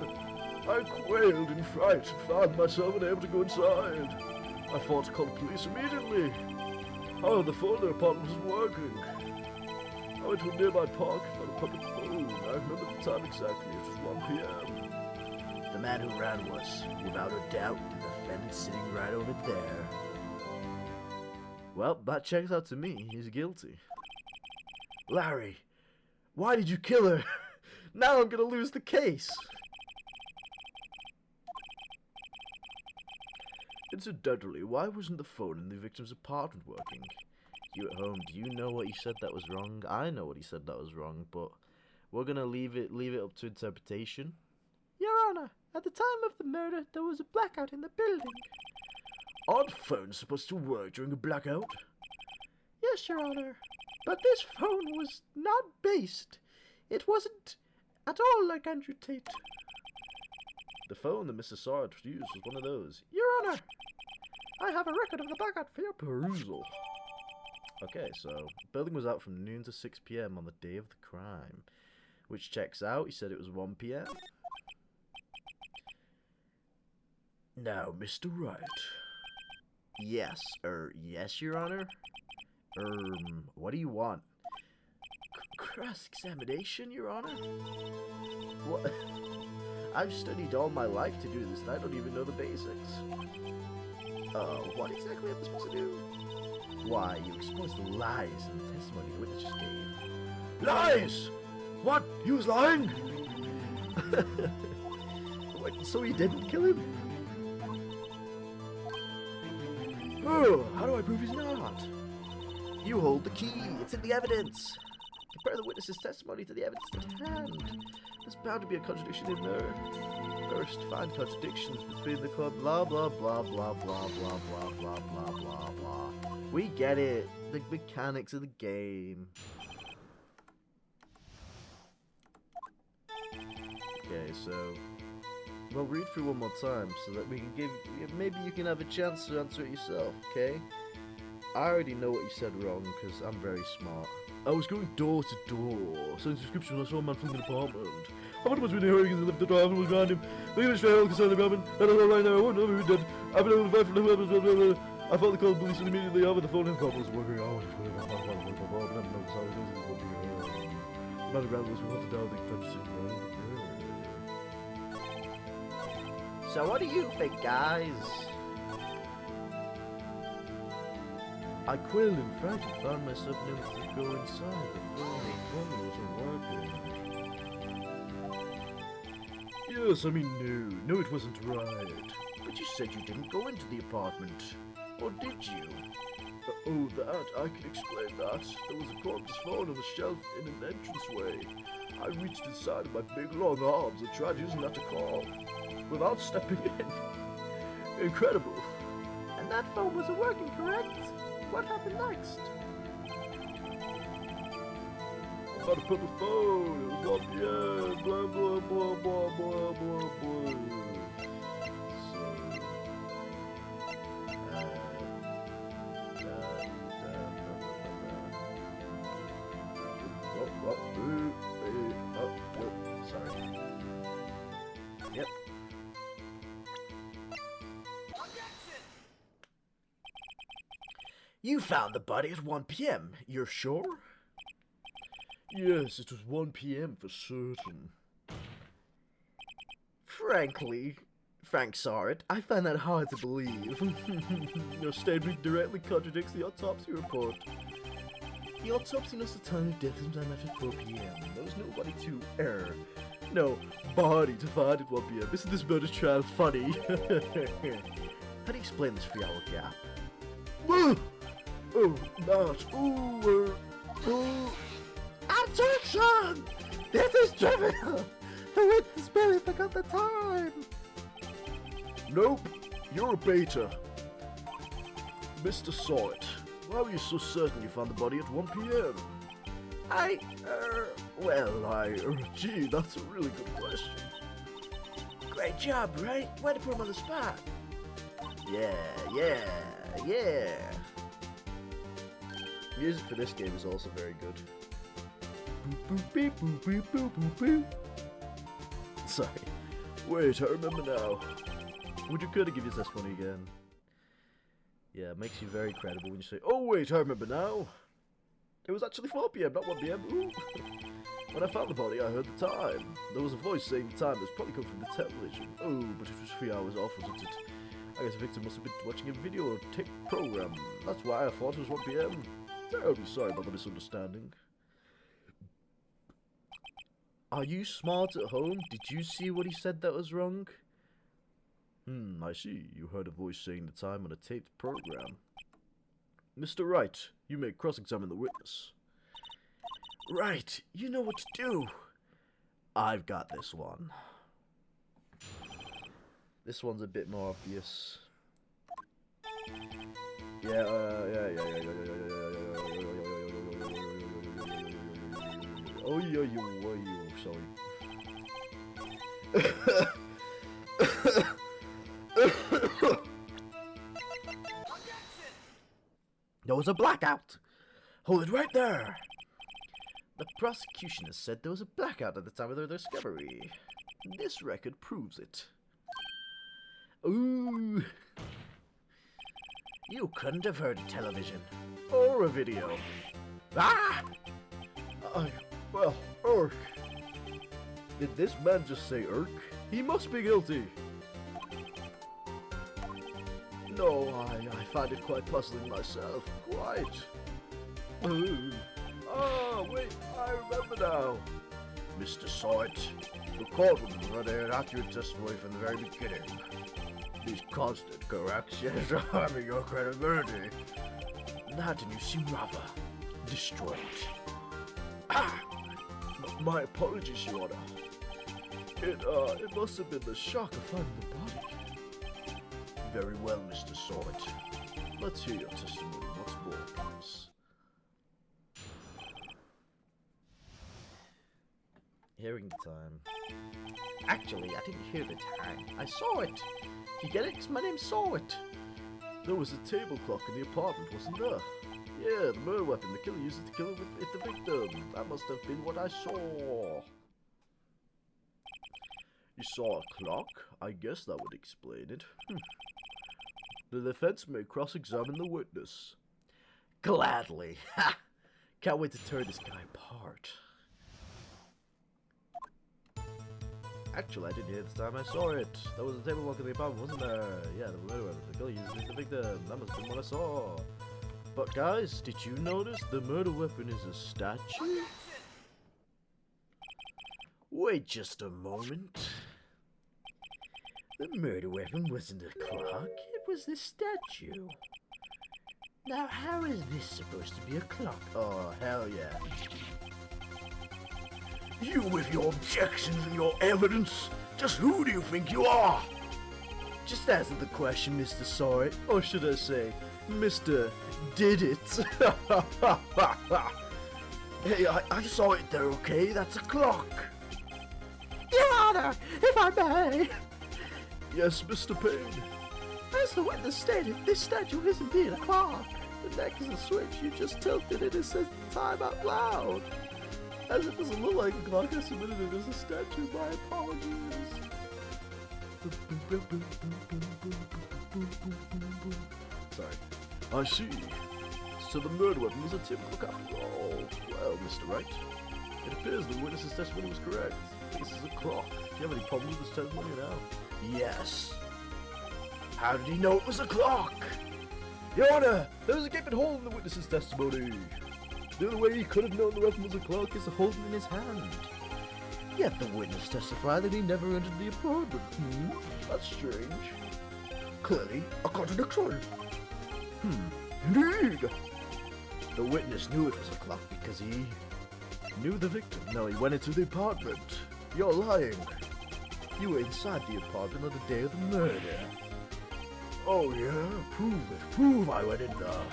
I quailed in fright and found myself unable to go inside. I thought to call the police immediately. However, the phone in their apartment wasn't working. I went to a nearby park and found a public phone. I remember the time exactly, it was 1 p.m. The man who ran was, without a doubt, the defendant sitting right over there. Well, that checks out to me. He's guilty. Larry, why did you kill her? Now I'm gonna lose the case. Incidentally, why wasn't the phone in the victim's apartment working? You at home, do you know what he said that was wrong? I know what he said that was wrong, but we're gonna leave it up to interpretation. Your Honor, at the time of the murder, there was a blackout in the building. Aren't phones supposed to work during a blackout? Yes, Your Honor, but this phone was not based. It wasn't at all like Andrew Tate. The phone that Mr. Sarge used was one of those. Your Honor, I have a record of the blackout for your perusal. Okay, so building was out from noon to 6 p.m. on the day of the crime. Which checks out. He said it was 1 p.m. Now, Mr. Wright. Yes, yes, Your Honor? What do you want? Cross-examination, Your Honor? What? I've studied all my life to do this, and I don't even know the basics. What exactly am I supposed to do? Why, you exposed the lies in the testimony the witness just gave. Lies! What? He was lying? What, so he didn't kill him? Oh, how do I prove he's not? You hold the key. It's in the evidence. Compare the witness's testimony to the evidence at hand. There's bound to be a contradiction in there. First, find contradictions between the club. Blah, blah, blah, blah, blah, blah, blah, blah, blah, blah, blah. We get it. The mechanics of the game. Okay, so we'll read through one more time so that we can maybe you can have a chance to answer it yourself, okay? I already know what you said wrong because I'm very smart. I was going door to door, selling subscriptions. I saw a man fleeing an apartment. I wonder what's been hearing as he left the door. Everyone was behind him. The English trail concerned about him. I don't know right now. I won't know who did. I've been able to find from the I felt the call police and immediately over the phone and call was working out. The man around was wanted out of the fantasy. So what do you think, guys? I quailed in fright and found myself unable to go inside. The phone wasn't working. Yes, I mean, no, it wasn't right. But you said you didn't go into the apartment. Or did you? Oh, that, I can explain that. There was a corpse found on a shelf in an entranceway. I reached inside with my big long arms and tried using that to call, without stepping in. Incredible. And that phone wasn't working, correct? What happened next? I had to put the phone. It was 1 p.m. Blah, blah, blah, blah, blah, blah, blah. Sorry. Yep. You found the body at 1 p.m. You're sure? Yes, it was 1 p.m. for certain. Frankly, Frank saw it. I find that hard to believe. Your statement directly contradicts the autopsy report. The autopsy notes the time of death sometime after 4 p.m. There was nobody to err. No body to find at 1 p.m. Isn't this murder trial funny? How do you explain this 3-hour gap? Oh, not. Objection! This is trivial! The witness barely forgot the time! Nope, you're a beta. Mr. Saw It. Why were you so certain you found the body at 1 p.m.? Gee, that's a really good question. Great job, right? Way to put him on the spot. Yeah. Music for this game is also very good. Sorry. Wait, I remember now. Would you care to give your testimony again? Yeah, it makes you very credible when you say, oh wait, I remember now. It was actually 4 p.m., not 1 p.m. Ooh. When I found the body, I heard the time. There was a voice saying the time. It was probably come from the television. Oh, but it was 3 hours off, wasn't it? I guess the victim must have been watching a video or tape program. That's why I thought it was 1 p.m. Terribly sorry about the misunderstanding. Are you smart at home? Did you see what he said that was wrong? I see. You heard a voice saying the time on a taped program. Mr. Wright, you may cross-examine the witness. Right, you know what to do. I've got this one. This one's a bit more obvious. Sorry. There was a blackout. Hold it right there! The prosecution has said there was a blackout at the time of their discovery. This record proves it. Ooh! You couldn't have heard a television. Or a video. Ah! Well, Urk. Did this man just say Urk? He must be guilty. No, I find it quite puzzling myself. Quite. Oh, wait, I remember now. Mr. Sawit, the court was rather an accurate testimony from the very beginning. These constant corrections are harming your credibility. That and you seem rather distraught. Ah! My apologies, Your Honor. It must have been the shock of finding the body. Very well, Mr. Sawit. Let's hear your testimony once more, please. Hearing the time. Actually, I didn't hear the time. I saw it. You get it? 'Cause my name's Sawit. There was a table clock in the apartment, wasn't there? Yeah, the murder weapon the killer used it to kill the victim. That must have been what I saw. You saw a clock? I guess that would explain it. The defense may cross-examine the witness. Gladly. Ha! Can't wait to tear this guy apart. Actually, I didn't hear it this time. I saw it. There was a table clock in the apartment, wasn't there? Yeah, the murder weapon the killer used to kill the victim. That must have been what I saw. But guys, did you notice the murder weapon is a statue? Wait just a moment. The murder weapon wasn't a clock, it was the statue. Now how is this supposed to be a clock? Oh, hell yeah. You with your objections and your evidence, just who do you think you are? Just answer the question, Mr. Sorry, or should I say, Mr. Did It. Hey, I saw it there, okay? That's a clock. Your Honor, if I may. Yes, Mr. Payne. As the witness stated, this statue is indeed a clock. The neck is a switch. You just tilted it and says the time out loud. As it doesn't look like a clock, I submitted it as a statue. My apologies. Sorry. I see. So the murder weapon was a typical clock. Oh, well, Mr. Wright. It appears the witness's testimony was correct. This is a clock. Do you have any problem with this testimony now? Yes. How did he know it was a clock? Your Honor, there was a gaping hole in the witness's testimony. The only way he could have known the weapon was a clock is to hold it in his hand. Yet the witness testified that he never entered the apartment. That's strange. Clearly a contradiction. Indeed. The witness knew it was a clock because he knew the victim. No, he went into the apartment. You're lying. You were inside the apartment on the day of the murder. Oh yeah? Prove it. Prove I went in there.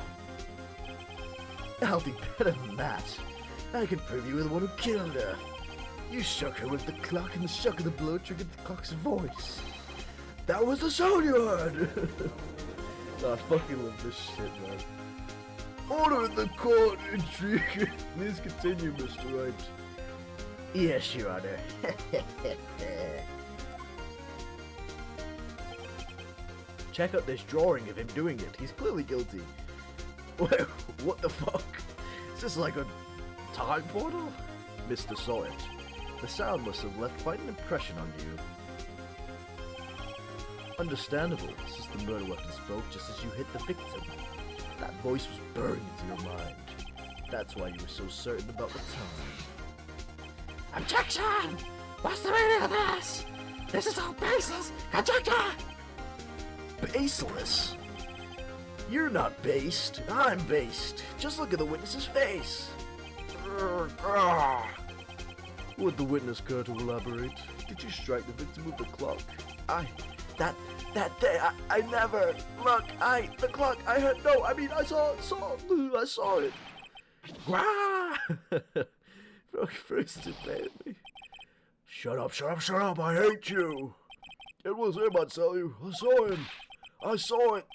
I'll be better than that. I can prove you were the one who killed her. You shook her with the clock and the shock of the blow triggered the clock's voice. That was the sound you heard! I fucking love this shit, man. Order in the court, intrigue. Please continue, Mr. Wright. Yes, Your Honor. Check out this drawing of him doing it. He's clearly guilty. Wait, what the fuck? Is this like a time portal? Mr. Sawit, the sound must have left quite an impression on you. Understandable, since the murder weapon spoke just as you hit the victim. That voice was burned into your mind. That's why you were so certain about the time. Objection! What's the meaning of this? This is all baseless! Objection! Baseless? You're not based. I'm based. Just look at the witness's face. Would the witness care to elaborate? Did you strike the victim with the clock? That day, I never. Look, the clock, I had no, I mean, I saw it. First to pay me. Shut up, I hate you. It was him, I'd tell you. I saw it.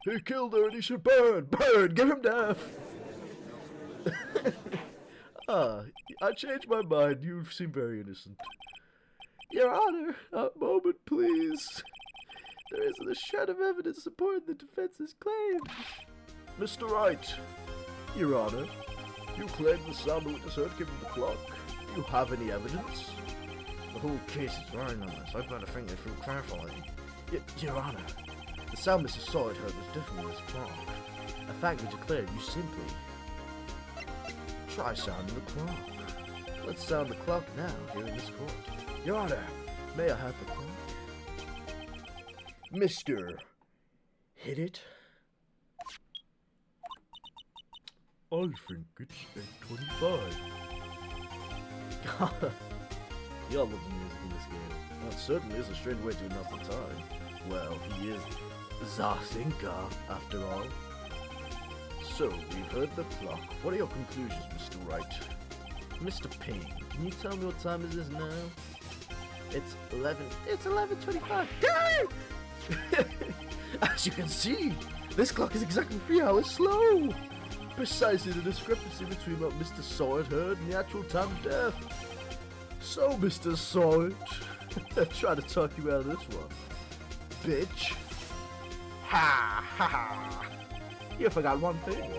He killed her and he should burn, give him death. Ah, I changed my mind. You seem very innocent. Your Honor, a moment, please. There isn't a shred of evidence supporting the defense's claims. Mr. Wright, Your Honor, you claim the sound the witness heard came from the clock. Do you have any evidence? The whole case is running on this. I've got to think it through carefully. Your Honor, the sound Mr. Sawyer heard was definitely this clock. A fact we declared you simply try sounding the clock. Let's sound the clock now here in this court. Your Honor, may I have the clock? Mr. Hit it? I think it's 8:25. Y'all love the music in this game. That certainly is a strange way to announce the time. Well, he is Zasinka, after all. So, we've heard the clock. What are your conclusions, Mr. Wright? Mr. Payne, can you tell me what time it is now? It's 11:25. Damn! As you can see, this clock is exactly 3 hours slow. Precisely the discrepancy between what Mr. Sawyer heard and the actual time of death. So, Mr. Sawyer, try to talk you out of this one, bitch. Ha ha ha! You forgot one thing.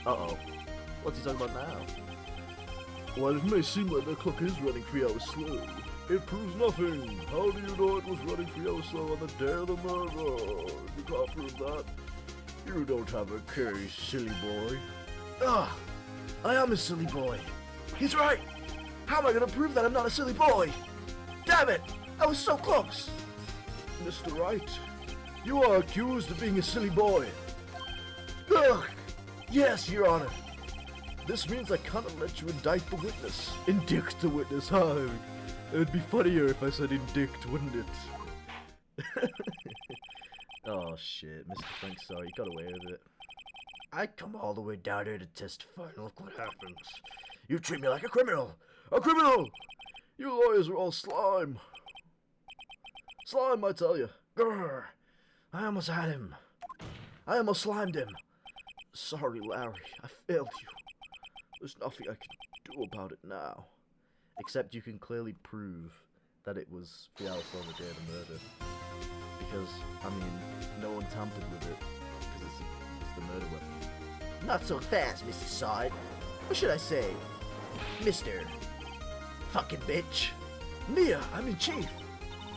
Uh-oh. What's he talking about now? While it may seem like the clock is running 3 hours slow, it proves nothing. How do you know it was running 3 hours slow on the day of the murder? You can't prove that. You don't have a case, silly boy. Ah, I am a silly boy. He's right. How am I going to prove that I'm not a silly boy? Damn it! I was so close. Mr. Wright, you are accused of being a silly boy. Ugh! Yes, Your Honor. This means I cannot let you indict the witness. Indict the witness, huh? It'd be funnier if I said indict, wouldn't it? Oh shit, Mr. Frank, sorry, you got away with it. I come all the way down here to testify, and look what happens. You treat me like a criminal! A criminal! You lawyers are all slime. Slime, I tell you. Grr! I almost had him. I almost slimed him. Sorry, Larry, I failed you. There's nothing I can do about it now. Except you can clearly prove that it was the alpha on the day of the murder. Because, I mean, no one tampered with it. Because it's the murder weapon. Not so fast, Mr. Sawyer. What should I say? Mr. Fucking bitch. Mia, I'm in chief.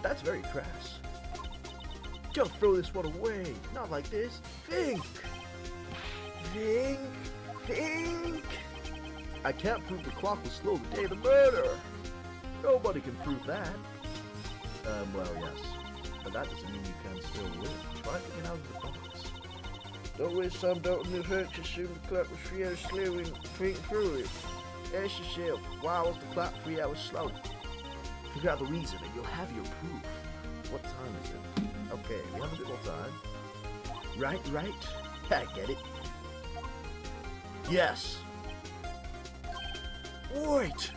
That's very crass. Don't throw this one away. Not like this. Think. Think. Think. I can't prove the clock was slow the day of the murder. Nobody can prove that. Well, yes. But that doesn't mean you can still win. Try thinking out of the box. Don't waste time doubting the facts. Assume the clock was 3 hours slow and think through it. Ask yourself, why was the clock 3 hours slow? Figure out the reason and you'll have your proof. What time is it? Okay, we have a bit more time. Right. I get it. Yes. Wait!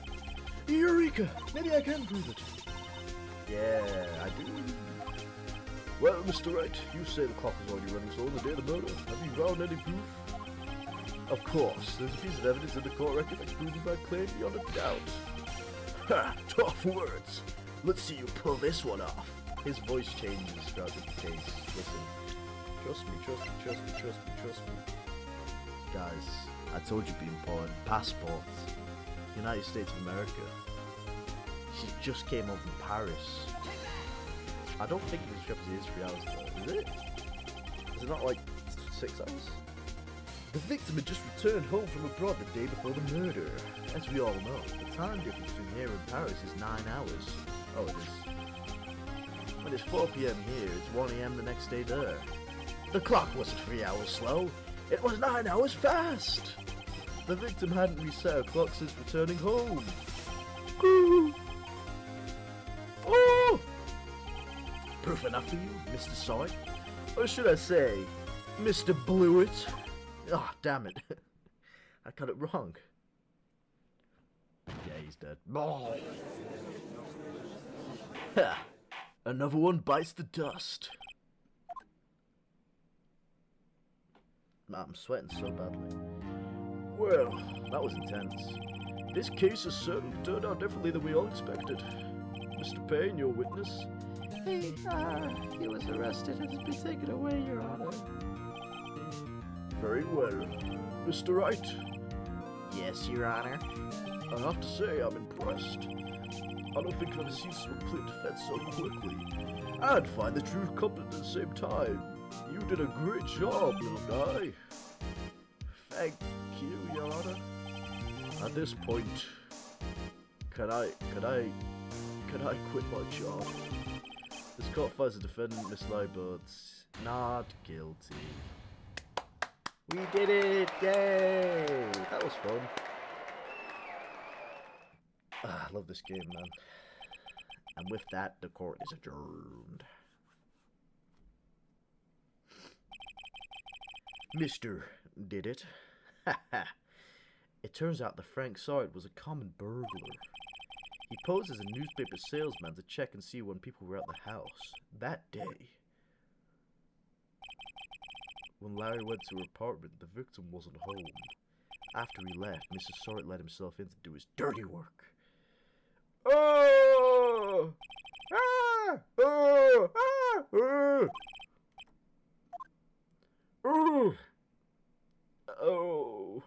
Eureka! Maybe I can prove it. Yeah, I do. Well, Mr. Wright, you say the clock was already running slow on the day of the murder. Have you found any proof? Of course, there's a piece of evidence in the court record that proves my claim beyond a doubt. Ha! Tough words. Let's see you pull this one off. His voice changes throughout the case. Listen. Trust me. Guys, I told you it'd be important. Passports. United States of America. She just came home from Paris. I don't think the discrepancy is 3 hours though, is it? Is it not like 6 hours? The victim had just returned home from abroad the day before the murder. As we all know, the time difference between here and Paris is 9 hours. Oh, it is. When it's 4 p.m. here, it's 1 a.m. the next day there. The clock wasn't 3 hours slow. It was 9 hours fast. The victim hadn't reset her clock since returning home. Ooh. Oh! Proof enough for you, Mr. Sawyer? Or should I say, Mr. Blewett? Oh, damn it. I got it wrong. Yeah, he's dead. Oh. Ha! Another one bites the dust. Man, I'm sweating so badly. Well, that was intense. This case has certainly turned out differently than we all expected. Mr. Payne, your witness. He was arrested and has been taken away, Your Honor. Very well. Mr. Wright, Yes, Your Honor. I have to say I'm impressed. I don't think I've ever seen someone clear defense so quickly. And find the truth competent at the same time. You did a great job, little guy. Thank you, Your Honor. At this point, can I quit my job? This court finds the defendant Miss Leibert's not guilty. We did it! Yay! That was fun. I love this game, man. And with that, the court is adjourned. Mr. Did it? It turns out that Frank Sard was a common burglar. He posed as a newspaper salesman to check and see when people were at the house. That day, when Larry went to her apartment, the victim wasn't home. After he left, Mr. Sard let himself in to do his dirty work. Oh! Ah! Oh! Ah! Oh! Oh! Oh!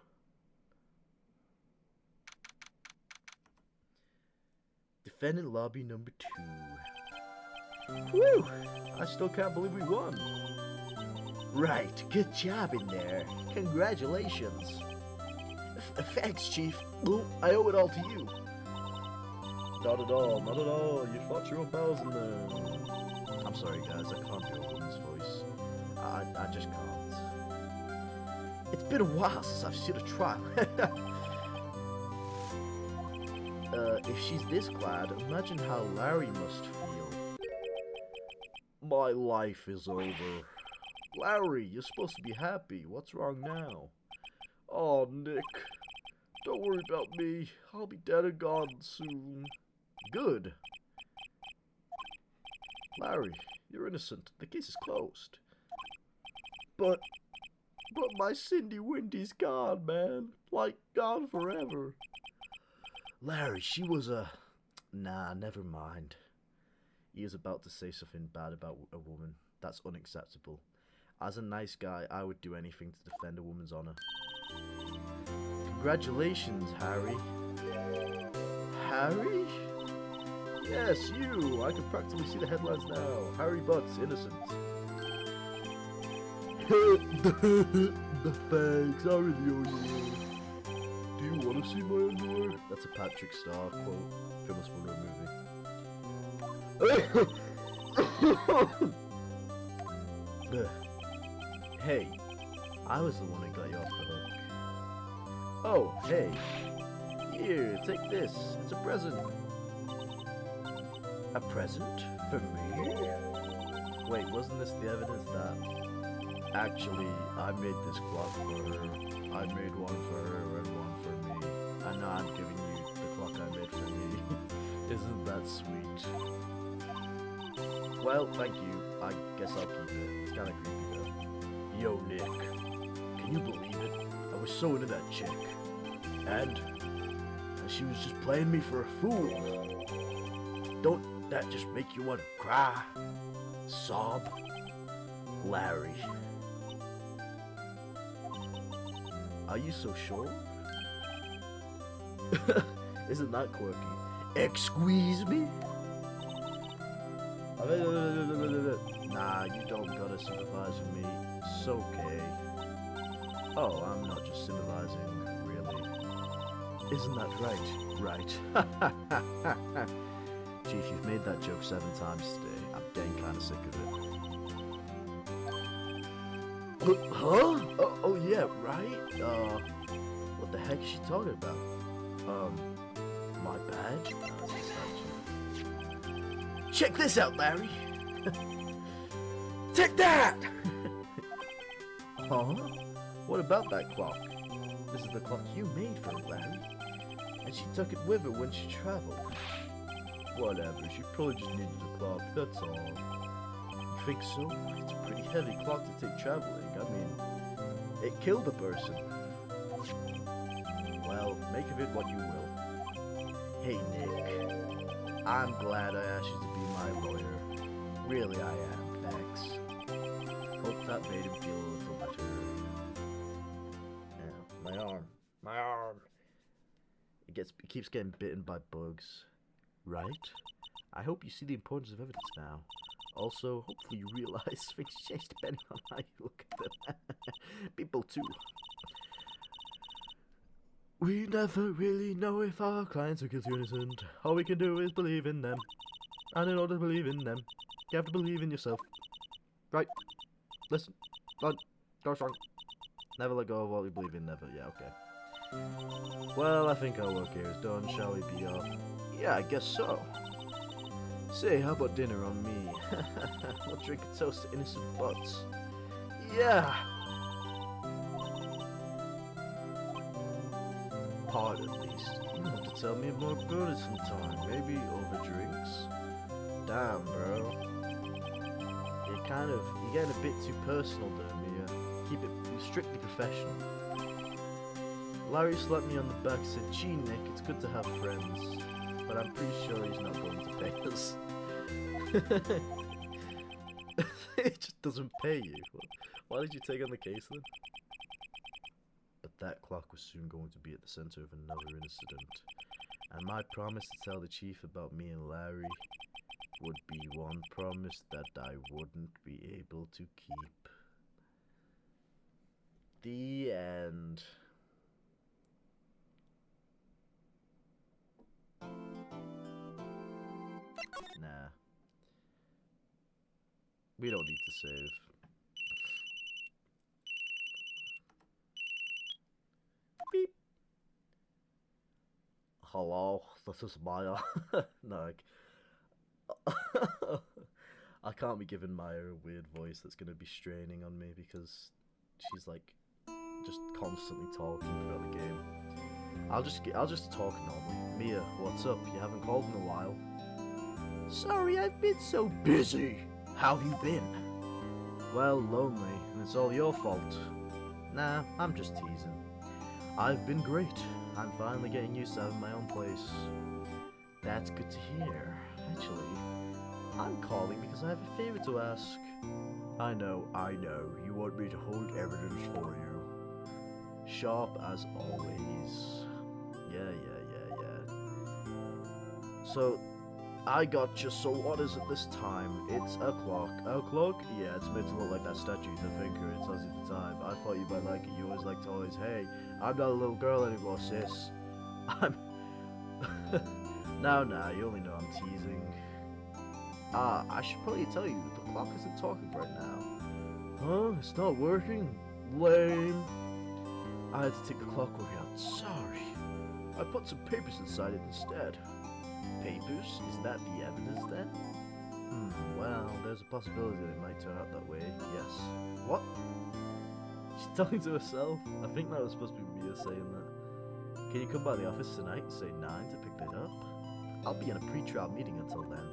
Defendant lobby number 2. Whew! I still can't believe we won. Right, good job in there. Congratulations. Thanks, Chief. I owe it all to you. Not at all, not at all. You fought your own battles in there. I'm sorry, guys. I can't do a woman's voice. I just can't. It's been a while since I've seen a trial. If she's this glad, imagine how Larry must feel. My life is over. Larry, you're supposed to be happy. What's wrong now? Oh, Nick. Don't worry about me. I'll be dead and gone soon. Good. Larry, you're innocent. The case is closed. But my Cindy Windy's gone, man. Like, gone forever. Larry, she was a... Nah, never mind. He is about to say something bad about a woman. That's unacceptable. As a nice guy, I would do anything to defend a woman's honor. Congratulations, Harry. Harry? Yes, you! I can practically see the headlines now. Harry Butts, innocent. Thanks, I really owe you. Do you want to see my underwear? That's a Patrick Star quote from a Spooner movie. Hey, I was the one who got you off the hook. Oh, hey. Here, take this. It's a present. A present? For me? Wait, wasn't this the evidence that... Actually, I made this clock for her. I made one for her and one for me. And now I'm giving you the clock I made for me. Isn't that sweet? Well, thank you. I guess I'll keep it. It's kinda creepy though. Yo, Nick. Can you believe it? I was so into that chick. And she was just playing me for a fool. Don't that just make you want to cry? Sob? Larry. Are you so sure? Isn't that quirky? Excuse me? Nah, you don't gotta sympathize with me. It's okay. Oh, I'm not just sympathizing, really. Isn't that right? Right. Chief, you've made that joke 7 times today. I'm getting kinda sick of it. Huh? Oh yeah, right? What the heck is she talking about? My badge? Check this out, Larry! Take that! Huh? What about that clock? This is the clock you made for her, Larry. And she took it with her when she traveled. Whatever, she probably just needed a clock, that's all. You think so? It's a pretty heavy clock to take traveling. I mean, it killed a person. Make of it what you will. Hey, Nick. I'm glad I asked you to be my lawyer. Really, I am. Thanks. Hope that made him feel a little better. Yeah, my arm. My arm. It keeps getting bitten by bugs. Right? I hope you see the importance of evidence now. Also, hopefully you realize things change depending on how you look at them. People too. We never really know if our clients are guilty or innocent. All we can do is believe in them. And in order to believe in them, you have to believe in yourself. Right? Listen. Run. Go strong. Never let go of what we believe in, never. Yeah, okay. Well, I think our work here is done. Shall we be off? Yeah, I guess so. Say, how about dinner on me? We'll drink a toast to innocent butts. Yeah! Part at least. You have to tell me more about it sometime. Maybe over drinks? Damn, bro. You're getting a bit too personal there, Mia. Keep it strictly professional. Larry slapped me on the back and said, gee, Nick, it's good to have friends. But I'm pretty sure he's not going to pay us. It just doesn't pay you. Why did you take on the case then? But that clock was soon going to be at the center of another incident. And my promise to tell the chief about me and Larry would be one promise that I wouldn't be able to keep. The end. Nah. We don't need to save. Beep. Hello, this is Maya. No, I can't be giving Maya a weird voice that's gonna be straining on me because she's like just constantly talking throughout the game. I'll just talk normally. Mia, what's up? You haven't called in a while. Sorry, I've been so busy. How have you been? Well, lonely, and it's all your fault. Nah, I'm just teasing. I've been great. I'm finally getting used to having my own place. That's good to hear. Actually, I'm calling because I have a favor to ask. I know. You want me to hold evidence for you. Sharp as always. Yeah. So, I gotcha, so what is it this time? It's a clock. A clock? Yeah, it's meant to look like that statue in the thinker. It tells you the time. I thought you might like it. You always like toys. Hey, I'm not a little girl anymore, sis. I'm... Nah, you only know I'm teasing. I should probably tell you, the clock isn't talking right now. Huh? It's not working? Lame. I had to take the clockwork out. Sorry. I put some papers inside it instead. Papers? Is that the evidence then? Well, there's a possibility that it might turn out that way, yes. What? She's talking to herself? I think that was supposed to be Mia saying that. Can you come by the office tonight, say 9 to pick that up? I'll be in a pre-trial meeting until then.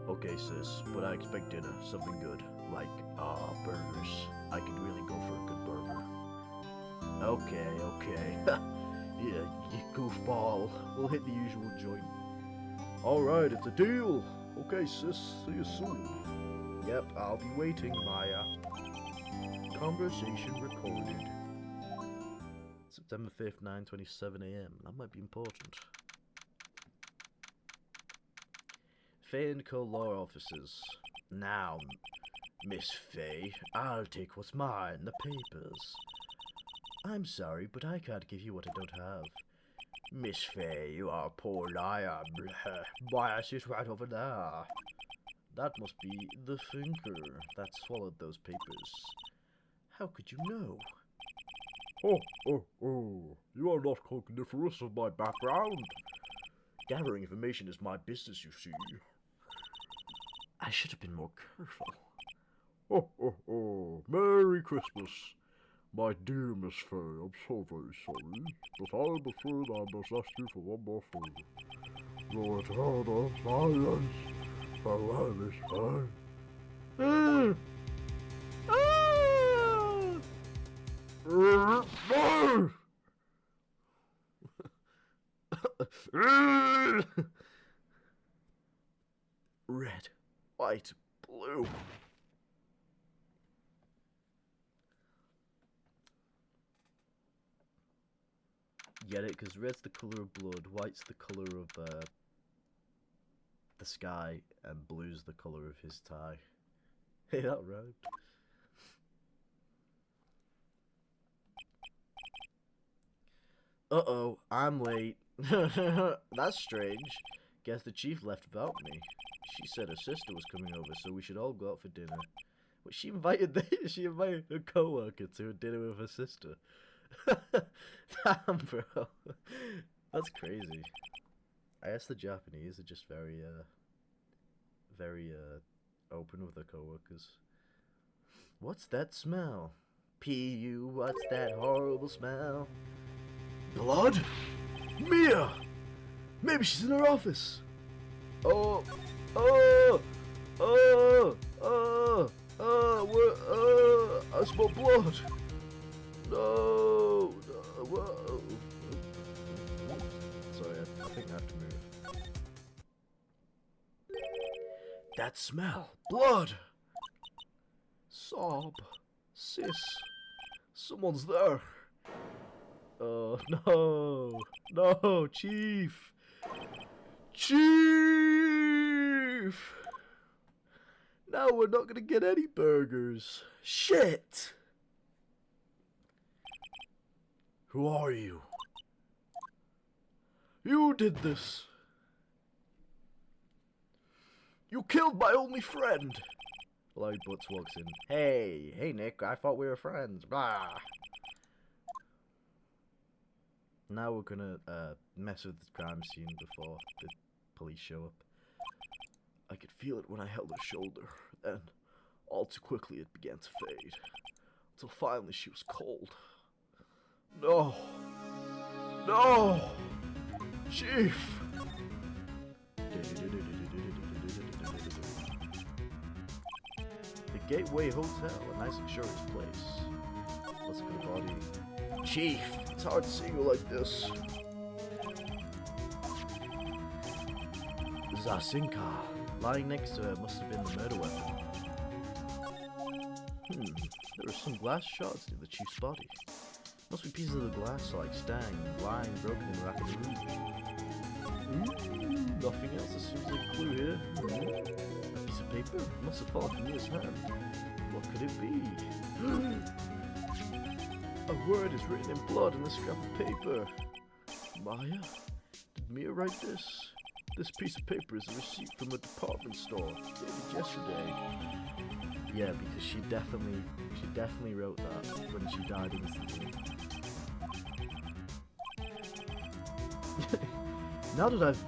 Okay, sis, but I expect dinner, something good. Like, burgers. I could really go for a good burger. Okay. Yeah, you goofball. We'll hit the usual joint. Alright, it's a deal. Okay, sis, see you soon. Yep, I'll be waiting, Maya. Conversation recorded. September 5th, 9:27 AM. That might be important. Faye & Co. Law Offices. Now, Miss Faye, I'll take what's mine, the papers. I'm sorry, but I can't give you what I don't have. Miss Faye, you are a poor liar. Bias is right over there. That must be the thinker that swallowed those papers. How could you know? Oh, you are not cogniferous of my background. Gathering information is my business, you see. I should have been more careful. Merry Christmas. My dear Miss Faye, I'm so very sorry, but I'm afraid I must ask you for one more favor. Your eternal silence. Farewell, Miss Faye. Red, white, blue. Get it? Because red's the color of blood, white's the color of the sky, and blue's the color of his tie. Hey, that rhymed. Uh-oh, I'm late. That's strange. Guess the chief left without me. She said her sister was coming over, so we should all go out for dinner. But she invited her co-worker to a dinner with her sister. Damn, bro. That's crazy. I guess the Japanese are just very open with their co-workers. What's that smell? P.U., what's that horrible smell? Blood? Mia! Maybe she's in her office. Oh, I smell blood. No, whoa. Sorry, I think I have to move. That smell, blood. Sob, sis, someone's there. Oh, no, Chief! Chief! Now we're not gonna get any burgers. Shit! Who are you? You did this. You killed my only friend. Larry Butts walks in. Hey, Nick, I thought we were friends. Blah. Now we're gonna mess with the crime scene before the police show up. I could feel it when I held her shoulder, then all too quickly it began to fade, until finally she was cold. No! Chief! The Gateway Hotel, a nice luxurious place. Let's look at the body. Chief, it's hard seeing you like this. Zasinka, lying next to her must have been the murder weapon. There are some glass shards near the chief's body. Must be pieces of the glass like stang, lying broken in the rack of the room. Nothing else that seems like a clue here. A piece of paper? Must have fallen from Mia's hand. What could it be? A word is written in blood on a scrap of paper. Maya? Did Mia write this? This piece of paper is a receipt from a department store dated yesterday. Yeah, because she definitely wrote that when she died instantly. Now that I've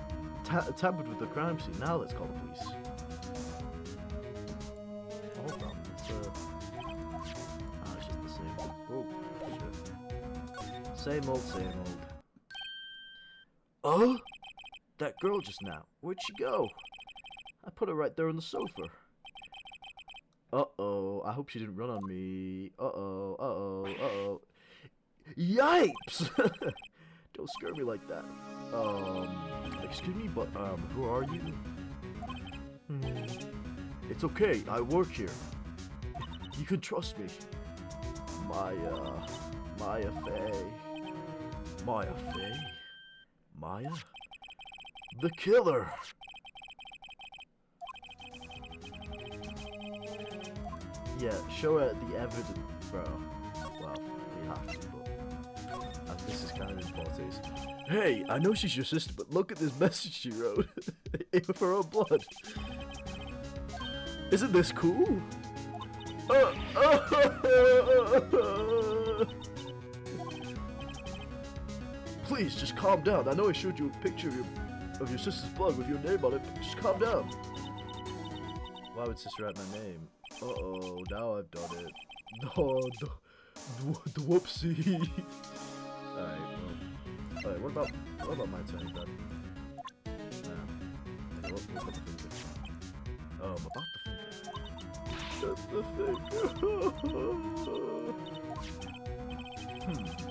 tampered with the crime scene, now let's call the police. Hold on, it's just the same. Oh, shit. Same old. Oh? That girl just now. Where'd she go? I put her right there on the sofa. Uh-oh. I hope she didn't run on me. Uh-oh. Yipes! Don't scare me like that. Excuse me, but, who are you? It's okay. I work here. You can trust me. Maya Faye. Maya Faye? Maya? The killer! Yeah, show her the evidence, bro. Well, we have to, but this is kind of important. Hey, I know she's your sister, but look at this message she wrote. With her own blood. Isn't this cool? Please, just calm down. I know I showed you a picture of your sister's blood with your name on it. Just calm down. Why would sister write my name? Uh-oh, now I've done it. No, the whoopsie. Alright, well. Alright, what about my turn, then? Okay, what about the finger? Oh, about the finger. Just the finger.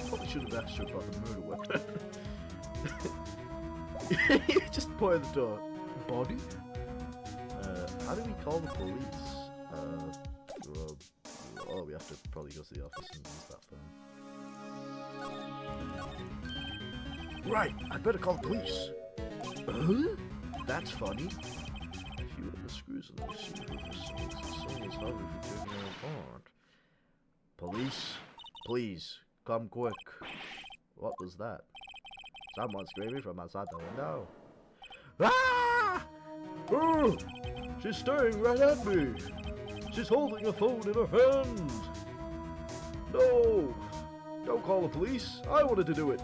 Probably should have asked you about the murder weapon. You just point at the door. Body? How do we call the police? Well, we have to probably go to the office and use that phone. Right, I better call the police. Huh? That's funny. If you were the screws in the receiver for song is hungry for taking her apart. Police, please, come quick. What was that? Someone screaming from outside the window. Ah! Oh! She's staring right at me. She's holding a phone in her hand. No! Don't call the police. I wanted to do it.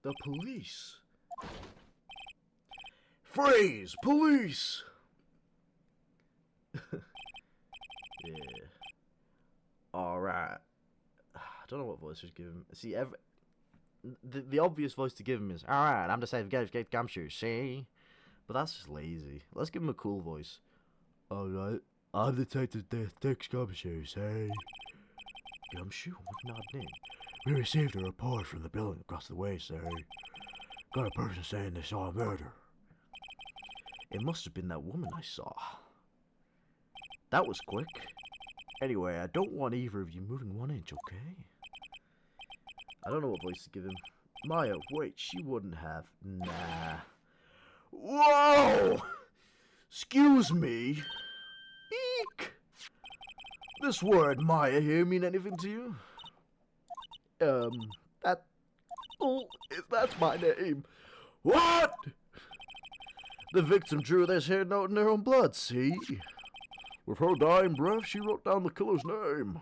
The police. Freeze! Police! Yeah. Alright. I don't know what voice to give him. See, the obvious voice to give him is, alright, I'm the safe get gumshoe, see? But that's just lazy. Let's give him a cool voice. Alright, I'm Detective Dick Gumshoe, say. Gumshoe? What an odd name. We received a report from the building across the way, sir. Got a person saying they saw a murder. It must have been that woman I saw. That was quick. Anyway, I don't want either of you moving 1 inch, okay? I don't know what voice to give him. Maya, wait, she wouldn't have. Nah. Whoa! Excuse me. Eek! This word, Maya, here mean anything to you? That's my name. What? The victim drew this here note in her own blood, see? With her dying breath, she wrote down the killer's name.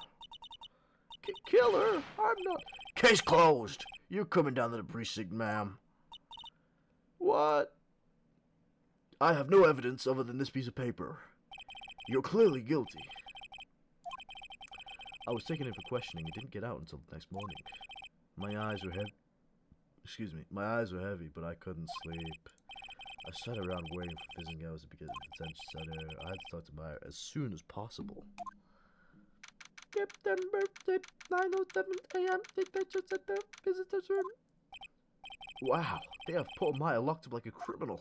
Killer? I'm not... Case closed. You're coming down to the precinct, ma'am. What? I have no evidence other than this piece of paper. You're clearly guilty. I was taken in for questioning and didn't get out until the next morning. My eyes were heavy. Excuse me. My eyes were heavy, but I couldn't sleep. I sat around waiting for visiting hours to begin at the detention center. I had to talk to Meyer as soon as possible. September 9:07 a.m. Detention center. Visitors room. Wow, they have poor Maya locked up like a criminal.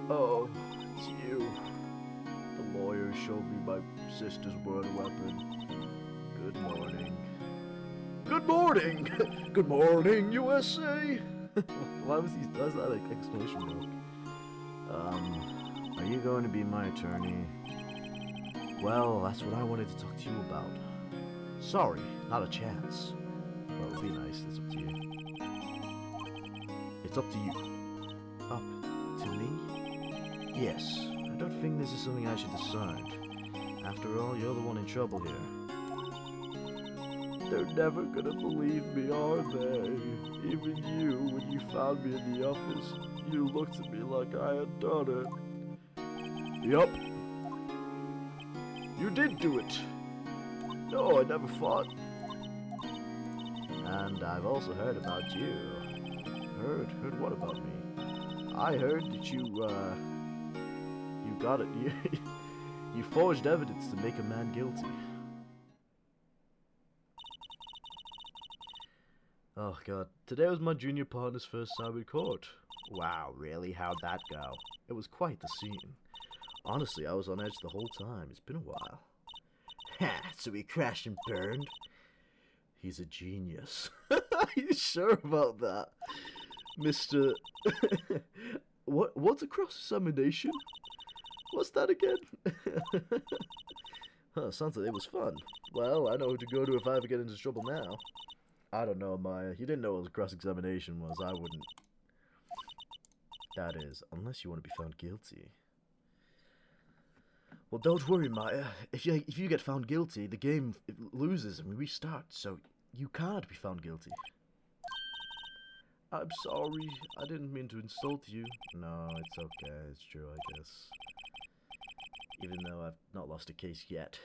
Oh, it's you. The lawyer showed me my sister's murder weapon. Good morning. Good morning! Good morning, USA! Why was that like exclamation mark? Are you going to be my attorney? Well, that's what I wanted to talk to you about. Sorry, not a chance. Well, it'll be nice, it's up to you. It's up to you. Up to me? Yes, I don't think this is something I should decide. After all, you're the one in trouble here. They're never gonna believe me, are they? Even you, when you found me in the office, you looked at me like I had done it. Yup. You did do it. No, I never fought. And I've also heard about you. Heard what about me? I heard that you got it. You forged evidence to make a man guilty. Oh god, today was my junior partner's first time in court. Wow, really? How'd that go? It was quite the scene. Honestly, I was on edge the whole time. It's been a while. Ha! So he crashed and burned? He's a genius. Are you sure about that? Mr... What's a cross-examination? What's that again? Huh, sounds like it was fun. Well, I know who to go to if I ever get into trouble now. I don't know, Maya. You didn't know what a cross-examination was. I wouldn't. That is, unless you want to be found guilty. Well, don't worry, Maya. If you get found guilty, the game loses and we restart, so you can't be found guilty. I'm sorry. I didn't mean to insult you. No, it's okay. It's true, I guess. Even though I've not lost a case yet.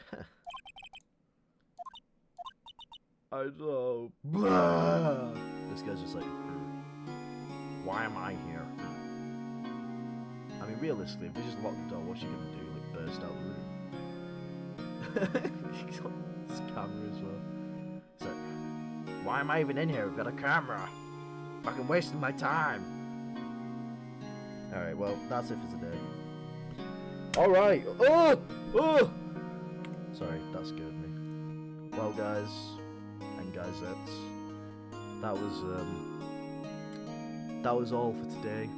I know. Blah! This guy's just like, why am I here? I mean, realistically, if they just lock the door, what's she gonna do? Like, burn burst out the room. He's got this camera as well. So, why am I even in here? We've got a camera. Fucking wasting my time. Alright, well, that's it for today. Alright. Oh! Oh! Sorry, that scared me. Well, guys and guisettes, that was all for today.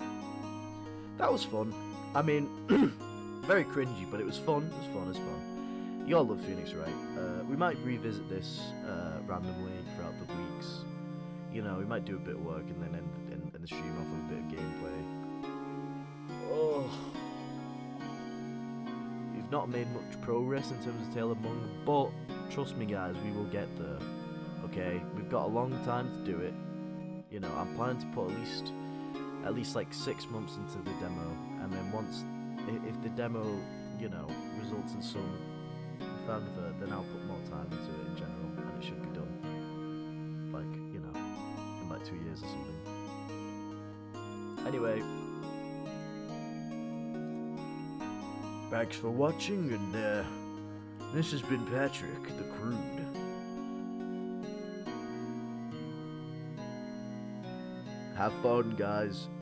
That was fun. I mean, very cringy, but it was fun. It was fun. It was fun. You all love Phoenix, right? We might revisit this randomly throughout the weeks. You know, we might do a bit of work and then end the stream off with a bit of gameplay. Oh. We've not made much progress in terms of Tale of Mung, but trust me, guys, we will get there. Okay, we've got a long time to do it. You know, I'm planning to put at least like 6 months into the demo, and then once, if the demo, you know, results in some fanfare, then I'll put more time into it in general, and it should be done, like, you know, in like 2 years or something. Anyway, thanks for watching, and this has been Patrick, the Crude. Have fun, guys.